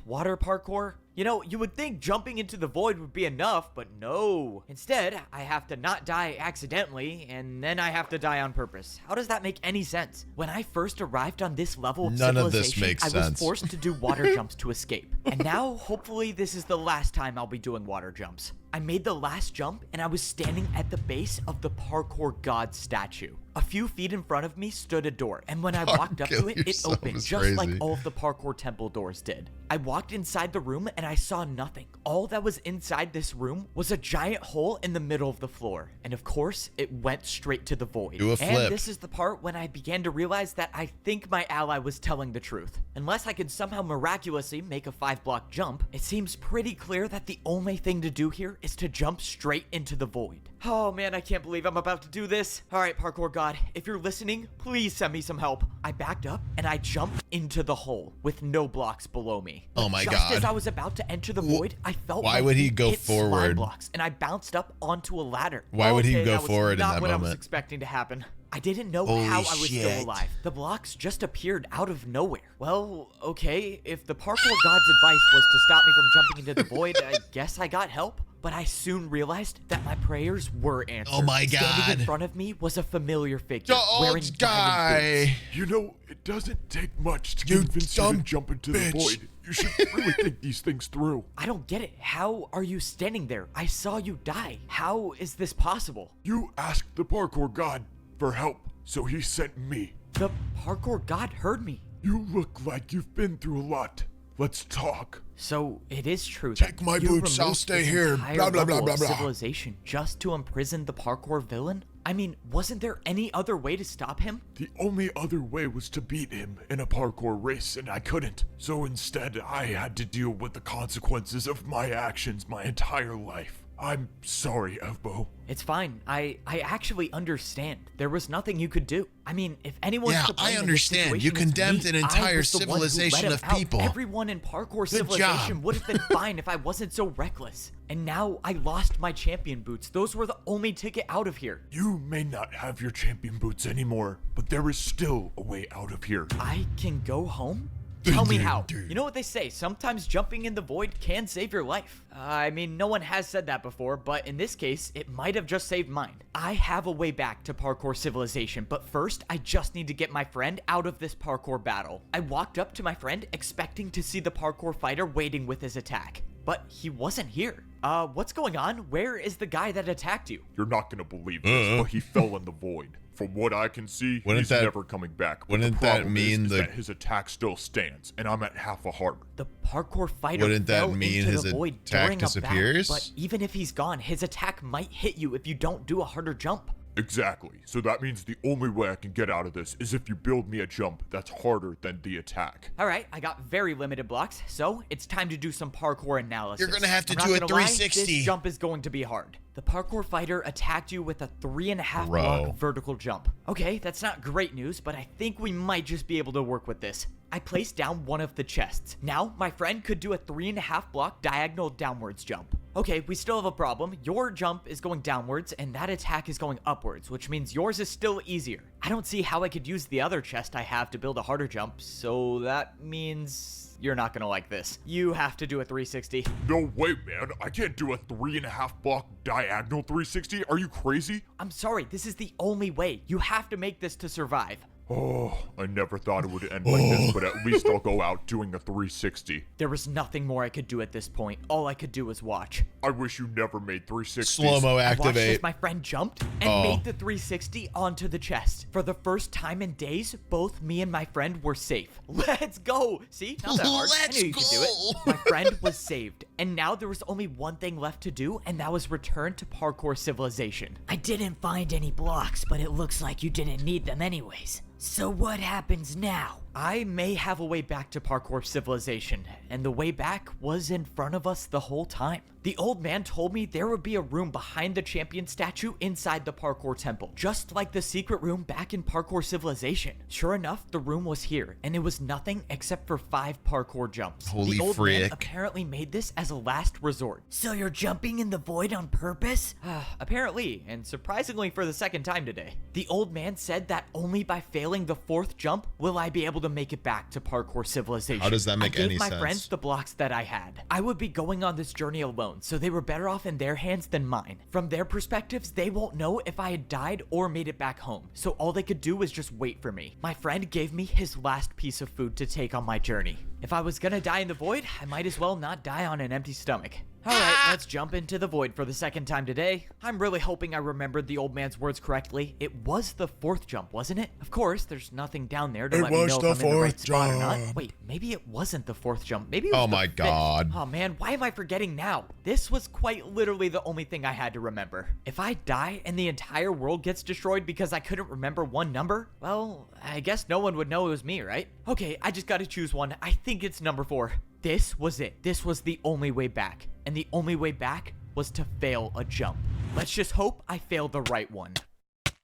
water parkour. You know, you would think jumping into the void would be enough, but no. Instead, I have to not die accidentally, and then I have to die on purpose. How does that make any sense? When I first arrived on this level of None of civilization, this makes I was sense. forced to do water jumps to escape. And now, hopefully, this is the last time I'll be doing water jumps. I made the last jump and I was standing at the base of the parkour god statue. A few feet in front of me stood a door, and when I walked up to it, it opened just like all of the parkour temple doors did. I walked inside the room and I saw nothing. All that was inside this room was a giant hole in the middle of the floor, and of course, it went straight to the void. Do a flip. And this is the part when I began to realize that I think my ally was telling the truth. Unless I could somehow miraculously make a 5-block jump, it seems pretty clear that the only thing to do here is to jump straight into the void. Oh man, I can't believe I'm about to do this. All right, parkour god, if you're listening, please send me some help. I backed up and I jumped into the hole with no blocks below me. Oh my Just god. as I was about to enter the void, I felt Why like would he he go hit slime forward? blocks and I bounced up onto a ladder. Why would he Okay, go that was forward in not that what I was moment? expecting to happen. I didn't know Holy how I was shit. still alive. The blocks just appeared out of nowhere. Well, okay, if the parkour god's advice was to stop me from jumping into the void, I guess I got help. But I soon realized that my prayers were answered. Oh my god. Standing in front of me was a familiar figure wearing Don't diamond boots. die. You know, it doesn't take much to You convince you dumb to jump into bitch. the void. You should really think these things through. I don't get it. How are you standing there? I saw you die. How is this possible? You asked the parkour god for help, so he sent me. The parkour god heard me. You look like you've been through a lot. Let's talk. So it is true. Check that my you boots, I'll removed stay this here. entire Blah, blah, blah, level blah, of blah. civilization just to imprison the parkour villain? I mean, wasn't there any other way to stop him? The only other way was to beat him in a parkour race, and I couldn't. So instead, I had to deal with the consequences of my actions my entire life. I'm sorry, Evbo. It's fine. I actually understand. There was nothing you could do. I mean, if anyone's Yeah, to blame I in this understand. You situation, it's condemned me. an I entire was the one who let civilization him of out. people. Everyone in parkour Good civilization job. would have been fine if I wasn't so reckless. And now I lost my champion boots. Those were the only ticket out of here. You may not have your champion boots anymore, but there is still a way out of here. I can go home? Tell me how. You know what they say, sometimes jumping in the void can save your life. I mean, no one has said that before, but in this case, it might have just saved mine. I have a way back to parkour civilization, but first, I just need to get my friend out of this parkour battle. I walked up to my friend expecting to see the parkour fighter waiting with his attack, but he wasn't here. What's going on? Where is the guy that attacked you? You're not gonna believe this, but he fell in the void. From what I can see, he's never coming back. But wouldn't the that problem mean is the- that his attack still stands, and I'm at half a heart. The parkour fighter Wouldn't that fell mean into his the void attack during a battle, disappears? but even if he's gone, his attack might hit you if you don't do a harder jump. Exactly. So that means the only way I can get out of this is if you build me a jump that's harder than the attack. All right, I got very limited blocks, so it's time to do some parkour analysis. You're gonna have to I'm do not a gonna lie, 360. This jump is going to be hard. The parkour fighter attacked you with a 3.5 Bro. block vertical jump. Okay, that's not great news, but I think we might just be able to work with this. I placed down one of the chests. Now, my friend could do a 3.5 block diagonal downwards jump. Okay, we still have a problem. Your jump is going downwards, and that attack is going upwards, which means yours is still easier. I don't see how I could use the other chest I have to build a harder jump, so that means you're not gonna like this. You have to do a 360. No way, man. I can't do a 3.5 block diagonal 360. Are you crazy? I'm sorry, this is the only way. You have to make this to survive. Oh, I never thought it would end like this, but at least I'll go out doing a 360. There was nothing more I could do at this point. All I could do was watch. I wish you never made 360s. Slow-mo I watched as activate. my friend jumped and made the 360 onto the chest. For the first time in days, both me and my friend were safe. Let's go! See? Not that hard. I knew you could do it. My friend was saved, and now there was only one thing left to do, and that was return to parkour civilization. I didn't find any blocks, but it looks like you didn't need them anyways. So what happens now? I may have a way back to parkour civilization, and the way back was in front of us the whole time. The old man told me there would be a room behind the champion statue inside the parkour temple, just like the secret room back in parkour civilization. Sure enough, the room was here, and it was nothing except for 5 parkour jumps. Holy the old man frick. apparently made this as a last resort. So you're jumping in the void on purpose? Apparently, and surprisingly for the second time today. The old man said that only by failing the 4th jump will I be able to make it back to parkour civilization. How does that make I gave any my sense? friends the blocks that I had. I would be going on this journey alone, so they were better off in their hands than mine. From their perspectives, they won't know if I had died or made it back home, so all they could do was just wait for me. My friend gave me his last piece of food to take on my journey. If I was gonna die in the void, I might as well not die on an empty stomach. Alright, let's jump into the void for the second time today. I'm really hoping I remembered the old man's words correctly. It was the fourth jump, wasn't it? Of course, there's nothing down there to let me know if I'm in the right spot or not. Wait, maybe it wasn't the fourth jump. Maybe it was the fifth. God. Oh man, why am I forgetting now? This was quite literally the only thing I had to remember. If I die and the entire world gets destroyed because I couldn't remember one number, well, I guess no one would know it was me, right? Okay, I just gotta choose one. I think it's number 4. This was it. This was the only way back. And the only way back was to fail a jump. Let's just hope I failed the right one.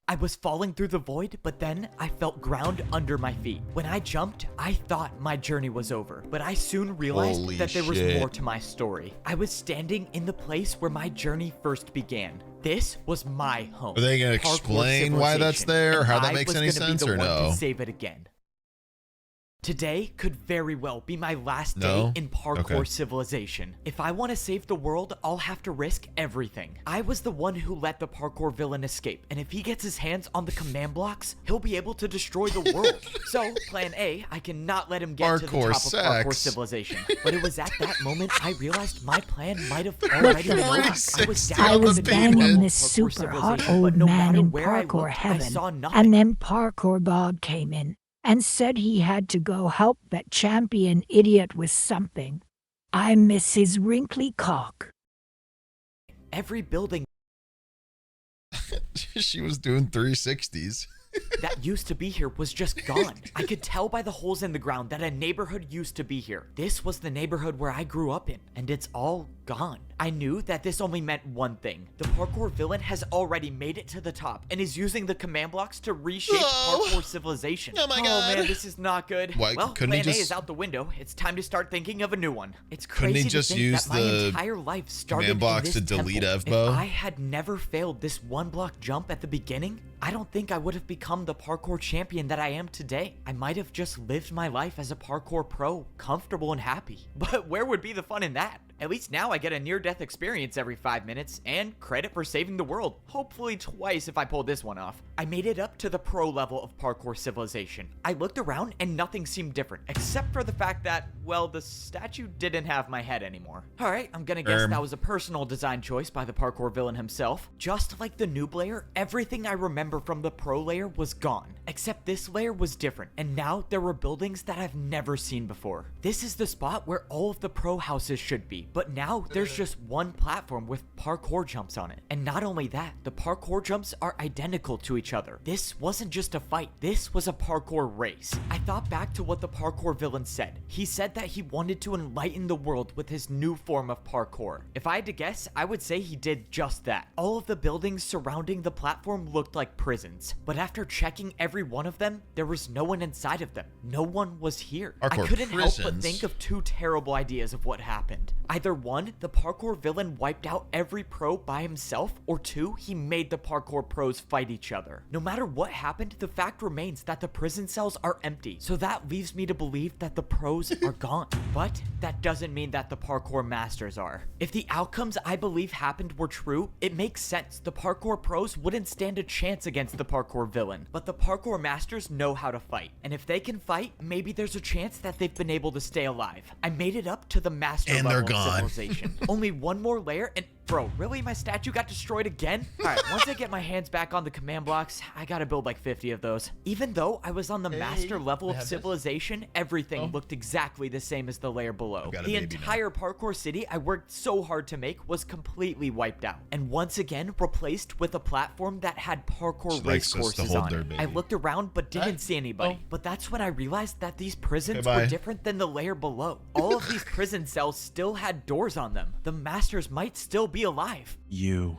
I was falling through the void, but then I felt ground under my feet. When I jumped, I thought my journey was over, but I soon realized that there was more to my story. I was standing in the place where my journey first began. This was my home. Are they going to explain why that's there? How that makes any sense or no? To save it again. Today could very well be my last day in Parkour Civilization. If I want to save the world, I'll have to risk everything. I was the one who let the Parkour villain escape, and if he gets his hands on the command blocks, he'll be able to destroy the world. So, plan A, I cannot let him get to the top of Parkour Civilization. But it was at that moment I realized my plan might have already been over. I was banging this super hot old man in Parkour heaven, and then Parkour Bob came in and said he had to go help that champion idiot with something. I miss his wrinkly cock. Every building she was doing 360s. that used to be here was just gone. I could tell by the holes in the ground that a neighborhood used to be here. This was the neighborhood where I grew up in, and it's all gone. I knew that this only meant one thing. The Parkour villain has already made it to the top and is using the command blocks to reshape Parkour Civilization. Oh my God. Man, this is not good. Why, well, plan A is out the window. It's time to start thinking of a new one. It's crazy to think that my entire life started command blocks in this to delete temple. Evbo? If I had never failed this one block jump at the beginning, I don't think I would have become the parkour champion that I am today. I might have just lived my life as a parkour pro, comfortable and happy. But where would be the fun in that? At least now I get a near-death experience every 5 minutes and credit for saving the world. Hopefully twice if I pull this one off. I made it up to the pro level of Parkour Civilization. I looked around and nothing seemed different, except for the fact that, well, the statue didn't have my head anymore. Alright, I'm gonna guess that was a personal design choice by the parkour villain himself. Just like the noob layer, everything I remember from the pro layer was gone. Except this layer was different, and now there were buildings that I've never seen before. This is the spot where all of the pro houses should be, but now there's just one platform with parkour jumps on it. And not only that, the parkour jumps are identical to each other. This wasn't just a fight, this was a parkour race. I thought back to what the parkour villain said. He said that he wanted to enlighten the world with his new form of parkour. If I had to guess, I would say he did just that. All of the buildings surrounding the platform looked like prisons, but after checking every one of them, there was no one inside of them. No one was here. I couldn't help but think of two terrible ideas of what happened. Either one, the parkour villain wiped out every pro by himself, or two, he made the parkour pros fight each other. No matter what happened, the fact remains that the prison cells are empty, so that leaves me to believe that the pros are gone. But that doesn't mean that the parkour masters are. If the outcomes I believe happened were true, it makes sense. The parkour pros wouldn't stand a chance against the parkour villain, but the parkour masters know how to fight. And if they can fight, maybe there's a chance that they've been able to stay alive. I made it up to the master level of civilization. Only one more layer and bro, really? My statue got destroyed again? Alright, once I get my hands back on the command blocks, I gotta build like 50 of those. Even though I was on the master level of civilization, everything looked exactly the same as the layer below. The entire parkour city I worked so hard to make was completely wiped out, and once again replaced with a platform that had parkour race courses on it. I looked around but didn't see anybody, but that's when I realized that these prisons were different than the layer below. All of these prison cells still had doors on them. The masters might still be alive. You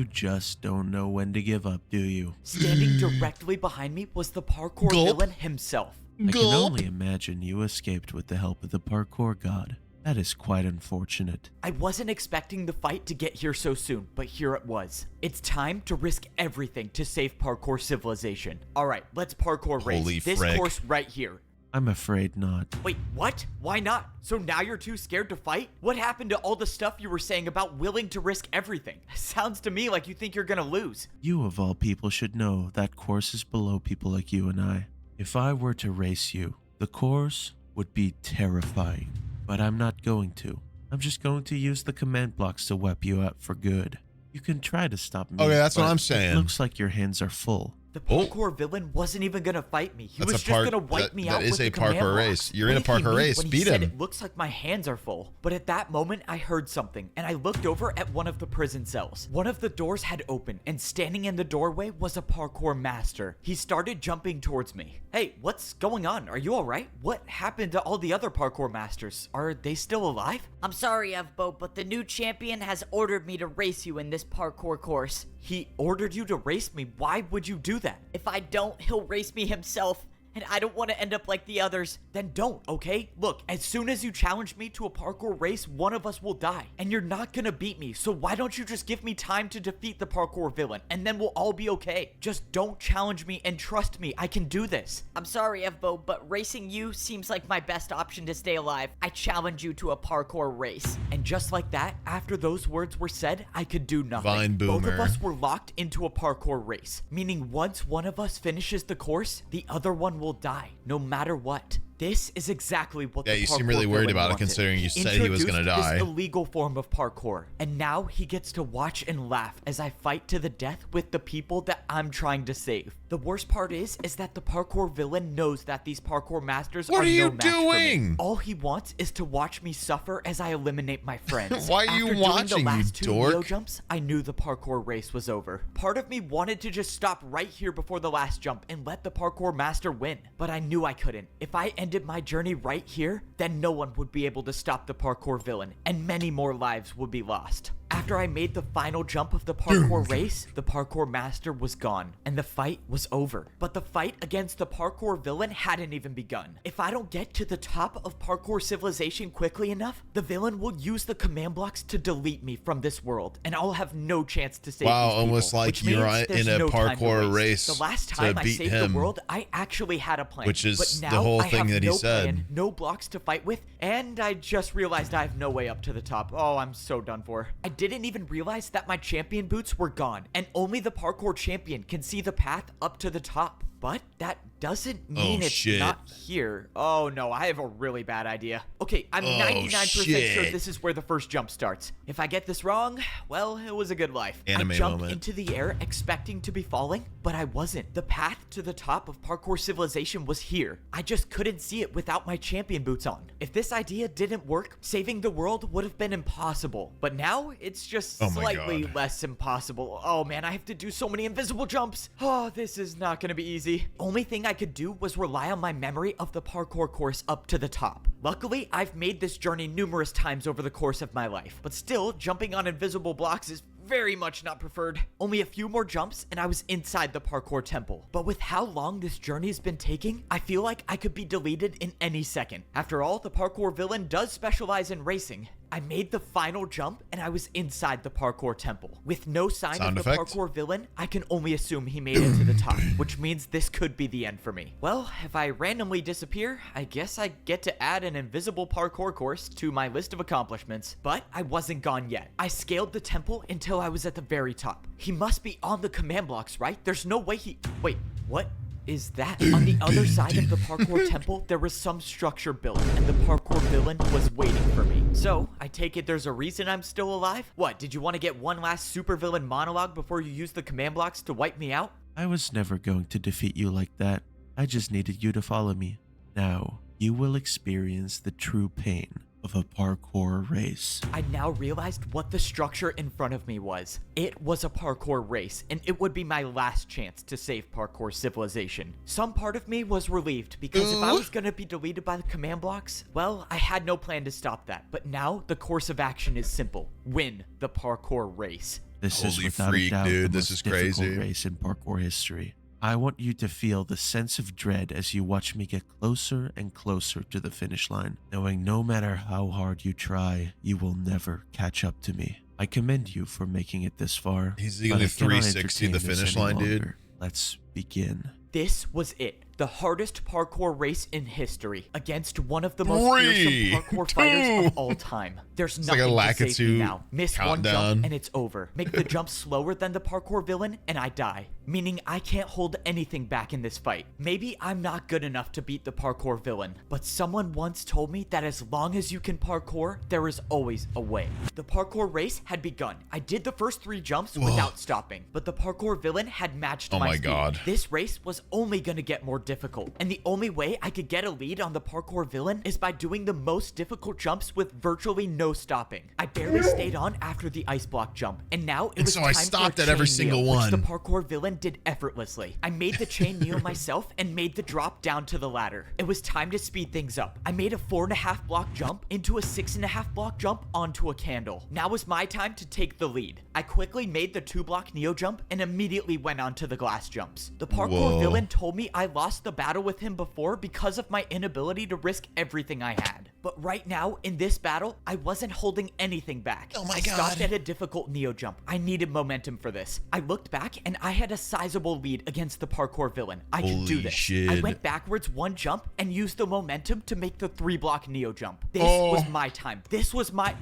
just don't know when to give up, do you? Standing directly behind me was the parkour villain himself. I can only imagine you escaped with the help of the parkour god. That is quite unfortunate. I wasn't expecting the fight to get here so soon, but here it was. It's time to risk everything to save Parkour Civilization. Alright, let's parkour race. This course right here. I'm afraid not. Wait, what? Why not? So now you're too scared to fight? What happened to all the stuff you were saying about willing to risk everything? Sounds to me like you think you're gonna lose. You of all people should know that course is below people like you and I. If I were to race you, the course would be terrifying. But I'm not going to. I'm just going to use the command blocks to wipe you out for good. You can try to stop me. Okay, that's what but I'm saying. It looks like your hands are full. The parkour villain wasn't even gonna fight me. He was just gonna wipe me out with the command parkour blocks. race. You're What in a did he parkour mean race. when he Beat said him. It looks like my hands are full. But at that moment, I heard something, and I looked over at one of the prison cells. One of the doors had opened, and standing in the doorway was a parkour master. He started jumping towards me. Hey, what's going on? Are you alright? What happened to all the other parkour masters? Are they still alive? I'm sorry, Evbo, but the new champion has ordered me to race you in this parkour course. He ordered you to race me. Why would you do that? If I don't, he'll race me himself. And I don't want to end up like the others. Then don't, okay? Look, as soon as you challenge me to a parkour race, one of us will die. And you're not gonna beat me, so why don't you just give me time to defeat the parkour villain, and then we'll all be okay. Just don't challenge me and trust me, I can do this. I'm sorry, Evbo, but racing you seems like my best option to stay alive. I challenge you to a parkour race. And just like that, after those words were said, I could do nothing. Vine Both boomer. of us were locked into a parkour race, meaning once one of us finishes the course, the other one will die, no matter what. This is exactly what the you seem parkour really worried villain about it wanted. considering you said he was gonna Introduced die. This illegal form of parkour, and now he gets to watch and laugh as I fight to the death with the people that I'm trying to save. The worst part is that the parkour villain knows that these parkour masters What are are you no match for me. doing? All he wants is to watch me suffer as I eliminate my friends. Why are you After watching, doing the last you two Neo dork? jumps, I knew the parkour race was over. Part of me wanted to just stop right here before the last jump and let the parkour master win, but I knew I couldn't. If I ended my journey right here, then no one would be able to stop the parkour villain, and many more lives would be lost. After I made the final jump of the parkour race, the parkour master was gone, and the fight was over. But the fight against the parkour villain hadn't even begun. If I don't get to the top of parkour civilization quickly enough, the villain will use the command blocks to delete me from this world, and I'll have no chance to save Wow, these people, almost like which you're means there's in a no time to parkour waste. race The last to time I beat saved him. the world, I actually had a plan, Which is but the now whole I thing have that he no said. plan, no blocks to fight with, and I just realized I have no way up to the top. Oh, I'm so done for. I didn't even realize that my champion boots were gone, and only the parkour champion can see the path up to the top. But that doesn't mean it's shit. not here. Oh no, I have a really bad idea. Okay, I'm Oh, 99% sure shit. this is where the first jump starts. If I get this wrong, well, it was a good life. Anime I jumped moment. into the air expecting to be falling, but I wasn't. The path to the top of parkour civilization was here. I just couldn't see it without my champion boots on. If this idea didn't work, saving the world would have been impossible. But now it's just Oh my slightly God. less impossible. Oh man, I have to do so many invisible jumps. Oh, this is not gonna be easy. Only thing I could do was rely on my memory of the parkour course up to the top. Luckily, I've made this journey numerous times over the course of my life, but still, jumping on invisible blocks is very much not preferred. Only a few more jumps and I was inside the parkour temple. But with how long this journey has been taking, I feel like I could be deleted in any second. After all, the parkour villain does specialize in racing. I made the final jump and I was inside the parkour temple. With no sign Sound of the effect? parkour villain, I can only assume he made it to the top, which means this could be the end for me. Well, if I randomly disappear, I guess I get to add an invisible parkour course to my list of accomplishments. But I wasn't gone yet. I scaled the temple until I was at the very top. He must be on the command blocks, right? There's no way he... Wait, what is that? On the other side of the parkour temple, there was some structure built, and the parkour villain was waiting for me. So, I take it there's a reason I'm still alive? What, did you want to get one last supervillain monologue before you use the command blocks to wipe me out? I was never going to defeat you like that. I just needed you to follow me. Now, you will experience the true pain of a parkour race. I now realized what the structure in front of me was. It was a parkour race, and it would be my last chance to save parkour civilization. Some part of me was relieved, because if I was gonna be deleted by the command blocks, well, I had no plan to stop that. But now, the course of action is simple. Win the parkour race. This is Holy without freak, a doubt dude, the this most is crazy. difficult race in parkour history. I want you to feel the sense of dread as you watch me get closer and closer to the finish line, knowing no matter how hard you try, you will never catch up to me. I commend you for making it this far. He's but gonna I cannot 360 the entertain this finish any line, dude. longer. Let's begin. This was it. the hardest parkour race in history against one of the most fearsome parkour fighters of all time. There's nothing like to save me now. Miss one countdown. jump and it's over. Make the jump slower than the parkour villain and I die. Meaning I can't hold anything back in this fight. Maybe I'm not good enough to beat the parkour villain, but someone once told me that as long as you can parkour, there is always a way. The parkour race had begun. I did the first 3 jumps without stopping, but the parkour villain had matched my speed. God. This race was only gonna get more difficult, and the only way I could get a lead on the parkour villain is by doing the most difficult jumps with virtually no stopping. I barely stayed on after the ice block jump, and now it was so time I for stopped a at every chain single kneel, one. which the parkour villain did effortlessly. I made the chain kneel myself and made the drop down to the ladder. It was time to speed things up. I made a 4.5 block jump into a 6.5 block jump onto a candle. Now was my time to take the lead. I quickly made the 2 block neo jump and immediately went onto the glass jumps. The parkour villain told me I lost the battle with him before because of my inability to risk everything I had. But right now, in this battle, I wasn't holding anything back. Oh my I God. stopped at a difficult neo jump. I needed momentum for this. I looked back and I had a sizable lead against the parkour villain. I could do Holy this. shit. I went backwards 1 jump and used the momentum to make the 3 block neo jump. This was my time. This was my...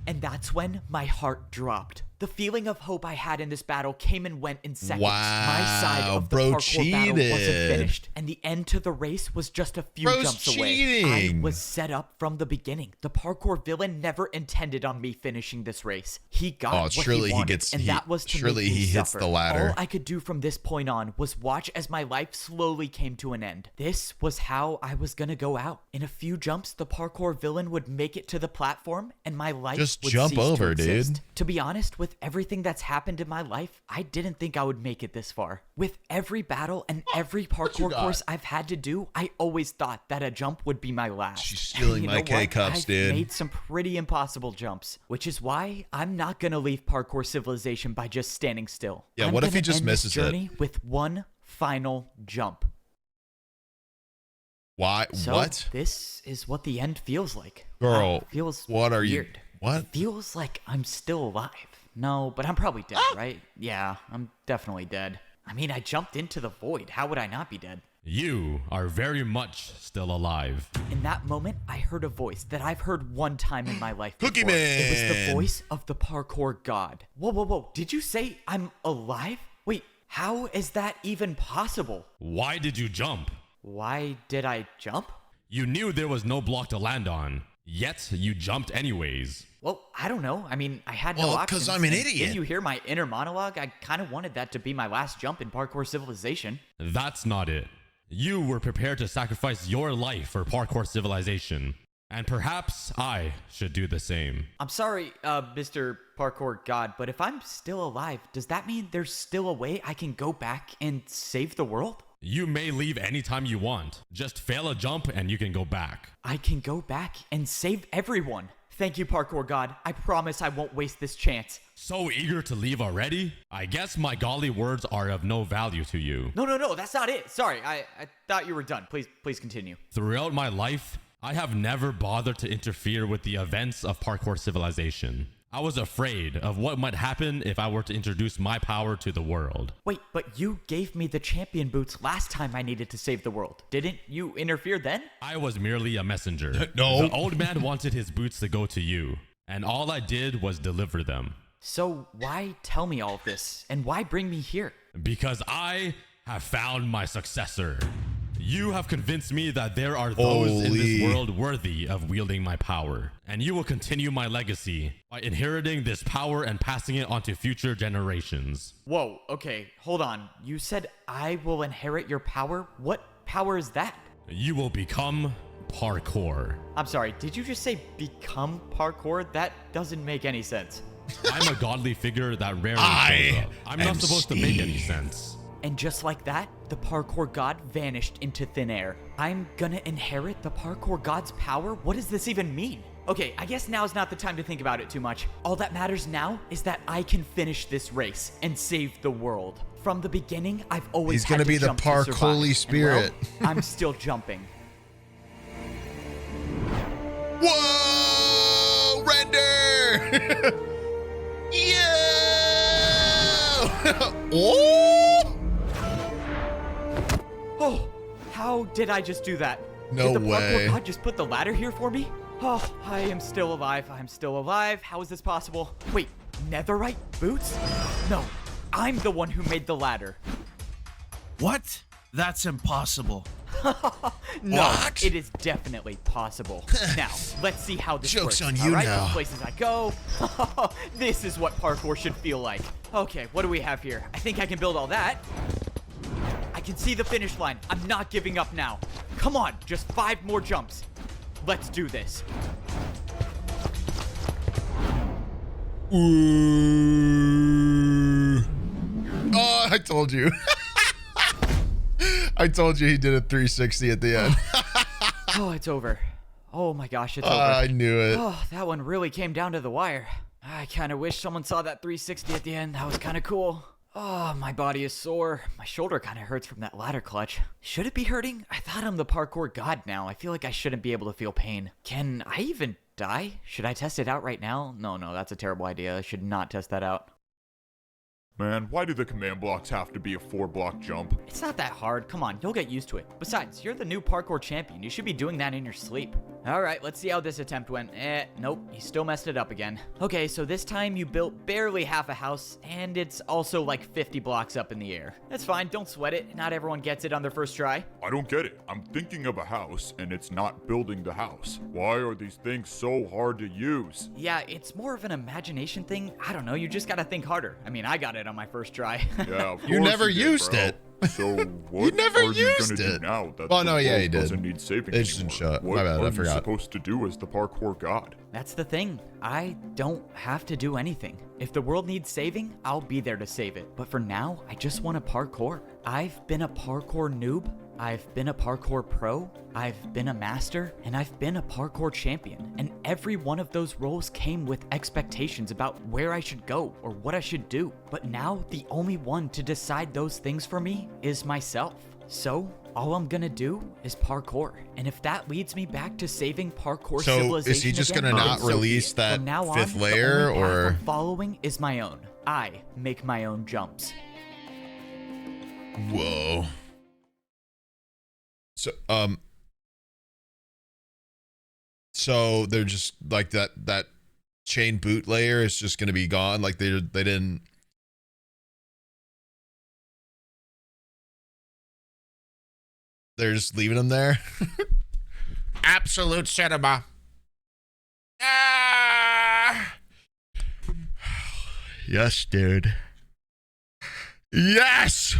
And that's when my heart dropped. The feeling of hope I had in this battle came and went in seconds. My side of the parkour battle wasn't finished, and the end to the race was just a few jumps away. I was set up from the beginning. The parkour villain never intended on me finishing this race. He got what surely he he wanted, gets- and he- that was to surely make me he hits suffer. the ladder. All I could do from this point on was watch as my life slowly came to an end. This was how I was gonna go out. In a few jumps, the parkour villain would make it to the platform, and my life Just would jump cease to over, exist. dude. To be honest, with everything that's happened in my life, I didn't think I would make it this far. With every battle and every parkour course I've had to do, I always thought that a jump would be my last. She's stealing You my know what? K-cups, I've dude. made some pretty impossible jumps, which is why I'm not gonna leave parkour civilization by just standing still. Yeah, I'm what if he gonna just end this misses it? journey with one final jump. Why? So What? this is what the end feels like. Girl, It feels what are you- weird. what? It feels like I'm still alive. No, but I'm probably dead, right? Yeah, I'm definitely dead. I mean, I jumped into the void. How would I not be dead? You are very much still alive. In that moment, I heard a voice that I've heard one time in my life Cookie before. It was the Man. voice of the parkour god. Whoa, whoa, whoa. Did you say I'm alive? Wait, how is that even possible? Why did you jump? Why did I jump? You knew there was no block to land on, yet you jumped anyways. Well, I don't know. I mean, I had no Well, options. 'cause I'm an and idiot. Did you hear my inner monologue? I kind of wanted that to be my last jump in parkour civilization. That's not it. You were prepared to sacrifice your life for parkour civilization, and perhaps I should do the same. I'm sorry, Mr. Parkour God, but if I'm still alive, does that mean there's still a way I can go back and save the world? You may leave anytime you want. Just fail a jump and you can go back. I can go back and save everyone. Thank you, Parkour God. I promise I won't waste this chance. So eager to leave already? I guess my golly words are of no value to you. No, that's not it. Sorry, I thought you were done. Please continue. Throughout my life, I have never bothered to interfere with the events of parkour civilization. I was afraid of what might happen if I were to introduce my power to the world. Wait, but you gave me the champion boots last time I needed to save the world. Didn't you interfere then? I was merely a messenger. No. The old man wanted his boots to go to you, and all I did was deliver them. So why tell me all of this? And why bring me here? Because I have found my successor. You have convinced me that there are those in this world worthy of wielding my power. And you will continue my legacy by inheriting this power and passing it on to future generations. Whoa, okay, hold on. You said I will inherit your power? What power is that? You will become parkour. I'm sorry, did you just say become parkour? That doesn't make any sense. I'm a godly figure that rarely shows up. I'm not supposed to make any sense. And just like that, the parkour god vanished into thin air. I'm gonna inherit the parkour god's power? What does this even mean? Okay, I guess now's not the time to think about it too much. All that matters now is that I can finish this race and save the world. From the beginning, I've always He's gonna had to be the jump to survive. Holy And, Spirit. well, I'm still jumping. Whoa! Render! Yeah! Oh! Oh, How did I just do that? No did the way. Parkour God just put the ladder here for me? Oh, I am still alive. I'm still alive. How is this possible? Wait, netherite boots? No, I'm the one who made the ladder. What? That's impossible. No, What? it is definitely possible. Now, let's see how this Joke's works. on you All right, now. the places I go. This is what parkour should feel like. Okay, what do we have here? I think I can build all that. I can see the finish line. I'm not giving up now. Come on, just 5 more jumps. Let's do this. Ooh. Oh, I told you. I told you he did a 360 at the end. Oh, it's over. Oh my gosh, it's over. I knew it. Oh, that one really came down to the wire. I kind of wish someone saw that 360 at the end. That was kind of cool. Oh, my body is sore. My shoulder kind of hurts from that ladder clutch. Should it be hurting? I thought I'm the parkour god now. I feel like I shouldn't be able to feel pain. Can I even die? Should I test it out right now? No, that's a terrible idea. I should not test that out. Man, why do the command blocks have to be a 4-block jump? It's not that hard. Come on, you'll get used to it. Besides, you're the new parkour champion. You should be doing that in your sleep. Alright, let's see how this attempt went. Nope, you still messed it up again. Okay, so this time you built barely half a house, and it's also like 50 blocks up in the air. That's fine, don't sweat it. Not everyone gets it on their first try. I don't get it. I'm thinking of a house, and it's not building the house. Why are these things so hard to use? Yeah, it's more of an imagination thing. I don't know, you just gotta think harder. I mean, I got it on my first try. Yeah, of You course never did, used bro. it. So what never are you used gonna it. do now that Oh, the no, yeah, world he did. doesn't need saving It just didn't anymore? show up. What My bad, I are you forgot. supposed to do as the parkour god? That's the thing. I don't have to do anything. If the world needs saving, I'll be there to save it. But for now, I just want to parkour. I've been a parkour noob. I've been a parkour pro. I've been a master. And I've been a parkour champion. And every one of those roles came with expectations about where I should go or what I should do. But now, the only one to decide those things for me is myself. So, all I'm gonna do is parkour. And if that leads me back to saving parkour So, civilization is he just again, gonna not then so be release it. that From now on, 5th the layer, only path or- I'm following is my own. I make my own jumps. Whoa. So they're just like that chain boot layer is just gonna be gone. Like they didn't. They're just leaving them there. Absolute cinema. Ah! Yes, dude. Yes.